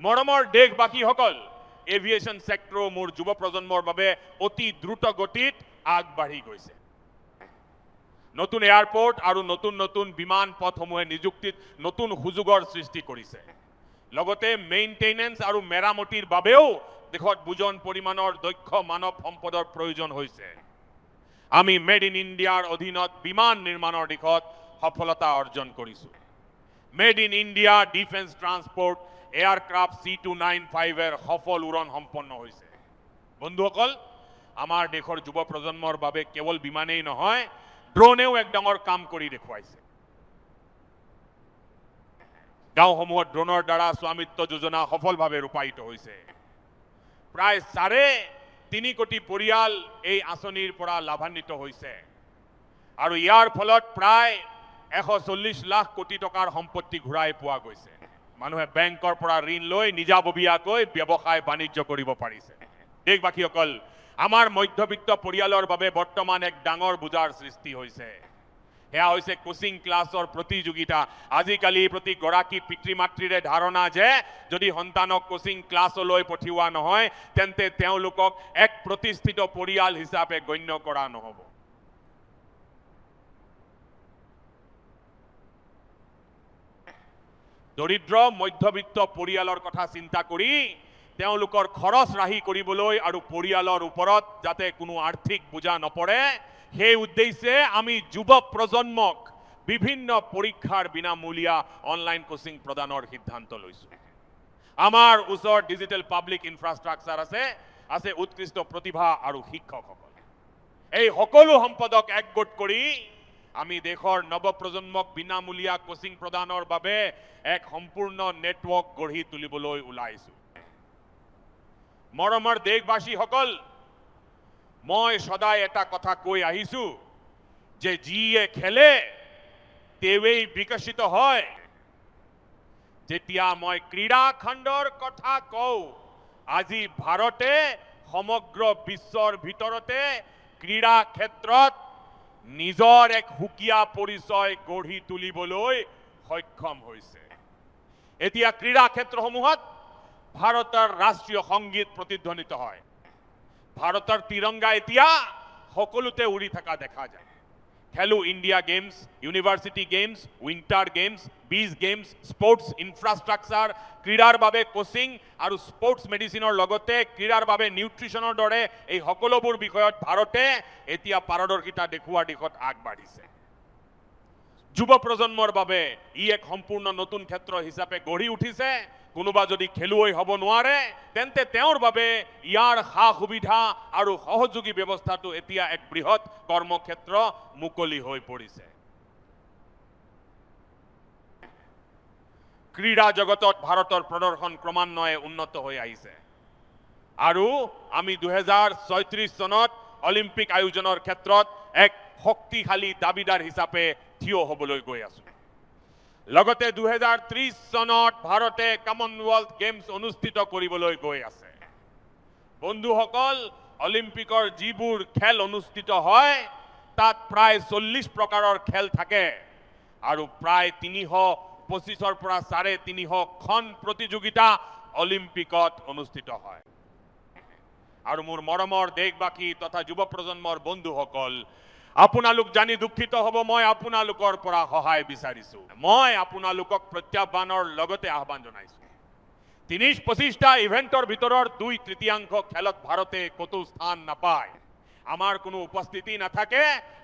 মৰমৰ দেশবাসীসকল, এভিয়েশ্যন সেক্টৰো মোৰ যুৱ প্ৰজন্মৰ বাবে অতি দ্ৰুত গতিত আগবাঢ়ি গৈছে। নতুন এয়াৰপোৰ্ট আৰু নতুন নতুন বিমান পথসমূহে নিযুক্তিত নতুন সুযোগৰ সৃষ্টি কৰিছে। লগতে মেইনটেনেন্স আৰু মেৰামতিৰ বাবেও দেশত বুজন পৰিমাণৰ দক্ষ মানৱ সম্পদৰ প্ৰয়োজন হৈছে। আমি মেড ইন ইণ্ডিয়াৰ অধীনত বিমান নিৰ্মাণৰ দিশত সফলতা অৰ্জন কৰিছো। Made in India defence transport aircraft C295 সফল উৰণ সম্পন্ন হৈছে। বন্ধুসকল, আমাৰ দেশৰ যুৱ প্ৰজন্মৰ বাবে কেৱল বিমানেই নহয়, ড্ৰোনেও এক ডাঙৰ কাম কৰি দেখুৱাইছে। গাঁওসমূহত ড্ৰোনৰ দ্বাৰা স্বামিত্ব যোজনা সফলভাৱে ৰূপায়িত হৈছে। প্ৰায় 3.5 কোটি পৰিয়াল এই আঁচনিৰ পৰা লাভান্বিত হৈছে আৰু ইয়াৰ ফলত প্ৰায় 140 লাখ কোটি টকাৰ সম্পত্তি ঘূৰাই পোৱা গৈছে। মানুহে বেংকৰ পৰা ঋণ লৈ নিজাববীয়াকৈ ব্যৱসায় বাণিজ্য কৰিব পাৰিছে। দেশবাসীসকল, আমাৰ মধ্যবিত্ত পৰিয়ালৰ বাবে বৰ্তমান এক ডাঙৰ বোজাৰ সৃষ্টি হৈছে। সেয়া হৈছে কোচিং ক্লাছৰ প্ৰতিযোগিতা। আজিকালি প্ৰতিগৰাকী পিতৃ মাতৃৰে ধাৰণা যে যদি সন্তানক কোচিং ক্লাছলৈ পঠিওৱা নহয়, তেন্তে তেওঁলোকক এক প্ৰতিষ্ঠিত পৰিয়াল হিচাপে গণ্য কৰা নহ'ব। দৰিদ্ৰ মধ্যবিত্ত পৰিয়ালৰ কথা চিন্তা কৰি তেওঁলোকৰ খৰচ ৰাহি কৰিবলৈ আৰু পৰিয়ালৰ ওপৰত যাতে কোনো আৰ্থিক বোজা নপৰে, সেই উদ্দেশ্যে আমি যুৱ প্ৰজন্মক বিভিন্ন পৰীক্ষাৰ বিনামূলীয়া অনলাইন কোচিং প্ৰদানৰ সিদ্ধান্ত লৈছো। আমাৰ ওচৰত ডিজিটেল পাব্লিক ইনফ্ৰাষ্ট্ৰাকচাৰ আছে উৎকৃষ্ট প্ৰতিভা আৰু শিক্ষকসকল। এই সকলো সম্পদক একগোট কৰি আমি দেশৰ নৱপ্ৰজন্মক বিনামূলীয়া কোচিং প্ৰদানৰ বাবে এক সম্পূৰ্ণ নেটৱৰ্ক গঢ়ি তুলিবলৈ ওলাইছো। মৰমৰ দেশবাসীসকল, মই সদায় এটা কথা কৈ আহিছো যে যিয়ে খেলে তেৱেই বিকশিত হয়। যেতিয়া মই ক্ৰীড়া খণ্ডৰ কথা কওঁ, আজি ভাৰতে সমগ্ৰ বিশ্বৰ ভিতৰতে ক্ৰীড়া ক্ষেত্ৰত নিজৰ এক সুকীয়া পৰিচয় গঢ়ি তুলিবলৈ সক্ষম হৈছে। এতিয়া ক্ৰীড়া ক্ষেত্ৰসমূহত ভাৰতৰ ৰাষ্ট্ৰীয় সংগীত প্ৰতিধ্বনিত হয়। ভাৰতৰ তিৰংগা এতিয়া সকলোতে উৰি থকা দেখা যায়। খেলো India games, university games, winter games, বিচ গেমস, স্পোৰ্টস ইনফ্ৰাষ্ট্ৰাকচাৰ, ক্ৰীড়াৰ বাবে কোচিং আৰু স্পোৰ্টস মেডিচিনৰ লগতে ক্ৰীড়াৰ বাবে নিউট্ৰিশ্যনৰ দৰে এই সকলোবোৰ বিষয়ত ভাৰতে এতিয়া পাৰদৰ্শিতা দেখুওৱাৰ দিশত আগবাঢ়িছে। যুৱ প্ৰজন্মৰ বাবে ই এক সম্পূৰ্ণ নতুন ক্ষেত্ৰ হিচাপে গঢ়ি উঠিছে। কোনোবা যদি খেলুৱৈ হ'ব নোৱাৰে তেন্তে তেওঁৰ বাবে ইয়াৰ সা সুবিধা আৰু সহযোগী ব্যৱস্থাটো এতিয়া এক বৃহৎ কৰ্মক্ষেত্ৰ মুকলি হৈ পৰিছে। ক্ৰীড়া জগতত ভাৰতৰ প্ৰদৰ্শন ক্ৰমান্বয়ে উন্নত হৈ আহিছে আৰু আমি 2036 চনত অলিম্পিক আয়োজনৰ ক্ষেত্ৰত এক শক্তিশালী দাবীদাৰ হিচাপে থিয় হ'বলৈ গৈ আছো। লগতে 2030 চনত ভাৰতে কমনৱেলথ গেমছ অনুষ্ঠিত কৰিবলৈ গৈ আছে। বন্ধুসকল, অলিম্পিকৰ যিবোৰ খেল অনুষ্ঠিত হয় তাত প্ৰায় 40 প্ৰকাৰৰ খেল থাকে আৰু প্ৰায় 325ৰ পৰা 350খন প্ৰতিযোগিতা অলিম্পিকত অনুষ্ঠিত হয়। আৰু মোৰ মৰমৰ দেশবাসী তথা যুৱ প্ৰজন্মৰ বন্ধুসকল, আপোনালোক জানি দুখিত হ'ব, মই আপোনালোকৰ পৰা সহায় বিচাৰিছো। মই আপোনালোকক প্ৰত্যাহ্বানৰ লগতে আহ্বান জনাইছো। 30-25টা ইভেণ্টৰ ভিতৰত 2/3 খেলত ভাৰতে ক'তো স্থান নাপায়। আমাৰ কোনো উপস্থিতি নাথাকে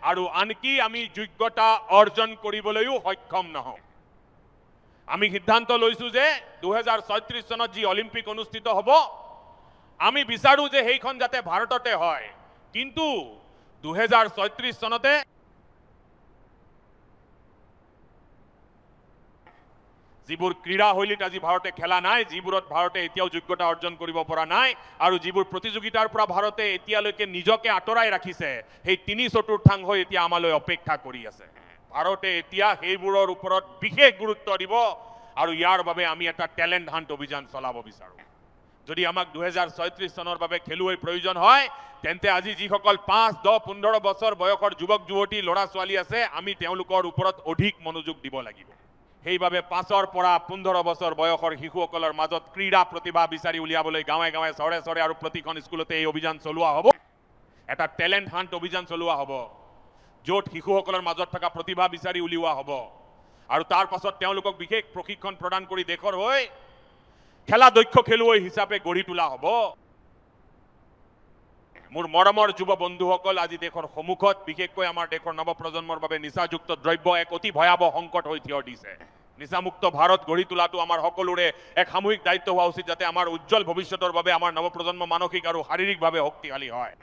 আৰু আনকি আমি যোগ্যতা অৰ্জন কৰিবলৈও সক্ষম নহওঁ। আমি সিদ্ধান্ত লৈছো যে 2036 চনত যি অলিম্পিক অনুষ্ঠিত হ'ব, আমি বিচাৰো যে সেইখন যাতে ভাৰততে হয়। কিন্তু 2036 চনতে যিবোৰ ক্ৰীড়াশৈলীত আজি ভাৰতে খেলা নাই, যিবোৰত ভাৰতে এতিয়াও যোগ্যতা অৰ্জন কৰিব পৰা নাই আৰু যিবোৰ প্ৰতিযোগিতাৰ পৰা ভাৰতে এতিয়ালৈকে নিজকে আঁতৰাই ৰাখিছে, সেই 3/4 এতিয়া আমালৈ অপেক্ষা কৰি আছে। ভাৰতে এতিয়া সেইবোৰৰ ওপৰত বিশেষ গুৰুত্ব দিব আৰু ইয়াৰ বাবে আমি এটা টেলেণ্ট হাণ্ট অভিযান চলাব বিচাৰো। যদি আমাক 2036 চনৰ বাবে খেলুৱৈৰ প্ৰয়োজন হয় তেন্তে আজি যিসকল 5, 10, 15 বছৰ বয়সৰ যুৱক যুৱতী ল'ৰা ছোৱালী আছে, আমি তেওঁলোকৰ ওপৰত অধিক মনোযোগ দিব লাগিব। সেইবাবে 5ৰ পৰা 15 বছৰ বয়সৰ শিশুসকলৰ মাজত ক্ৰীড়া প্ৰতিভা বিচাৰি উলিয়াবলৈ গাঁৱে গাঁৱে চহৰে চহৰে আৰু প্ৰতিখন স্কুলতে এই অভিযান চলোৱা হ'ব। এটা টেলেণ্ট হাণ্ট অভিযান চলোৱা হ'ব, য'ত শিশুসকলৰ মাজত থকা প্ৰতিভা বিচাৰি উলিওৱা হ'ব আৰু তাৰ পাছত তেওঁলোকক বিশেষ প্ৰশিক্ষণ প্ৰদান কৰি দেশৰ হৈ খেলা দক্ষ খেলুৱৈ হিচাপে গঢ়ি তোলা হ'ব। মোৰ মৰমৰ যুৱ বন্ধুসকল, আজি দেশৰ সন্মুখত বিশেষকৈ আমাৰ দেশৰ নৱপ্ৰজন্মৰ বাবে নিচাযুক্ত দ্ৰব্য এক অতি ভয়াৱহ সংকট হৈ থিয় দিছে। নিচামুক্ত ভাৰত গঢ়ি তোলাটো আমাৰ সকলোৰে এক সামূহিক দায়িত্ব হোৱা উচিত, যাতে আমাৰ উজ্জ্বল ভৱিষ্যতৰ বাবে আমাৰ নৱপ্ৰজন্ম মানসিক আৰু শাৰীৰিকভাৱে শক্তিশালী হয়।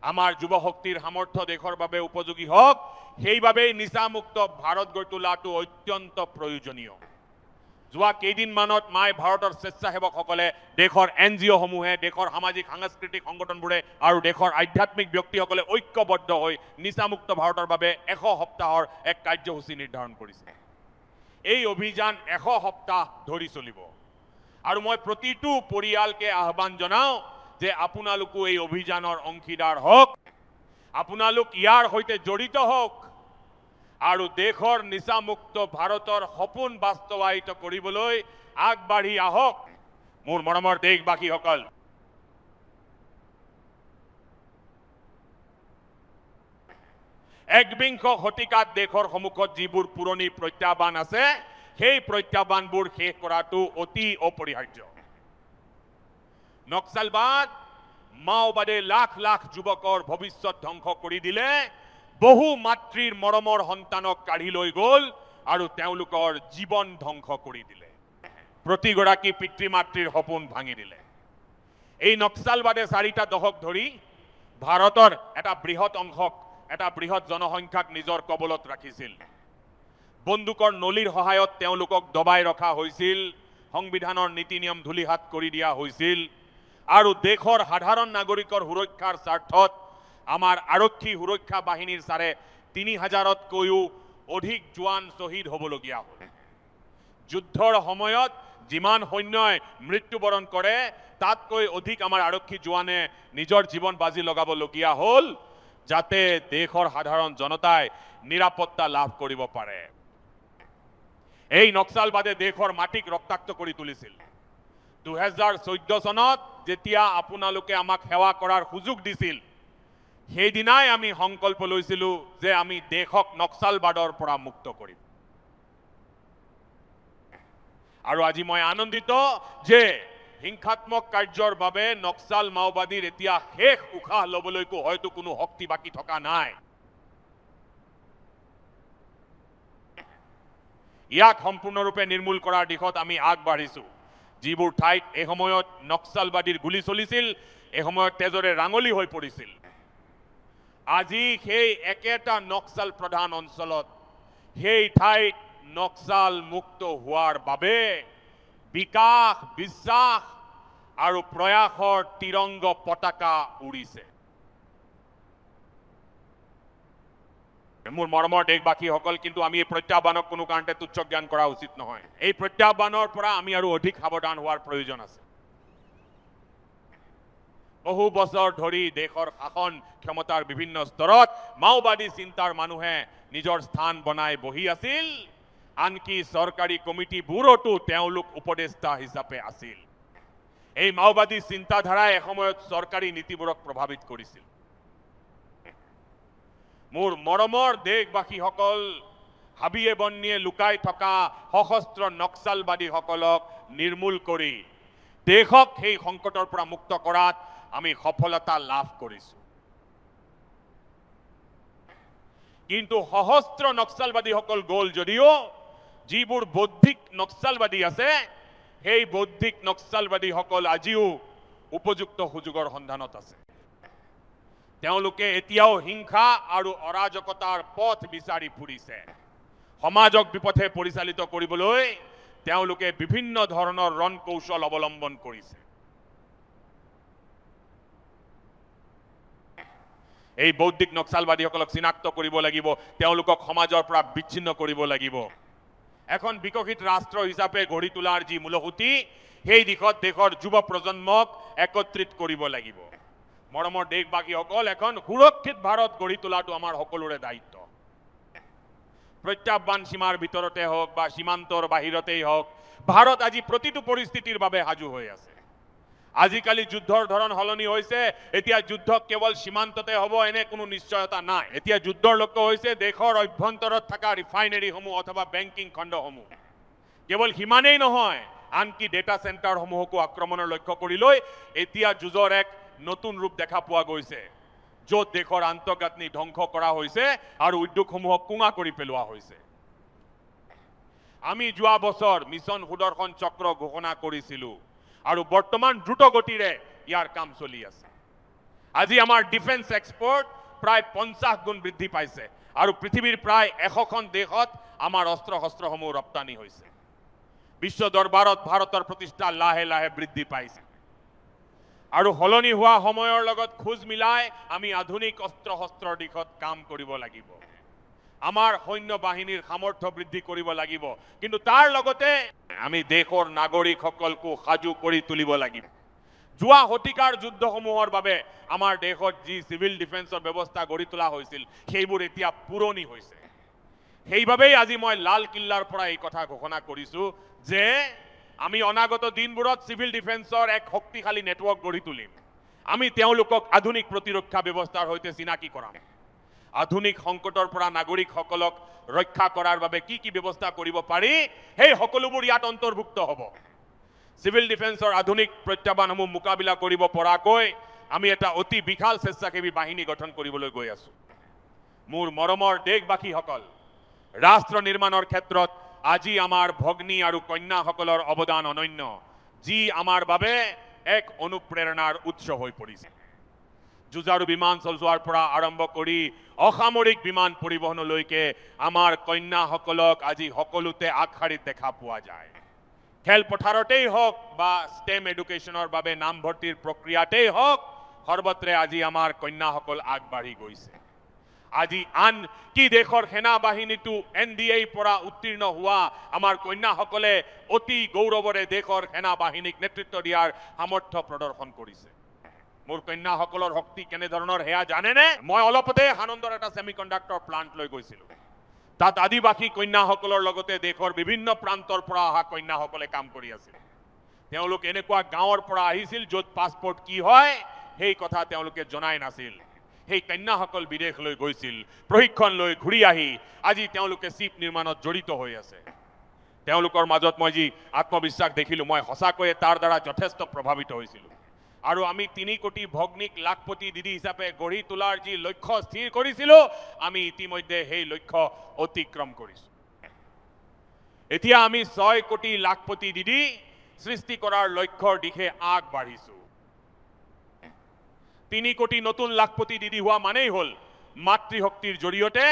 আমাৰ যুৱ শক্তিৰ সামৰ্থ্য দেশৰ বাবে উপযোগী হওক, সেইবাবেই নিচামুক্ত ভাৰত গঢ়ি তোলাটো অত্যন্ত প্ৰয়োজনীয়। যোৱা কেইদিনমানত মাই ভাৰতৰ স্বেচ্ছাসেৱকসকলে দেশৰ NGO সমূহে, দেশৰ সামাজিক সাংস্কৃতিক সংগঠনবোৰে আৰু দেশৰ আধ্যাত্মিক ব্যক্তিসকলে ঐক্যবদ্ধ হৈ নিচামুক্ত ভাৰতৰ বাবে 100 সপ্তাহৰ এক কাৰ্যসূচী নিৰ্ধাৰণ কৰিছে। এই অভিযান 100 সপ্তাহ ধৰি চলিব আৰু মই প্ৰতিটো পৰিয়ালকে আহ্বান জনাওঁ যে আপোনালোকো এই অভিযানৰ অংশীদাৰ হওক, আপোনালোক ইয়াৰ সৈতে জড়িত হওক আৰু দেশৰ নিচামুক্ত ভাৰতৰ সপোন বাস্তৱায়িত কৰিবলৈ আগবাঢ়ি আহক। মোৰ মৰমৰ দেশবাসীসকল, একবিংশ শতিকাত দেশৰ সন্মুখত যিবোৰ পুৰণি প্ৰত্যাহ্বান আছে, সেই প্ৰত্যাহ্বানবোৰ শেষ কৰাটো অতি অপৰিহাৰ্য। নক্সালবাদ, মাওবাদে লাখ লাখ যুৱকৰ ভৱিষ্যত ধ্বংস কৰি দিলে, বহু মাতৃৰ মৰমৰ সন্তানক কাঢ়ি লৈ গ'ল আৰু তেওঁলোকৰ জীৱন ধ্বংস কৰি দিলে। প্ৰতিগৰাকী পিতৃ মাতৃৰ সপোন ভাঙি দিলে। এই নক্সালবাদে 4টা দশক ধৰি ভাৰতৰ এটা বৃহৎ অংশক, এটা বৃহৎ জনসংখ্যাক নিজৰ কবলত ৰাখিছিল। বন্দুকৰ নলীৰ সহায়ত তেওঁলোকক দবাই ৰখা হৈছিল, সংবিধানৰ নীতি নিয়ম ধূলিহাত কৰি দিয়া হৈছিল আৰু দেশৰ সাধাৰণ নাগৰিকৰ সুৰক্ষাৰ স্বাৰ্থত আমাৰ আৰক্ষী সুৰক্ষা বাহিনীৰ 3,500তকৈও অধিক জোৱান শ্বহীদ হ'বলগীয়া হ'ল। যুদ্ধৰ সময়ত যিমান সৈন্যই মৃত্যুবৰণ কৰে তাতকৈ অধিক আমাৰ আৰক্ষী জোৱানে নিজৰ জীৱন বাজি লগাবলগীয়া হ'ল, যাতে দেশৰ সাধাৰণ জনতাই নিৰাপত্তা লাভ কৰিব পাৰে। এই নক্সালবাদে দেশৰ মাটিক ৰক্তাক্ত কৰি তুলিছিল। 2014 চনত যেতিয়া আপোনালোকে আমাক সেৱা কৰাৰ সুযোগ দিছিল, সেইদিনাই আমি সংকল্প লৈছিলোঁ যে আমি দেশক নক্সালবাদৰ পৰা মুক্ত কৰিম। আৰু আজি মই আনন্দিত যে হিংসাত্মক কাৰ্যৰ বাবে নক্সাল মাওবাদীৰ এতিয়া শেষ উশাহ ল'বলৈকো হয়তো কোনো শক্তি বাকী থকা নাই। ইয়াক সম্পূৰ্ণৰূপে নিৰ্মূল কৰাৰ দিশত আমি আগবাঢ়িছোঁ। যিবোৰ ঠাইত এই সময়ত নক্সালবাদীৰ গুলী চলিছিল, এই সময়ত তেজৰে ৰাঙলী হৈ পৰিছিল, আজি সেই একেটা নক্সাল প্ৰধান অঞ্চলত সেই ঠাইত নক্সাল মুক্ত হোৱাৰ বাবে বিকাশ, বিশ্বাস আৰু প্ৰয়াসৰ তিৰংগ পতাকা উৰিছে। মোৰ মৰমৰ দেশবাসীসকল, কিন্তু আমি এই প্ৰত্যাহ্বানক কোনো কাৰণতে তুচ্ছ জ্ঞান কৰা উচিত নহয়। এই প্ৰত্যাহ্বানৰ পৰা আমি আৰু অধিক সাৱধান হোৱাৰ প্ৰয়োজন আছে। বহু বছৰ ধৰি দেশৰ শাসন ক্ষমতাৰ বিভিন্ন স্তৰত মাওবাদী চিন্তাৰ মানুহে নিজৰ স্থান বনাই বহি আছিল, আনকি চৰকাৰী কমিটিবোৰতো তেওঁলোক উপদেষ্টা হিচাপে আছিল। এই মাওবাদী চিন্তাধাৰাই এসময়ত চৰকাৰী নীতিবোৰক প্ৰভাৱিত কৰিছিল। মোৰ মৰমৰ দেশবাসীসকল, হাবিয়ে বন্নিয়ে লুকাই থকা সশস্ত্ৰ নক্সালবাদীসকলক নিৰ্মূল কৰি দেশক সেই সংকটৰ পৰা মুক্ত কৰাত আমি সফলতা লাভ কৰিছোঁ। কিন্তু সহস্ৰ নক্সালবাদীসকল গ'ল যদিও যিবোৰ বৌদ্ধিক নক্সালবাদী আছে, সেই বৌদ্ধিক নক্সালবাদীসকল আজিও উপযুক্ত সুযোগৰ সন্ধানত আছে। তেওঁলোকে এতিয়াও হিংসা আৰু অৰাজকতাৰ পথ বিচাৰি ফুৰিছে। সমাজক বিপথে পৰিচালিত কৰিবলৈ তেওঁলোকে বিভিন্ন ধৰণৰ ৰণ কৌশল অৱলম্বন কৰিছে। এই বৌদ্ধিক নক্সালবাদীসকলক চিনাক্ত কৰিব লাগিব, তেওঁলোকক সমাজৰ পৰা বিচ্ছিন্ন কৰিব লাগিব। এখন বিকশিত ৰাষ্ট্ৰ হিচাপে গঢ়ি তোলাৰ যি মূলসুঁতি, সেই দিশত দেশৰ যুৱ প্ৰজন্মক একত্ৰিত কৰিব লাগিব। মৰমৰ দেশবাসীসকল, এখন সুৰক্ষিত ভাৰত গঢ়ি তোলাটো আমাৰ সকলোৰে দায়িত্ব। প্ৰত্যাহ্বান সীমাৰ ভিতৰতে হওক বা সীমান্তৰ বাহিৰতেই হওক, ভাৰত আজি প্ৰতিটো পৰিস্থিতিৰ বাবে সাজু হৈ আছে। আজিকালি যুদ্ধৰ ধৰণ সলনি হৈছে। এতিয়া যুদ্ধ কেৱল সীমান্ততে হ'ব এনে কোনো নিশ্চয়তা নাই। এতিয়া যুদ্ধৰ লক্ষ্য হৈছে দেশৰ অভ্যন্তৰত থকা ৰিফাইনেৰীসমূহ অথবা বেংকিং খণ্ডসমূহ। কেৱল সিমানেই নহয়, আনকি ডেটা চেণ্টাৰসমূহকো আক্ৰমণৰ লক্ষ্য কৰি লৈ এতিয়া যুঁজৰ এক নতুন ৰূপ দেখা পোৱা গৈছে, য'ত দেশৰ আন্তঃগাঁথনি ধ্বংস কৰা হৈছে আৰু উদ্যোগসমূহক কুঙা কৰি পেলোৱা হৈছে। আমি যোৱা বছৰ মিছন সুদৰ্শন চক্ৰ ঘোষণা কৰিছিলোঁ আৰু বৰ্তমান দ্ৰুত গতিৰে ইয়াৰ কাম চলি আছে। আজি আমাৰ ডিফেন্স এক্সপৰ্ট প্ৰায় 50 গুণ বৃদ্ধি পাইছে আৰু পৃথিৱীৰ প্ৰায় 100খন দেশত আমাৰ অস্ত্ৰ শস্ত্ৰসমূহ ৰপ্তানি হৈছে। বিশ্ব দৰবাৰত ভাৰতৰ প্ৰতিষ্ঠা লাহে লাহে বৃদ্ধি পাইছে আৰু সলনি হোৱা সময়ৰ লগত খোজ মিলাই আমি আধুনিক অস্ত্ৰ শস্ত্ৰৰ দিশত কাম কৰিব লাগিব। আমাৰ সৈন্য বাহিনীৰ সামৰ্থ্য বৃদ্ধি কৰিব লাগিব, কিন্তু তাৰ লগতে আমি দেশৰ নাগৰিকসকলকো সাজু কৰি তুলিব লাগিব। যোৱা শতিকাৰ যুদ্ধসমূহৰ বাবে আমাৰ দেশত যি চিভিল ডিফেন্সৰ ব্যৱস্থা গঢ়ি তোলা হৈছিল, সেইবোৰ এতিয়া পুৰণি হৈছে। সেইবাবেই আজি মই লাল কিল্লাৰ পৰা এই কথা ঘোষণা কৰিছোঁ যে আমি অনাগত দিনবোৰত চিভিল ডিফেন্সৰ এক শক্তিশালী নেটৱৰ্ক গঢ়ি তুলিম। আমি তেওঁলোকক আধুনিক প্ৰতিৰক্ষা ব্যৱস্থাৰ সৈতে চিনাকি কৰাম। আধুনিক সংকটৰ পৰা নাগৰিকসকলক ৰক্ষা কৰাৰ বাবে কি কি ব্যৱস্থা কৰিব পাৰি, সেই সকলোবোৰ ইয়াত অন্তৰ্ভুক্ত হ'ব। চিভিল ডিফেন্সৰ আধুনিক প্ৰত্যাহ্বানসমূহ মোকাবিলা কৰিব পৰাকৈ আমি এটা অতি বিশাল স্বেচ্ছাসেৱী বাহিনী গঠন কৰিবলৈ গৈ আছোঁ। মোৰ মৰমৰ দেশবাসীসকল, ৰাষ্ট্ৰ নিৰ্মাণৰ ক্ষেত্ৰত আজি আমাৰ ভগ্নী আৰু কন্যাসকলৰ অৱদান অনন্য, যি আমাৰ বাবে এক অনুপ্ৰেৰণাৰ উৎস হৈ পৰিছে। যুঁজাৰু বিমান চলোৱাৰ পৰা আৰম্ভ কৰি অসামৰিক বিমান পৰিবহণলৈকে আমাৰ কন্যাসকলক আজি সকলোতে আগশাৰীত দেখা পোৱা যায়। খেলপথাৰতেই হওক বা ষ্টেম এডুকেশ্যনৰ বাবে নামভৰ্তিৰ প্ৰক্ৰিয়াতেই হওক, সৰ্বত্ৰে আজি আমাৰ কন্যাসকল আগবাঢ়ি গৈছে। আজি আন কি দেশৰ সেনা বাহিনীটো NDA পৰা উত্তীৰ্ণ হোৱা আমাৰ কন্যাসকলে অতি গৌৰৱৰে দেশৰ সেনা বাহিনীক নেতৃত্ব দিয়াৰ সামৰ্থ্য প্ৰদৰ্শন কৰিছে। মোৰ কন্যাসকলৰ শক্তি কেনেধৰণৰ সেয়া জানেনে? মই অলপতে হানন্দৰ এটা ছেমিকণ্ডাক্টৰ প্লাণ্ট লৈ গৈছিলোঁ। তাত আদিবাসী কন্যাসকলৰ লগতে দেশৰ বিভিন্ন প্ৰান্তৰ পৰা অহা কন্যাসকলে কাম কৰি আছিল। তেওঁলোক এনেকুৱা গাঁৱৰ পৰা আহিছিল য'ত পাছপোৰ্ট কি হয় সেই কথা তেওঁলোকে জনাই নাছিল। সেই কন্যাসকল বিদেশলৈ গৈছিল, প্ৰশিক্ষণ লৈ ঘূৰি আহি আজি তেওঁলোকে চিপ নিৰ্মাণত জড়িত হৈ আছে। তেওঁলোকৰ মাজত মই যি আত্মবিশ্বাস দেখিলোঁ, মই সঁচাকৈয়ে তাৰ দ্বাৰা যথেষ্ট প্ৰভাৱিত হৈছিলোঁ। আৰু আমি 3 কোটি ভগ্নীক লাখপতি দিদি হিচাপে গঢ়ি তোলাৰ যি লক্ষ্য স্থিৰ কৰিছিলোঁ, আমি ইতিমধ্যে সেই লক্ষ্য অতিক্ৰম কৰিছোঁ। এতিয়া আমি 6 কোটি লাখপতি দিদি সৃষ্টি কৰাৰ লক্ষ্যৰ দিশে আগবাঢ়িছোঁ। 3 কোটি নতুন লাখপতি দিদি হোৱা মানেই হ'ল মাতৃশক্তিৰ জৰিয়তে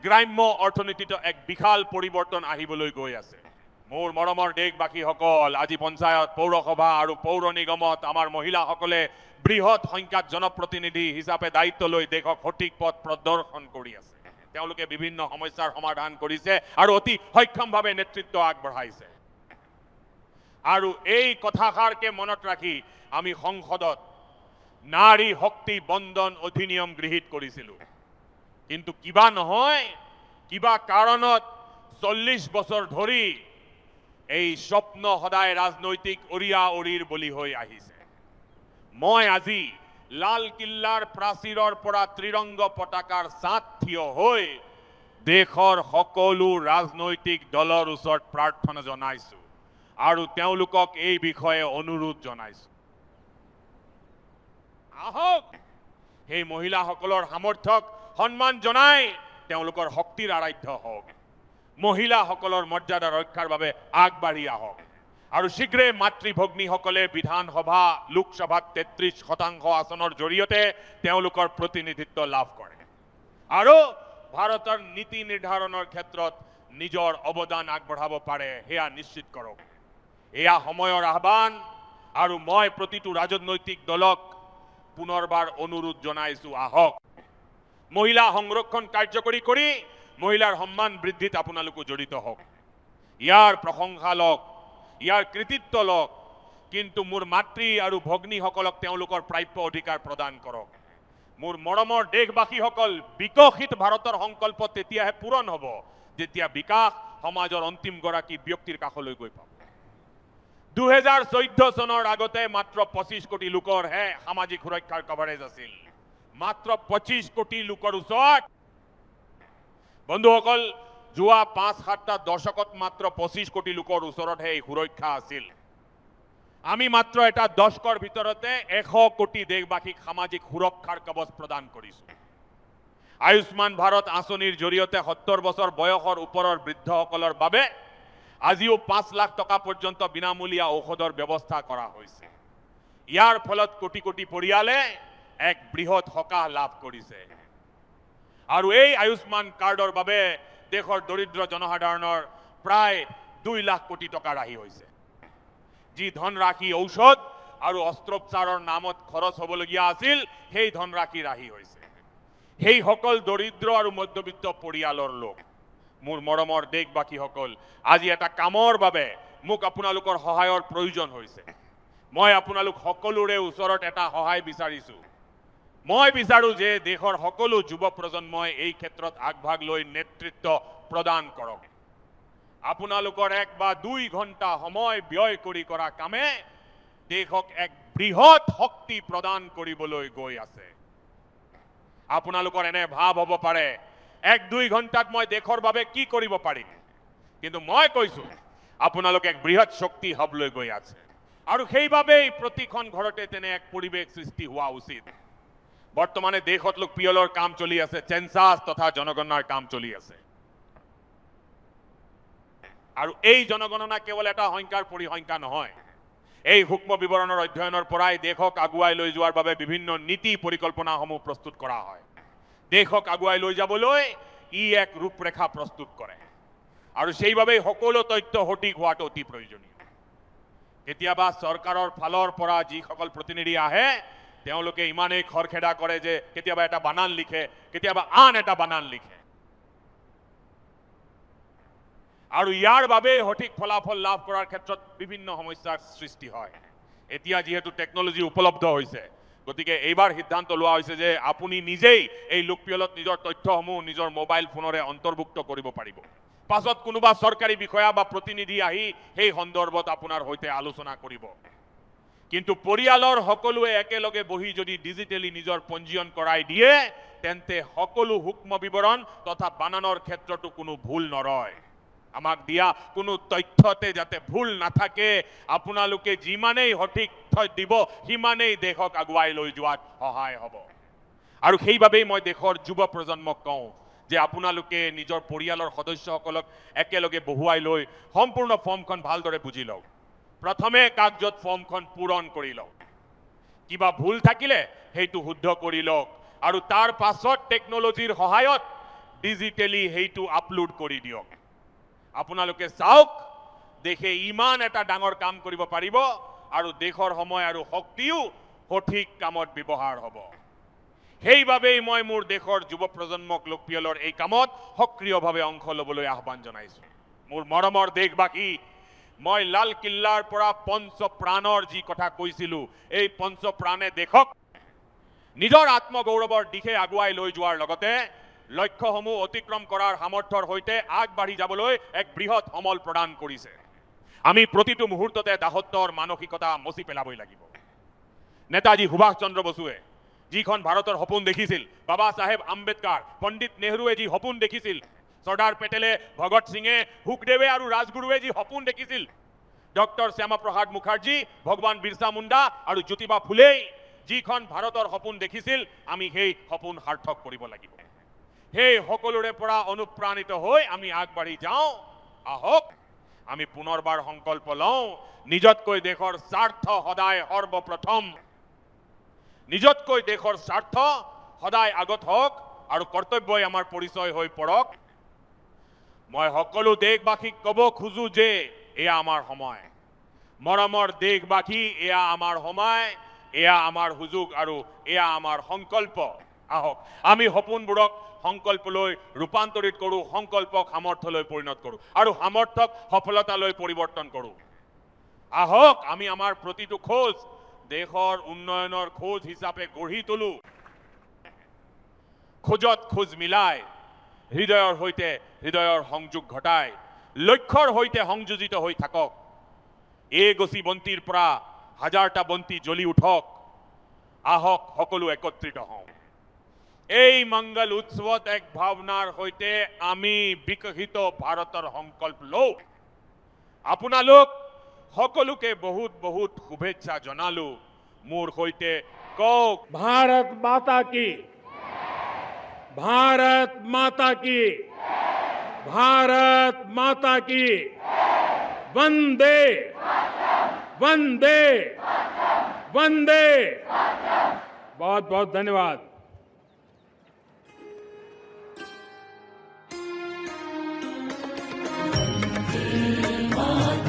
গ্ৰাম্য অৰ্থনীতিত এক বিশাল পৰিৱৰ্তন আহিবলৈ গৈ আছে। মোৰ মৰমৰ দেশবাসীসকল, আজি পঞ্চায়ত, পৌৰসভা আৰু পৌৰ নিগমত আমাৰ মহিলাসকলে বৃহৎ সংখ্যাত জনপ্ৰতিনিধি হিচাপে দায়িত্ব লৈ দেশক সঠিক পথ প্ৰদৰ্শন কৰি আছে। তেওঁলোকে বিভিন্ন সমস্যাৰ সমাধান কৰিছে আৰু অতি সক্ষমভাৱে নেতৃত্ব আগবঢ়াইছে। আৰু এই কথাষাৰকে মনত ৰাখি আমি সংসদত নাৰী শক্তি বন্দন অধিনিয়ম গৃহীত কৰিছিলোঁ। কিন্তু কিবা নহয়, কিবা কাৰণত 40 বছৰ ধৰি এই স্বপ্ন সদায় ৰাজনৈতিক অৰিয়া-অৰিৰ বলি হৈ আহিছে। মই আজি লালকিল্লাৰ প্ৰাচীৰৰ পৰা ত্ৰিৰংগ পতাকাৰ ছাঁত থিয় হৈ দেশৰ সকলো ৰাজনৈতিক দলৰ ওচৰত প্ৰাৰ্থনা জনাইছোঁ আৰু তেওঁলোকক এই বিষয়ে অনুৰোধ জনাইছোঁ। আহক, সেই মহিলাসকলৰ সামৰ্থ্যক সন্মান জনাই তেওঁলোকৰ শক্তিৰ আৰাধ্য হওক। মহিলাসকলৰ মৰ্যাদা ৰক্ষাৰ বাবে আগবাঢ়ি আহক আৰু শীঘ্ৰে মাতৃভগ্নীসকলে বিধানসভা, লোকসভাত 33% আসনৰ জৰিয়তে তেওঁলোকৰ প্ৰতিনিধিত্ব লাভ কৰে আৰু ভাৰতৰ নীতি নিৰ্ধাৰণৰ ক্ষেত্ৰত নিজৰ অৱদান আগবঢ়াব পাৰে, সেয়া নিশ্চিত কৰক। এয়া সময়ৰ আহ্বান আৰু মই প্ৰতিটো ৰাজনৈতিক দলক পুনৰবাৰ অনুৰোধ জনাইছোঁ, আহক মহিলা সংৰক্ষণ কাৰ্যকৰী কৰি মহিলাৰ সন্মান বৃদ্ধিত আপোনালোকো জড়িত হওক। ইয়াৰ প্ৰশংসা লওক, ইয়াৰ কৃতিত্ব লওক, কিন্তু মোৰ মাতৃ আৰু ভগ্নীসকলক তেওঁলোকৰ প্ৰাপ্য অধিকাৰ প্ৰদান কৰক। মোৰ মৰমৰ দেশবাসীসকল, বিকশিত ভাৰতৰ সংকল্প তেতিয়াহে পূৰণ হ'ব যেতিয়া বিকাশ সমাজৰ অন্তিম গৰাকী ব্যক্তিৰ কাষলৈ গৈ পাব। 2014 চনৰ আগতে মাত্ৰ 25 কোটি লোকৰহে সামাজিক সুৰক্ষাৰ কভাৰেজ আছিল। মাত্ৰ 25 কোটি লোকৰ ওচৰত বন্ধুসকল, যোৱা 5-7টা দশকত মাত্ৰ 25 কোটি লোকৰ ওচৰতহে এই সুৰক্ষা আছিল। আমি মাত্ৰ এটা দশকৰ ভিতৰতে 100 কোটি দেশবাসীক সামাজিক সুৰক্ষাৰ কৱচ প্ৰদান কৰিছোঁ। আয়ুষ্মান ভাৰত আঁচনিৰ জৰিয়তে 70 বছৰ বয়সৰ ওপৰৰ বৃদ্ধসকলৰ বাবে আজিও 5 লাখ টকা পৰ্যন্ত বিনামূলীয়া ঔষধৰ ব্যৱস্থা কৰা হৈছে। ইয়াৰ ফলত কোটি কোটি পৰিয়ালে এক বৃহৎ সকাহ লাভ কৰিছে আৰু এই আয়ুষ্মান কাৰ্ডৰ বাবে দেশৰ দৰিদ্ৰ জনসাধাৰণৰ প্ৰায় 2 লাখ কোটি টকা ৰাহি হৈছে। যি ধনৰাশি ঔষধ আৰু অস্ত্ৰোপচাৰৰ নামত খৰচ হ'বলগীয়া আছিল, সেই ধনৰাশি ৰাহি হৈছে। সেইসকল দৰিদ্ৰ আৰু মধ্যবিত্ত পৰিয়ালৰ লোক। মোৰ মৰমৰ দেশবাসীসকল, আজি এটা কামৰ বাবে মোক আপোনালোকৰ সহায়ৰ প্ৰয়োজন হৈছে। মই আপোনালোক সকলোৰে ওচৰত এটা সহায় বিচাৰিছোঁ। মই বিচাৰোঁ যে দেশৰ সকলো যুৱ প্ৰজন্মই এই ক্ষেত্ৰত আগভাগ লৈ নেতৃত্ব প্ৰদান কৰক। আপোনালোকৰ 1 বা 2 ঘণ্টা সময় ব্যয় কৰি কৰা কামে দেশক এক বৃহৎ শক্তি প্ৰদান কৰিবলৈ গৈ আছে। আপোনালোকৰ এনে ভাৱ হ'ব পাৰে, 1-2 ঘণ্টাত মই দেশৰ বাবে কি কৰিব পাৰিম, কিন্তু মই কৈছোঁ আপোনালোক এক বৃহৎ শক্তি হ'বলৈ গৈ আছে আৰু সেইবাবেই প্ৰতিখন ঘৰতে তেনে এক পৰিৱেশ সৃষ্টি হোৱা উচিত। বৰ্তমানে দেশত লোকপিয়লৰ কাম চলি আছে, সেন্সাস তথা জনগণনাৰ কাম চলি আছে আৰু এই জনগণনা কেৱল এটা সংখ্যাৰ পৰিসংখ্যা নহয়। এই সূক্ষ্ম বিৱৰণৰ অধ্যয়নৰ পৰাই দেশক আগুৱাই লৈ যোৱাৰ বাবে বিভিন্ন নীতি পৰিকল্পনাসমূহ প্ৰস্তুত কৰা হয়। দেশক আগুৱাই লৈ যাবলৈ ই এক ৰূপৰেখা প্ৰস্তুত কৰে আৰু সেইবাবেই সকলো তথ্য সঠিক হোৱাটো অতি প্ৰয়োজনীয়। কেতিয়াবা চৰকাৰৰ ফালৰ পৰা যিসকল প্ৰতিনিধি আহে, তেওঁলোকে ইমানেই খৰখেদা কৰে যে কেতিয়াবা এটা বানান লিখে, কেতিয়াবা আন এটা বানান লিখে আৰু ইয়াৰ বাবে সঠিক ফলাফল লাভ কৰাৰ ক্ষেত্ৰত বিভিন্ন সমস্যাৰ সৃষ্টি হয়। এতিয়া যিহেতু টেকনলজি উপলব্ধ হৈছে, গতিকে এইবাৰ সিদ্ধান্ত লোৱা হৈছে যে আপুনি নিজেই এই লোকপিয়লত নিজৰ তথ্যসমূহ নিজৰ মোবাইল ফোনৰে অন্তৰ্ভুক্ত কৰিব পাৰিব। পাছত কোনোবা চৰকাৰী বিষয়া বা প্ৰতিনিধি আহি সেই সন্দৰ্ভত আপোনাৰ সৈতে আলোচনা কৰিব। কিন্তু পৰিয়ালৰ সকলোৱে একেলগে বহি যদি ডিজিটেলি নিজৰ পঞ্জীয়ন কৰাই দিয়ে তেন্তে সকলো সূক্ষ্ম বিৱৰণ তথা বানানৰ ক্ষেত্ৰতো কোনো ভুল নৰয়। আমাক দিয়া কোনো তথ্যতে যাতে ভুল নাথাকে, আপোনালোকে যিমানেই সঠিক তথ্য দিব সিমানেই দেশক আগুৱাই লৈ যোৱাত সহায় হ'ব। আৰু সেইবাবেই মই দেশৰ যুৱ প্ৰজন্মক কওঁ যে আপোনালোকে নিজৰ পৰিয়ালৰ সদস্যসকলক একেলগে বহুৱাই লৈ সম্পূৰ্ণ ফৰ্মখন ভালদৰে বুজি লওক। প্ৰথমে কাগজত ফৰ্মখন পূৰণ কৰি লওক, কিবা ভুল থাকিলে সেইটো শুদ্ধ কৰি লওক আৰু তাৰ পাছত টেকনলজিৰ সহায়ত ডিজিটেলি সেইটো আপলোড কৰি দিয়ক। আপোনালোকে চাওক দেশে ইমান এটা ডাঙৰ কাম কৰিব পাৰিব আৰু দেশৰ সময় আৰু শক্তিও সঠিক কামত ব্যৱহাৰ হ'ব। সেইবাবেই মই মোৰ দেশৰ যুৱ প্ৰজন্মক লোকপিয়লৰ এই কামত সক্ৰিয়ভাৱে অংশ ল'বলৈ আহ্বান জনাইছোঁ। মোৰ মৰমৰ দেশবাসী, মই লাল কিল্লাৰ পৰা পঞ্চ প্ৰাণৰ যি কথা কৈছিলোঁ, এই পঞ্চ প্ৰাণে দেশক নিজৰ আত্মগৌৰৱৰ দিশে আগুৱাই লৈ যোৱাৰ লগতে লক্ষ্যসমূহ অতিক্ৰম কৰাৰ সামৰ্থ্যৰ সৈতে আগবাঢ়ি যাবলৈ এক বৃহৎ সমল প্ৰদান কৰিছে। আমি প্ৰতিটো মুহূৰ্ততে দাসত্বৰ মানসিকতা মচি পেলাবই লাগিব। নেতাজী সুভাষ চন্দ্ৰ বসুৱে যিখন ভাৰতৰ সপোন দেখিছিল, বাবা চাহেব আম্বেদকাৰ, পণ্ডিত নেহৰুৱে যি সপোন দেখিছিল, চৰ্দাৰ পেটেলে, ভগত সিঙে, সুখদেৱে আৰু ৰাজগুৰুৱে যি সপোন দেখিছিল, ডক্টৰ শ্যামাপ্ৰসাদ মুখাৰ্জী, ভগৱান বিৰচা মুণ্ডা আৰু জ্যোতিবা ফুলেই যিখন ভাৰতৰ সপোন দেখিছিল, আমি সেই সপোন সাৰ্থক কৰিব লাগিব। সেই সকলোৰে পৰা অনুপ্ৰাণিত হৈ আমি আগবাঢ়ি যাওঁ। আহক আমি পুনৰবাৰ সংকল্প লওঁ, নিজতকৈ দেশৰ স্বাৰ্থ সদায় সৰ্বপ্ৰথম, নিজতকৈ দেশৰ স্বাৰ্থ সদায় আগত হওক আৰু কৰ্তব্যই আমাৰ পৰিচয় হৈ পৰক। মই সকলো দেশবাসীক ক'ব খোজো যে এয়া আমাৰ সময়। মৰমৰ দেশবাসী, এয়া আমাৰ সময়, এয়া আমাৰ সুযোগ আৰু এয়া আমাৰ সংকল্প। আহক আমি সপোনবোৰক সংকল্পলৈ ৰূপান্তৰিত কৰোঁ, সংকল্পক সামৰ্থ্যলৈ পৰিণত কৰোঁ আৰু সামৰ্থ্যক সফলতালৈ পৰিৱৰ্তন কৰোঁ। আহক আমি আমাৰ প্ৰতিটো খোজ দেশৰ উন্নয়নৰ খোজ হিচাপে গঢ়ি তোলোঁ। খোজত খোজ মিলাই, হৃদয়ৰ সৈতে হৃদয়ৰ সংযোগ ঘটাই, লক্ষ্যৰ সৈতে সংযোজিত হৈ থাকক। এগছি বন্তিৰ পৰা হাজাৰটা বন্তি জ্বলি উঠক। আহক সকলো একত্ৰিত হওঁ। এই মংগল উৎসৱত এক ভাৱনাৰ সৈতে আমি বিকশিত ভাৰতৰ সংকল্প লওঁ। আপোনালোক সকলোকে বহুত বহুত শুভেচ্ছা জনালো। মোৰ সৈতে কওক, भारत माता की, भारत माता की, भारत माता की, वंदे वंदे वंदे। बहुत बहुत धन्यवाद। Vande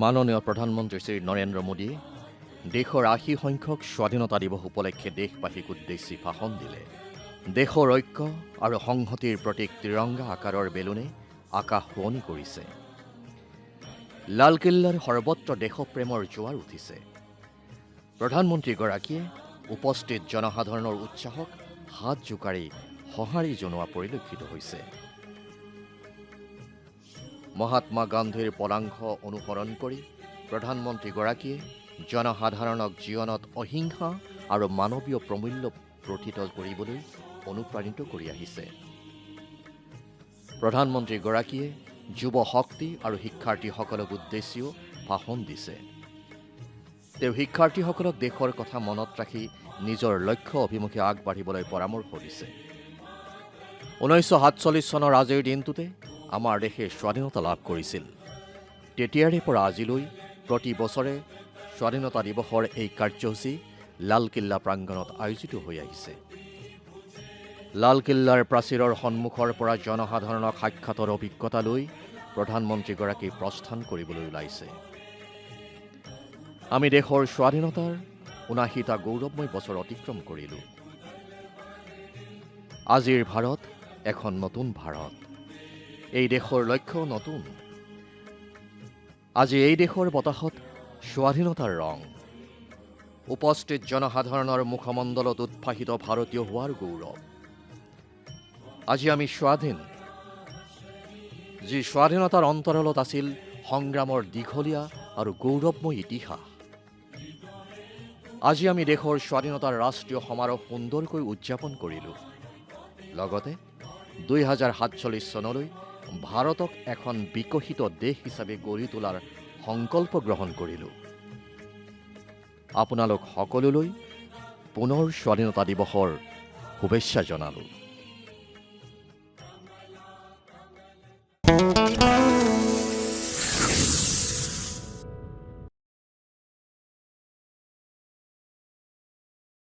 মাননীয় প্ৰধানমন্ত্ৰী শ্ৰী নৰেন্দ্ৰ মোদীয়ে দেশৰ ৮০ সংখ্যক স্বাধীনতা দিৱস উপলক্ষে দেশবাসীক উদ্দেশ্যি ভাষণ দিলে। দেশৰ ঐক্য আৰু সংহতিৰ প্ৰতীক ত্ৰিৰংগা আকাৰৰ বেলুনে আকাশ শুৱনি কৰিছে। লালকিল্লাৰ সৰ্বত্ৰ দেশপ্ৰেমৰ জোৱাৰ উঠিছে। প্ৰধানমন্ত্ৰীগৰাকীয়ে উপস্থিত জনসাধাৰণৰ উৎসাহক হাত জোকাৰি সঁহাৰি জনোৱা পৰিলক্ষিত হৈছে। মহাত্মা গান্ধীৰ পদাংশ অনুসৰণ কৰি প্ৰধানমন্ত্ৰীগৰাকীয়ে জনসাধাৰণক জীৱনত অহিংসা আৰু মানৱীয় প্ৰমূল্য প্ৰতিষ্ঠিত কৰিবলৈ অনুপ্ৰাণিত কৰি আহিছে। প্ৰধানমন্ত্ৰীগৰাকীয়ে যুৱ শক্তি আৰু শিক্ষাৰ্থীসকলক উদ্দেশ্যিও ভাষণ দিছে। তেওঁ শিক্ষাৰ্থীসকলক দেশৰ কথা মনত ৰাখি নিজৰ লক্ষ্য অভিমুখে আগবাঢ়িবলৈ পৰামৰ্শ দিছে। 1947 চনৰ আজিৰ দিনটোতে আমাৰ দেশে স্বাধীনতা লাভ কৰিছিল। তেতিয়াৰে পৰা আজিলৈ প্ৰতি বছৰে স্বাধীনতা দিৱসৰ এই কাৰ্যসূচী লালকিল্লা প্ৰাংগণত আয়োজিত হৈ আহিছে। লালকিল্লাৰ প্ৰাচীৰৰ সন্মুখৰ পৰা জনসাধাৰণক সাক্ষাতৰ অভিজ্ঞতা লৈ প্ৰধানমন্ত্ৰীগৰাকী প্ৰস্থান কৰিবলৈ ওলাইছে। আমি দেশৰ স্বাধীনতাৰ ৭৯টা গৌৰৱময় বছৰ অতিক্ৰম কৰিলোঁ। আজিৰ ভাৰত এখন নতুন ভাৰত। এই দেশৰ লক্ষ্য নতুন। আজি এই দেশৰ বতাহত স্বাধীনতাৰ ৰং। উপস্থিত জনসাধাৰণৰ মুখমণ্ডলত উৎফাহিত ভাৰতীয় হোৱাৰ গৌৰৱ। আজি আমি স্বাধীন। যি স্বাধীনতাৰ অন্তৰালত আছিল সংগ্ৰামৰ দীঘলীয়া আৰু গৌৰৱময় ইতিহাস। আজি আমি দেশৰ স্বাধীনতাৰ ৰাষ্ট্ৰীয় সমাৰোহ সুন্দৰকৈ উদযাপন কৰিলোঁ। লগতে 2047 চনলৈ ভাৰতক এখন বিকশিত দেশ হিচাপে গঢ়ি তোলাৰ সংকল্প গ্ৰহণ কৰিলোঁ। আপোনালোক সকলোলৈ পুনৰ স্বাধীনতা দিৱসৰ শুভেচ্ছা জনালোঁ।